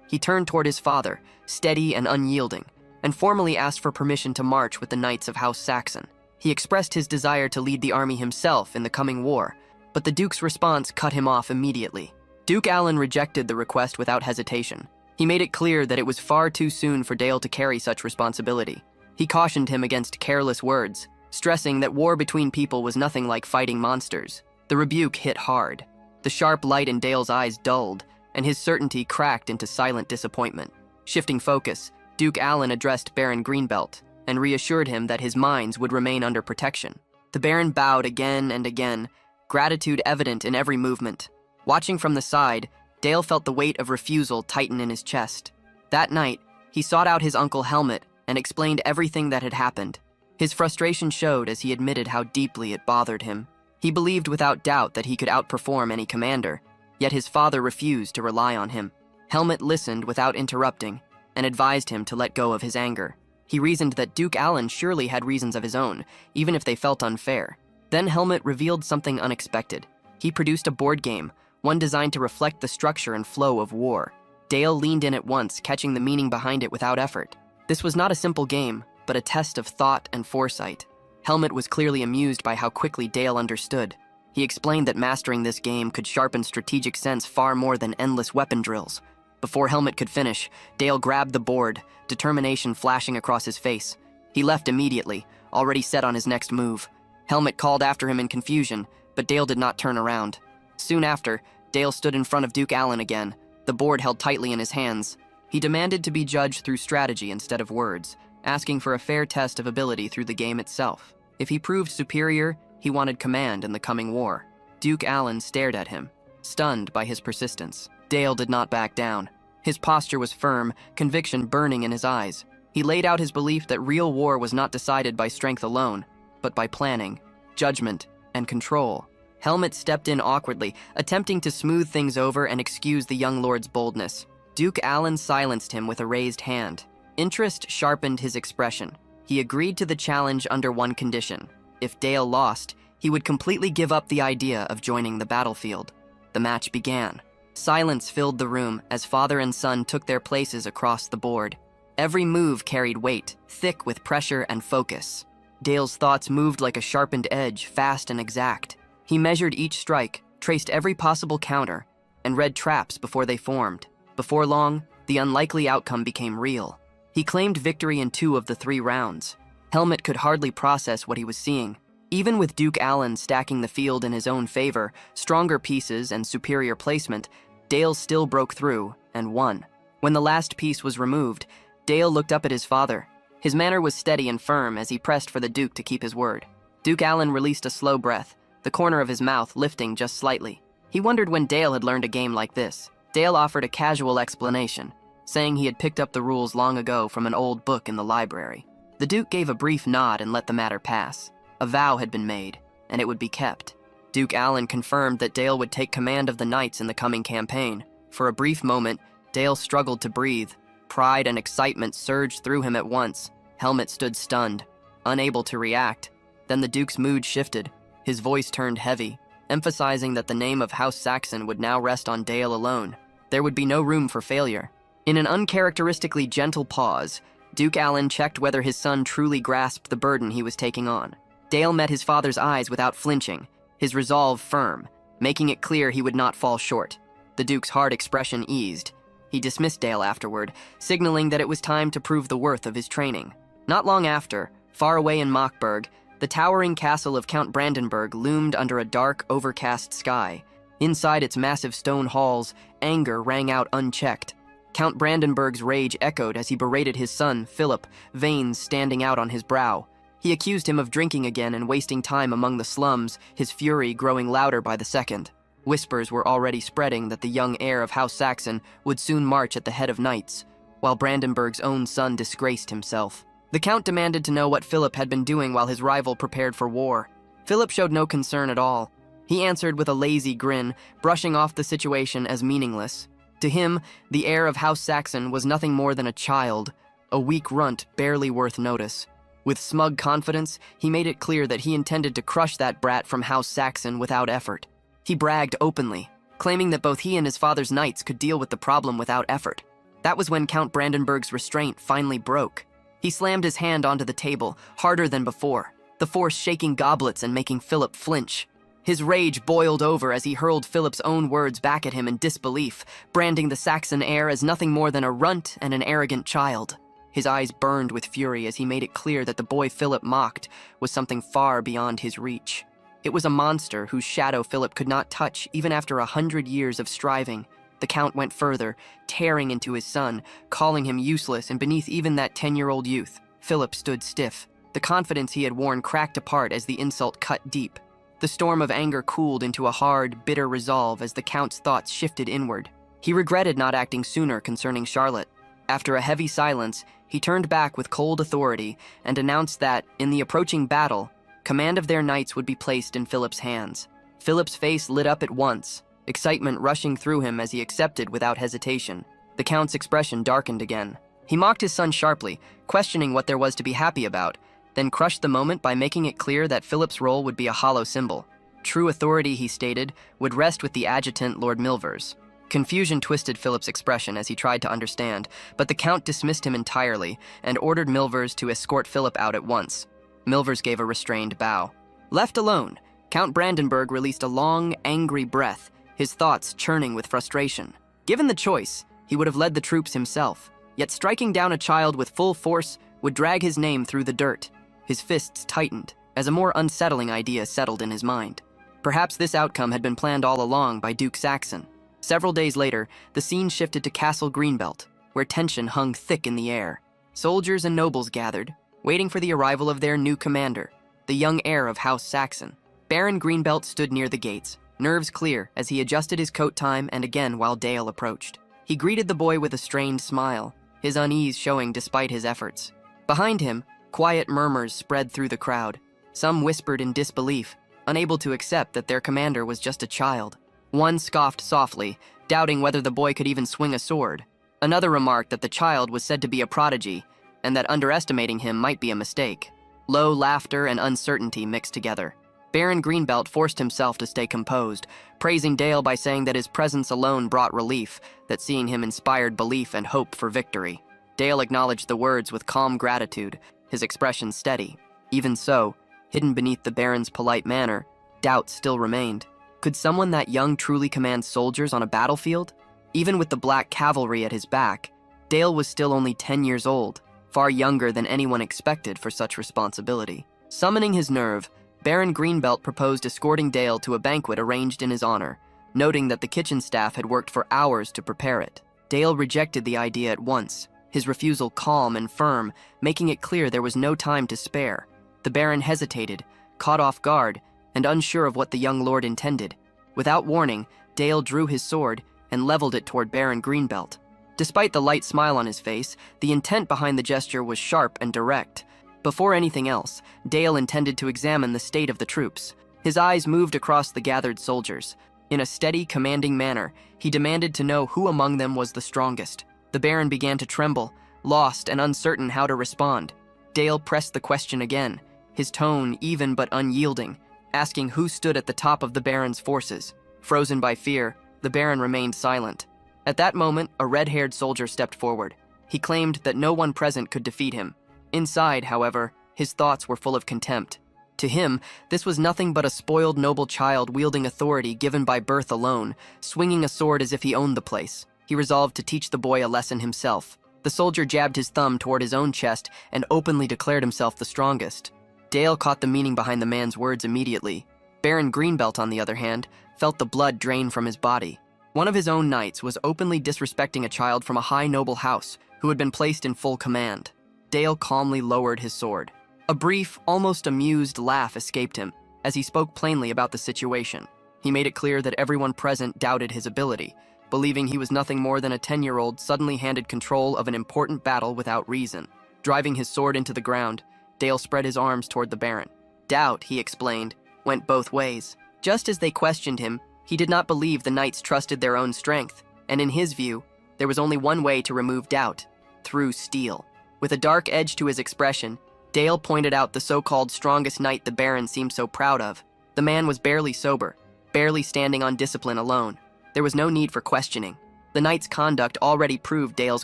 He turned toward his father, steady and unyielding, and formally asked for permission to march with the Knights of House Saxon. He expressed his desire to lead the army himself in the coming war, but the Duke's response cut him off immediately. Duke Alan rejected the request without hesitation. He made it clear that it was far too soon for Dale to carry such responsibility. He cautioned him against careless words, stressing that war between people was nothing like fighting monsters. The rebuke hit hard. The sharp light in Dale's eyes dulled, and his certainty cracked into silent disappointment. Shifting focus, Duke Allen addressed Baron Greenbelt and reassured him that his mines would remain under protection. The Baron bowed again and again, gratitude evident in every movement. Watching from the side, Dale felt the weight of refusal tighten in his chest. That night, he sought out his uncle Helmut and explained everything that had happened. His frustration showed as he admitted how deeply it bothered him. He believed without doubt that he could outperform any commander, yet his father refused to rely on him. Helmut listened without interrupting and advised him to let go of his anger. He reasoned that Duke Allen surely had reasons of his own, even if they felt unfair. Then Helmut revealed something unexpected. He produced a board game, one designed to reflect the structure and flow of war. Dale leaned in at once, catching the meaning behind it without effort. This was not a simple game, but a test of thought and foresight. Helmut was clearly amused by how quickly Dale understood. He explained that mastering this game could sharpen strategic sense far more than endless weapon drills. Before Helmut could finish, Dale grabbed the board, determination flashing across his face. He left immediately, already set on his next move. Helmut called after him in confusion, but Dale did not turn around. Soon after, Dale stood in front of Duke Allen again, the board held tightly in his hands. He demanded to be judged through strategy instead of words, asking for a fair test of ability through the game itself. If he proved superior, he wanted command in the coming war. Duke Allen stared at him, stunned by his persistence. Dale did not back down. His posture was firm, conviction burning in his eyes. He laid out his belief that real war was not decided by strength alone, but by planning, judgment, and control. Helmut stepped in awkwardly, attempting to smooth things over and excuse the young lord's boldness. Duke Allen silenced him with a raised hand. Interest sharpened his expression. He agreed to the challenge under one condition. If Dale lost, he would completely give up the idea of joining the battlefield. The match began. Silence filled the room as father and son took their places across the board. Every move carried weight, thick with pressure and focus. Dale's thoughts moved like a sharpened edge, fast and exact. He measured each strike, traced every possible counter, and read traps before they formed. Before long, the unlikely outcome became real. He claimed victory in 2 of the 3 rounds. Helmut could hardly process what he was seeing. Even with Duke Allen stacking the field in his own favor, stronger pieces and superior placement, Dale still broke through and won. When the last piece was removed, Dale looked up at his father. His manner was steady and firm as he pressed for the Duke to keep his word. Duke Allen released a slow breath, the corner of his mouth lifting just slightly. He wondered when Dale had learned a game like this. Dale offered a casual explanation, saying he had picked up the rules long ago from an old book in the library. The Duke gave a brief nod and let the matter pass. A vow had been made, and it would be kept. Duke Allen confirmed that Dale would take command of the knights in the coming campaign. For a brief moment, Dale struggled to breathe. Pride and excitement surged through him at once. Helmut stood stunned, unable to react. Then the Duke's mood shifted. His voice turned heavy, emphasizing that the name of House Saxon would now rest on Dale alone. There would be no room for failure. In an uncharacteristically gentle pause, Duke Allen checked whether his son truly grasped the burden he was taking on. Dale met his father's eyes without flinching, his resolve firm, making it clear he would not fall short. The Duke's hard expression eased. He dismissed Dale afterward, signaling that it was time to prove the worth of his training. Not long after, far away in Mockburg, the towering castle of Count Brandenburg loomed under a dark, overcast sky. Inside its massive stone halls, anger rang out unchecked. Count Brandenburg's rage echoed as he berated his son, Philip, veins standing out on his brow. He accused him of drinking again and wasting time among the slums, his fury growing louder by the second. Whispers were already spreading that the young heir of House Saxon would soon march at the head of knights, while Brandenburg's own son disgraced himself. The Count demanded to know what Philip had been doing while his rival prepared for war. Philip showed no concern at all. He answered with a lazy grin, brushing off the situation as meaningless. To him, the heir of House Saxon was nothing more than a child, a weak runt barely worth notice. With smug confidence, he made it clear that he intended to crush that brat from House Saxon without effort. He bragged openly, claiming that both he and his father's knights could deal with the problem without effort. That was when Count Brandenburg's restraint finally broke. He slammed his hand onto the table, harder than before, the force shaking goblets and making Philip flinch. His rage boiled over as he hurled Philip's own words back at him in disbelief, branding the Saxon heir as nothing more than a runt and an arrogant child. His eyes burned with fury as he made it clear that the boy Philip mocked was something far beyond his reach. It was a monster whose shadow Philip could not touch even after 100 years of striving. The Count went further, tearing into his son, calling him useless and beneath even that 10-year-old youth. Philip stood stiff. The confidence he had worn cracked apart as the insult cut deep. The storm of anger cooled into a hard, bitter resolve as the Count's thoughts shifted inward. He regretted not acting sooner concerning Charlotte. After a heavy silence, he turned back with cold authority and announced that, in the approaching battle, command of their knights would be placed in Philip's hands. Philip's face lit up at once, excitement rushing through him as he accepted without hesitation. The Count's expression darkened again. He mocked his son sharply, questioning what there was to be happy about, then crushed the moment by making it clear that Philip's role would be a hollow symbol. True authority, he stated, would rest with the adjutant Lord Milvers. Confusion twisted Philip's expression as he tried to understand, but the Count dismissed him entirely and ordered Milvers to escort Philip out at once. Milvers gave a restrained bow. Left alone, Count Brandenburg released a long, angry breath, his thoughts churning with frustration. Given the choice, he would have led the troops himself, yet striking down a child with full force would drag his name through the dirt. His fists tightened as a more unsettling idea settled in his mind. Perhaps this outcome had been planned all along by Duke Saxon. Several days later, the scene shifted to Castle Greenbelt, where tension hung thick in the air. Soldiers and nobles gathered, waiting for the arrival of their new commander, the young heir of House Saxon. Baron Greenbelt stood near the gates, nerves clear as he adjusted his coat time and again while Dale approached. He greeted the boy with a strained smile, his unease showing despite his efforts. Behind him, quiet murmurs spread through the crowd. Some whispered in disbelief, unable to accept that their commander was just a child. One scoffed softly, doubting whether the boy could even swing a sword. Another remarked that the child was said to be a prodigy, and that underestimating him might be a mistake. Low laughter and uncertainty mixed together. Baron Greenbelt forced himself to stay composed, praising Dale by saying that his presence alone brought relief, that seeing him inspired belief and hope for victory. Dale acknowledged the words with calm gratitude, his expression steady. Even so, hidden beneath the Baron's polite manner, doubt still remained. Could someone that young truly command soldiers on a battlefield? Even with the black cavalry at his back, Dale was still only 10 years old, far younger than anyone expected for such responsibility. Summoning his nerve, Baron Greenbelt proposed escorting Dale to a banquet arranged in his honor, noting that the kitchen staff had worked for hours to prepare it. Dale rejected the idea at once, his refusal calm and firm, making it clear there was no time to spare. The Baron hesitated, caught off guard, and unsure of what the young lord intended. Without warning, Dale drew his sword and leveled it toward Baron Greenbelt. Despite the light smile on his face, the intent behind the gesture was sharp and direct. Before anything else, Dale intended to examine the state of the troops. His eyes moved across the gathered soldiers. In a steady, commanding manner, he demanded to know who among them was the strongest. The Baron began to tremble, lost and uncertain how to respond. Dale pressed the question again, his tone even but unyielding, asking who stood at the top of the Baron's forces. Frozen by fear, the Baron remained silent. At that moment, a red-haired soldier stepped forward. He claimed that no one present could defeat him. Inside, however, his thoughts were full of contempt. To him, this was nothing but a spoiled noble child wielding authority given by birth alone, swinging a sword as if he owned the place. He resolved to teach the boy a lesson himself. The soldier jabbed his thumb toward his own chest and openly declared himself the strongest. Dale caught the meaning behind the man's words immediately. Baron Greenbelt, on the other hand, felt the blood drain from his body. One of his own knights was openly disrespecting a child from a high noble house who had been placed in full command. Dale calmly lowered his sword. A brief, almost amused laugh escaped him as he spoke plainly about the situation. He made it clear that everyone present doubted his ability, believing he was nothing more than a 10-year-old suddenly handed control of an important battle without reason. Driving his sword into the ground, Dale spread his arms toward the Baron. Doubt, he explained, went both ways. Just as they questioned him, he did not believe the knights trusted their own strength, and in his view, there was only one way to remove doubt: through steel. With a dark edge to his expression, Dale pointed out the so-called strongest knight the Baron seemed so proud of. The man was barely sober, barely standing on discipline alone. There was no need for questioning. The knight's conduct already proved Dale's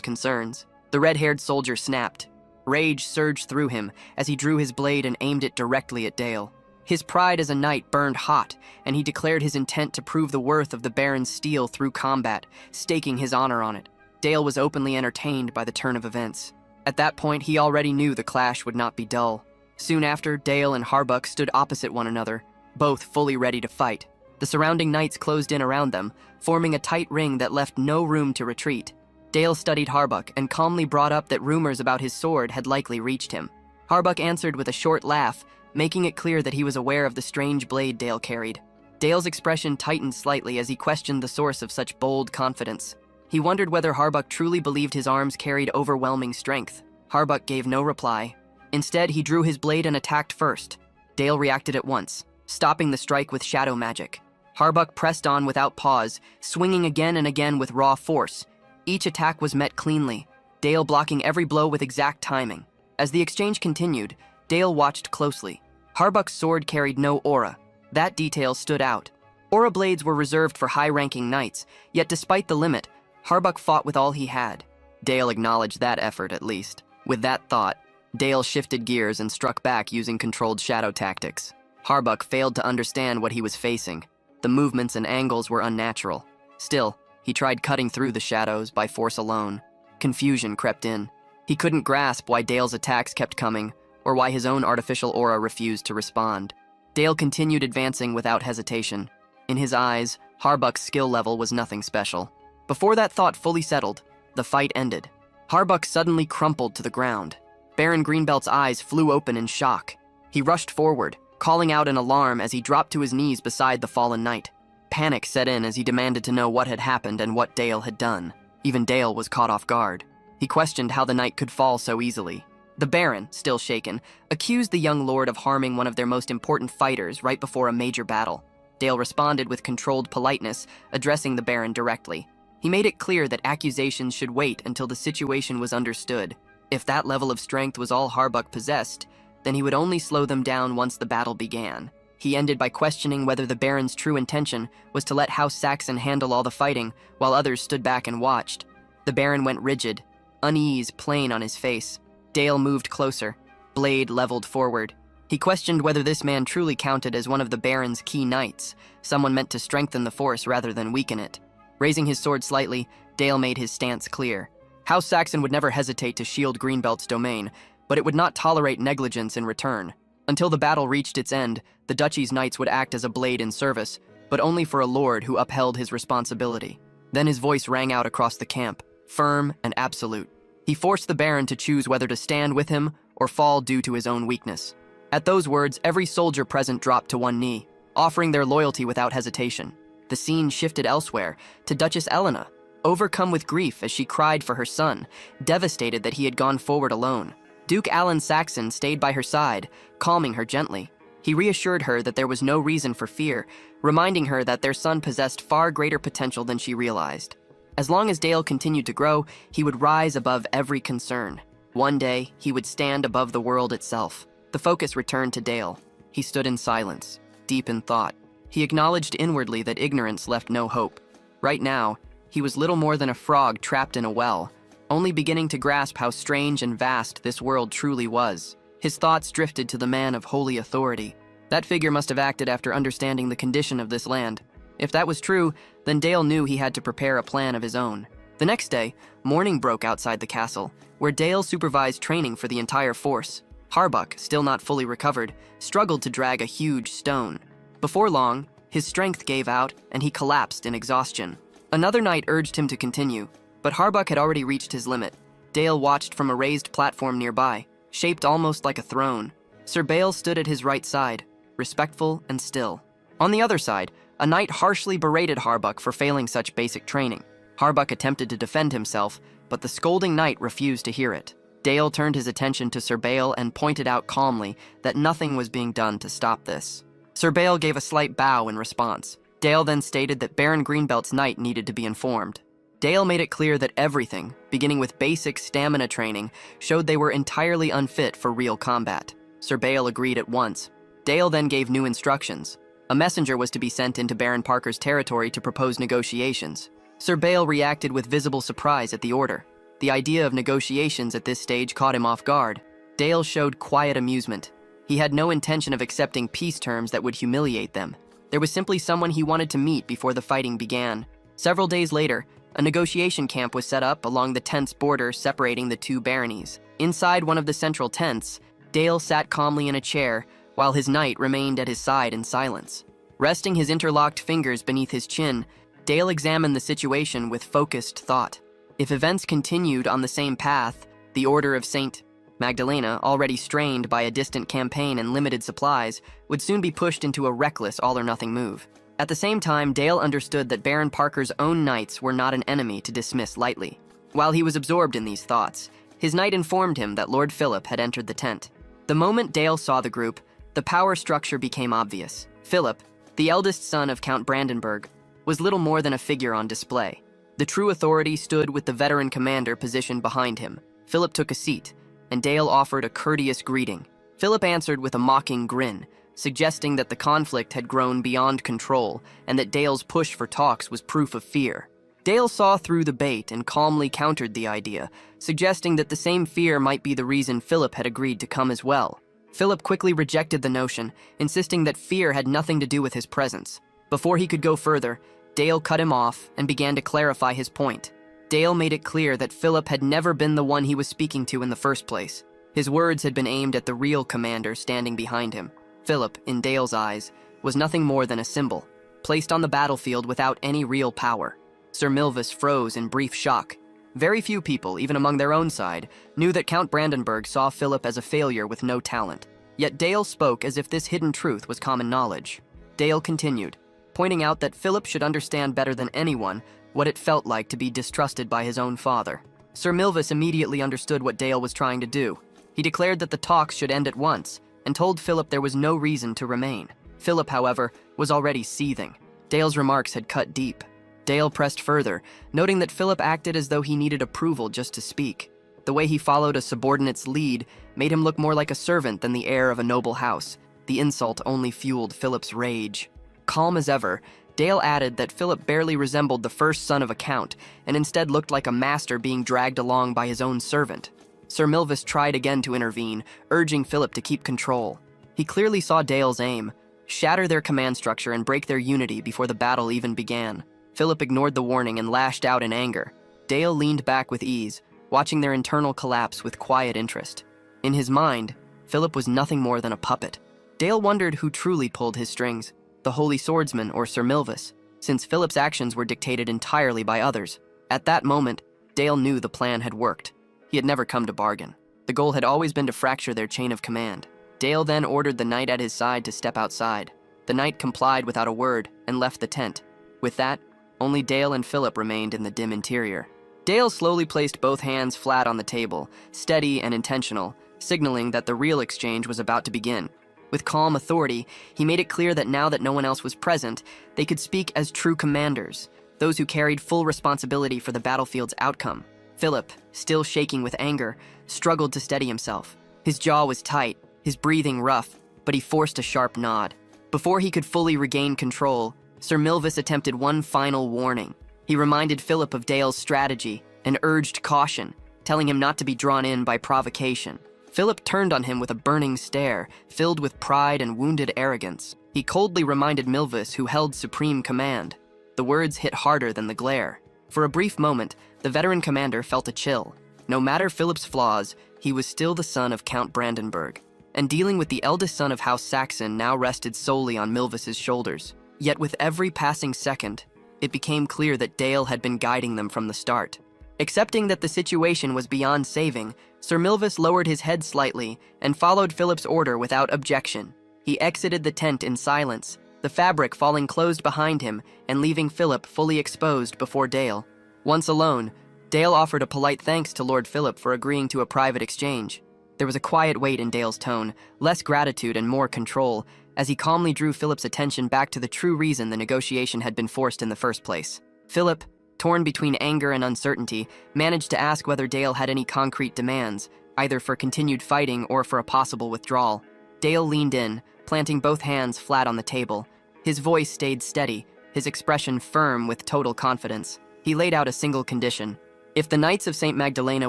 concerns. The red-haired soldier snapped. Rage surged through him as he drew his blade and aimed it directly at Dale. His pride as a knight burned hot, and he declared his intent to prove the worth of the Baron's steel through combat, staking his honor on it. Dale was openly entertained by the turn of events. At that point, he already knew the clash would not be dull. Soon after, Dale and Harbuck stood opposite one another, both fully ready to fight. The surrounding knights closed in around them, forming a tight ring that left no room to retreat. Dale studied Harbuck and calmly brought up that rumors about his sword had likely reached him. Harbuck answered with a short laugh, making it clear that he was aware of the strange blade Dale carried. Dale's expression tightened slightly as he questioned the source of such bold confidence. He wondered whether Harbuck truly believed his arms carried overwhelming strength. Harbuck gave no reply. Instead, he drew his blade and attacked first. Dale reacted at once, stopping the strike with shadow magic. Harbuck pressed on without pause, swinging again and again with raw force. Each attack was met cleanly, Dale blocking every blow with exact timing. As the exchange continued, Dale watched closely. Harbuck's sword carried no aura. That detail stood out. Aura blades were reserved for high-ranking knights, yet despite the limit, Harbuck fought with all he had. Dale acknowledged that effort at least. With that thought, Dale shifted gears and struck back using controlled shadow tactics. Harbuck failed to understand what he was facing. The movements and angles were unnatural. Still, he tried cutting through the shadows by force alone. Confusion crept in. He couldn't grasp why Dale's attacks kept coming, or why his own artificial aura refused to respond. Dale continued advancing without hesitation. In his eyes, Harbuck's skill level was nothing special. Before that thought fully settled, the fight ended. Harbuck suddenly crumpled to the ground. Baron Greenbelt's eyes flew open in shock. He rushed forward, calling out in alarm as he dropped to his knees beside the fallen knight. Panic set in as he demanded to know what had happened and what Dale had done. Even Dale was caught off guard. He questioned how the knight could fall so easily. The Baron, still shaken, accused the young lord of harming one of their most important fighters right before a major battle. Dale responded with controlled politeness, addressing the Baron directly. He made it clear that accusations should wait until the situation was understood. If that level of strength was all Harbuck possessed, then he would only slow them down once the battle began. He ended by questioning whether the Baron's true intention was to let House Saxon handle all the fighting, while others stood back and watched. The Baron went rigid, unease plain on his face. Dale moved closer, blade leveled forward. He questioned whether this man truly counted as one of the Baron's key knights, someone meant to strengthen the force rather than weaken it. Raising his sword slightly, Dale made his stance clear. House Saxon would never hesitate to shield Greenbelt's domain, but it would not tolerate negligence in return. Until the battle reached its end, the duchy's knights would act as a blade in service, but only for a lord who upheld his responsibility. Then his voice rang out across the camp, firm and absolute. He forced the Baron to choose whether to stand with him or fall due to his own weakness. At those words, every soldier present dropped to one knee, offering their loyalty without hesitation. The scene shifted elsewhere, to Duchess Elena, overcome with grief as she cried for her son, devastated that he had gone forward alone. Duke Alan Saxon stayed by her side, calming her gently. He reassured her that there was no reason for fear, reminding her that their son possessed far greater potential than she realized. As long as Dale continued to grow, he would rise above every concern. One day, he would stand above the world itself. The focus returned to Dale. He stood in silence, deep in thought. He acknowledged inwardly that ignorance left no hope. Right now, he was little more than a frog trapped in a well, only beginning to grasp how strange and vast this world truly was. His thoughts drifted to the man of holy authority. That figure must have acted after understanding the condition of this land. If that was true, then Dale knew he had to prepare a plan of his own. The next day, morning broke outside the castle, where Dale supervised training for the entire force. Harbuck, still not fully recovered, struggled to drag a huge stone. Before long, his strength gave out and he collapsed in exhaustion. Another knight urged him to continue, but Harbuck had already reached his limit. Dale watched from a raised platform nearby, shaped almost like a throne. Sir Bale stood at his right side, respectful and still. On the other side, a knight harshly berated Harbuck for failing such basic training. Harbuck attempted to defend himself, but the scolding knight refused to hear it. Dale turned his attention to Sir Bale and pointed out calmly that nothing was being done to stop this. Sir Bale gave a slight bow in response. Dale then stated that Baron Greenbelt's knight needed to be informed. Dale made it clear that everything, beginning with basic stamina training, showed they were entirely unfit for real combat. Sir Bale agreed at once. Dale then gave new instructions. A messenger was to be sent into Baron Parker's territory to propose negotiations. Sir Bale reacted with visible surprise at the order. The idea of negotiations at this stage caught him off guard. Dale showed quiet amusement. He had no intention of accepting peace terms that would humiliate them. There was simply someone he wanted to meet before the fighting began. Several days later, a negotiation camp was set up along the tent's border separating the two baronies. Inside one of the central tents, Dale sat calmly in a chair, while his knight remained at his side in silence. Resting his interlocked fingers beneath his chin, Dale examined the situation with focused thought. If events continued on the same path, the Order of St. Magdalena, already strained by a distant campaign and limited supplies, would soon be pushed into a reckless all-or-nothing move. At the same time, Dale understood that Baron Parker's own knights were not an enemy to dismiss lightly. While he was absorbed in these thoughts, his knight informed him that Lord Philip had entered the tent. The moment Dale saw the group, the power structure became obvious. Philip, the eldest son of Count Brandenburg, was little more than a figure on display. The true authority stood with the veteran commander positioned behind him. Philip took a seat, and Dale offered a courteous greeting. Philip answered with a mocking grin, suggesting that the conflict had grown beyond control and that Dale's push for talks was proof of fear. Dale saw through the bait and calmly countered the idea, suggesting that the same fear might be the reason Philip had agreed to come as well. Philip quickly rejected the notion, insisting that fear had nothing to do with his presence. Before he could go further, Dale cut him off and began to clarify his point. Dale made it clear that Philip had never been the one he was speaking to in the first place. His words had been aimed at the real commander standing behind him. Philip, in Dale's eyes, was nothing more than a symbol, placed on the battlefield without any real power. Sir Milvis froze in brief shock. Very few people, even among their own side, knew that Count Brandenburg saw Philip as a failure with no talent. Yet Dale spoke as if this hidden truth was common knowledge. Dale continued, pointing out that Philip should understand better than anyone what it felt like to be distrusted by his own father. Sir Milvis immediately understood what Dale was trying to do. He declared that the talks should end at once, and told Philip there was no reason to remain. Philip, however, was already seething. Dale's remarks had cut deep. Dale pressed further, noting that Philip acted as though he needed approval just to speak. The way he followed a subordinate's lead made him look more like a servant than the heir of a noble house. The insult only fueled Philip's rage. Calm as ever, Dale added that Philip barely resembled the first son of a count, and instead looked like a master being dragged along by his own servant. Sir Milvis tried again to intervene, urging Philip to keep control. He clearly saw Dale's aim: shatter their command structure and break their unity before the battle even began. Philip ignored the warning and lashed out in anger. Dale leaned back with ease, watching their internal collapse with quiet interest. In his mind, Philip was nothing more than a puppet. Dale wondered who truly pulled his strings, the Holy Swordsman or Sir Milvis, since Philip's actions were dictated entirely by others. At that moment, Dale knew the plan had worked. He had never come to bargain. The goal had always been to fracture their chain of command. Dale then ordered the knight at his side to step outside. The knight complied without a word and left the tent. With that, only Dale and Philip remained in the dim interior. Dale slowly placed both hands flat on the table, steady and intentional, signaling that the real exchange was about to begin. With calm authority, he made it clear that now that no one else was present, they could speak as true commanders, those who carried full responsibility for the battlefield's outcome. Philip, still shaking with anger, struggled to steady himself. His jaw was tight, his breathing rough, but he forced a sharp nod. Before he could fully regain control, Sir Milvis attempted one final warning. He reminded Philip of Dale's strategy and urged caution, telling him not to be drawn in by provocation. Philip turned on him with a burning stare, filled with pride and wounded arrogance. He coldly reminded Milvis who held supreme command. The words hit harder than the glare. For a brief moment, the veteran commander felt a chill. No matter Philip's flaws, he was still the son of Count Brandenburg, and dealing with the eldest son of House Saxon now rested solely on Milvis's shoulders. Yet with every passing second, it became clear that Dale had been guiding them from the start. Accepting that the situation was beyond saving, Sir Milvis lowered his head slightly and followed Philip's order without objection. He exited the tent in silence, the fabric falling closed behind him and leaving Philip fully exposed before Dale. Once alone, Dale offered a polite thanks to Lord Philip for agreeing to a private exchange. There was a quiet weight in Dale's tone, less gratitude and more control, as he calmly drew Philip's attention back to the true reason the negotiation had been forced in the first place. Philip, torn between anger and uncertainty, managed to ask whether Dale had any concrete demands, either for continued fighting or for a possible withdrawal. Dale leaned in, planting both hands flat on the table. His voice stayed steady, his expression firm with total confidence. He laid out a single condition. If the Knights of St. Magdalena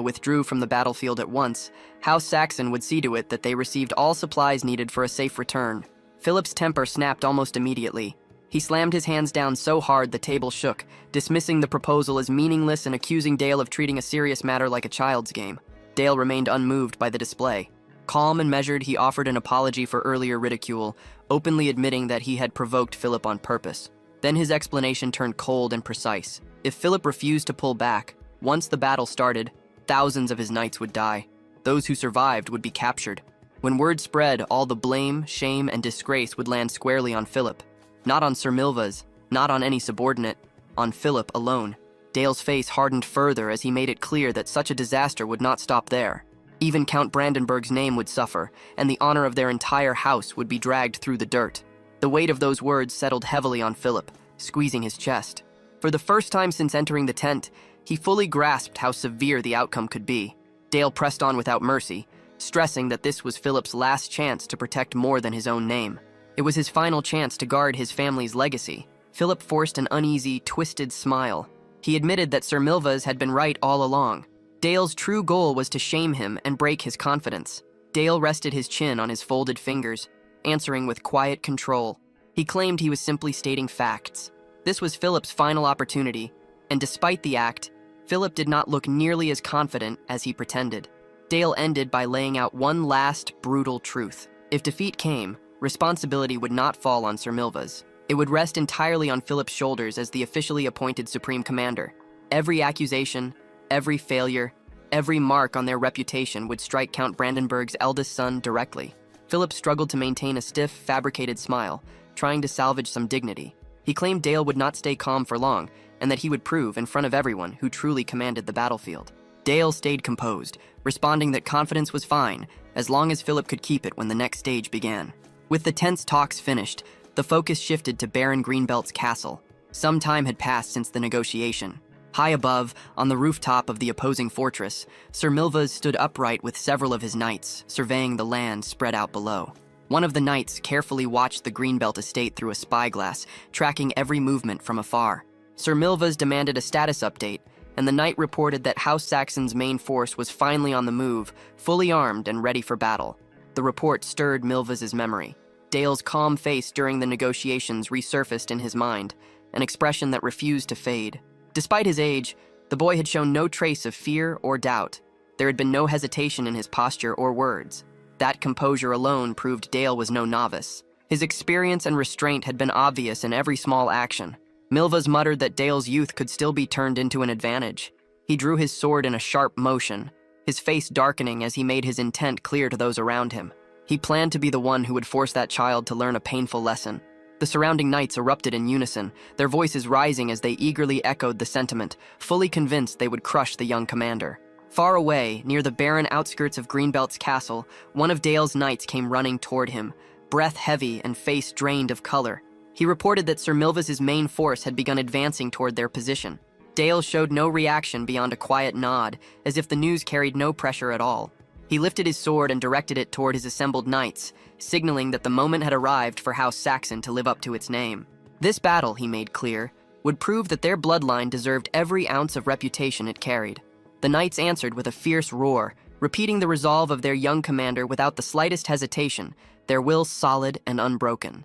withdrew from the battlefield at once, House Saxon would see to it that they received all supplies needed for a safe return. Philip's temper snapped almost immediately. He slammed his hands down so hard the table shook, dismissing the proposal as meaningless and accusing Dale of treating a serious matter like a child's game. Dale remained unmoved by the display. Calm and measured, he offered an apology for earlier ridicule, openly admitting that he had provoked Philip on purpose. Then his explanation turned cold and precise. If Philip refused to pull back, once the battle started, thousands of his knights would die. Those who survived would be captured. When word spread, all the blame, shame, and disgrace would land squarely on Philip. Not on Sir Milva's, not on any subordinate, on Philip alone. Dale's face hardened further as he made it clear that such a disaster would not stop there. Even Count Brandenburg's name would suffer, and the honor of their entire house would be dragged through the dirt. The weight of those words settled heavily on Philip, squeezing his chest. For the first time since entering the tent, he fully grasped how severe the outcome could be. Dale pressed on without mercy, stressing that this was Philip's last chance to protect more than his own name. It was his final chance to guard his family's legacy. Philip forced an uneasy, twisted smile. He admitted that Sir Milva's had been right all along. Dale's true goal was to shame him and break his confidence. Dale rested his chin on his folded fingers, answering with quiet control. He claimed he was simply stating facts. This was Philip's final opportunity, and despite the act, Philip did not look nearly as confident as he pretended. Dale ended by laying out one last, brutal truth. If defeat came, responsibility would not fall on Sir Milva's. It would rest entirely on Philip's shoulders as the officially appointed Supreme Commander. Every accusation, every failure, every mark on their reputation would strike Count Brandenburg's eldest son directly. Philip struggled to maintain a stiff, fabricated smile, trying to salvage some dignity. He claimed Dale would not stay calm for long, and that he would prove in front of everyone who truly commanded the battlefield. Dale stayed composed, responding that confidence was fine, as long as Philip could keep it when the next stage began. With the tense talks finished, the focus shifted to Baron Greenbelt's castle. Some time had passed since the negotiation. High above, on the rooftop of the opposing fortress, Sir Milva's stood upright with several of his knights, surveying the land spread out below. One of the knights carefully watched the Greenbelt estate through a spyglass, tracking every movement from afar. Sir Milva's demanded a status update, and the knight reported that House Saxon's main force was finally on the move, fully armed and ready for battle. The report stirred Milva's memory. Dale's calm face during the negotiations resurfaced in his mind, an expression that refused to fade. Despite his age, the boy had shown no trace of fear or doubt. There had been no hesitation in his posture or words. That composure alone proved Dale was no novice. His experience and restraint had been obvious in every small action. Milva's muttered that Dale's youth could still be turned into an advantage. He drew his sword in a sharp motion, his face darkening as he made his intent clear to those around him. He planned to be the one who would force that child to learn a painful lesson. The surrounding knights erupted in unison, their voices rising as they eagerly echoed the sentiment, fully convinced they would crush the young commander. Far away, near the barren outskirts of Greenbelt's castle, one of Dale's knights came running toward him, breath heavy and face drained of color. He reported that Sir Milva's main force had begun advancing toward their position. Dale showed no reaction beyond a quiet nod, as if the news carried no pressure at all. He lifted his sword and directed it toward his assembled knights, signaling that the moment had arrived for House Saxon to live up to its name. This battle, he made clear, would prove that their bloodline deserved every ounce of reputation it carried. The knights answered with a fierce roar, repeating the resolve of their young commander without the slightest hesitation, their will solid and unbroken.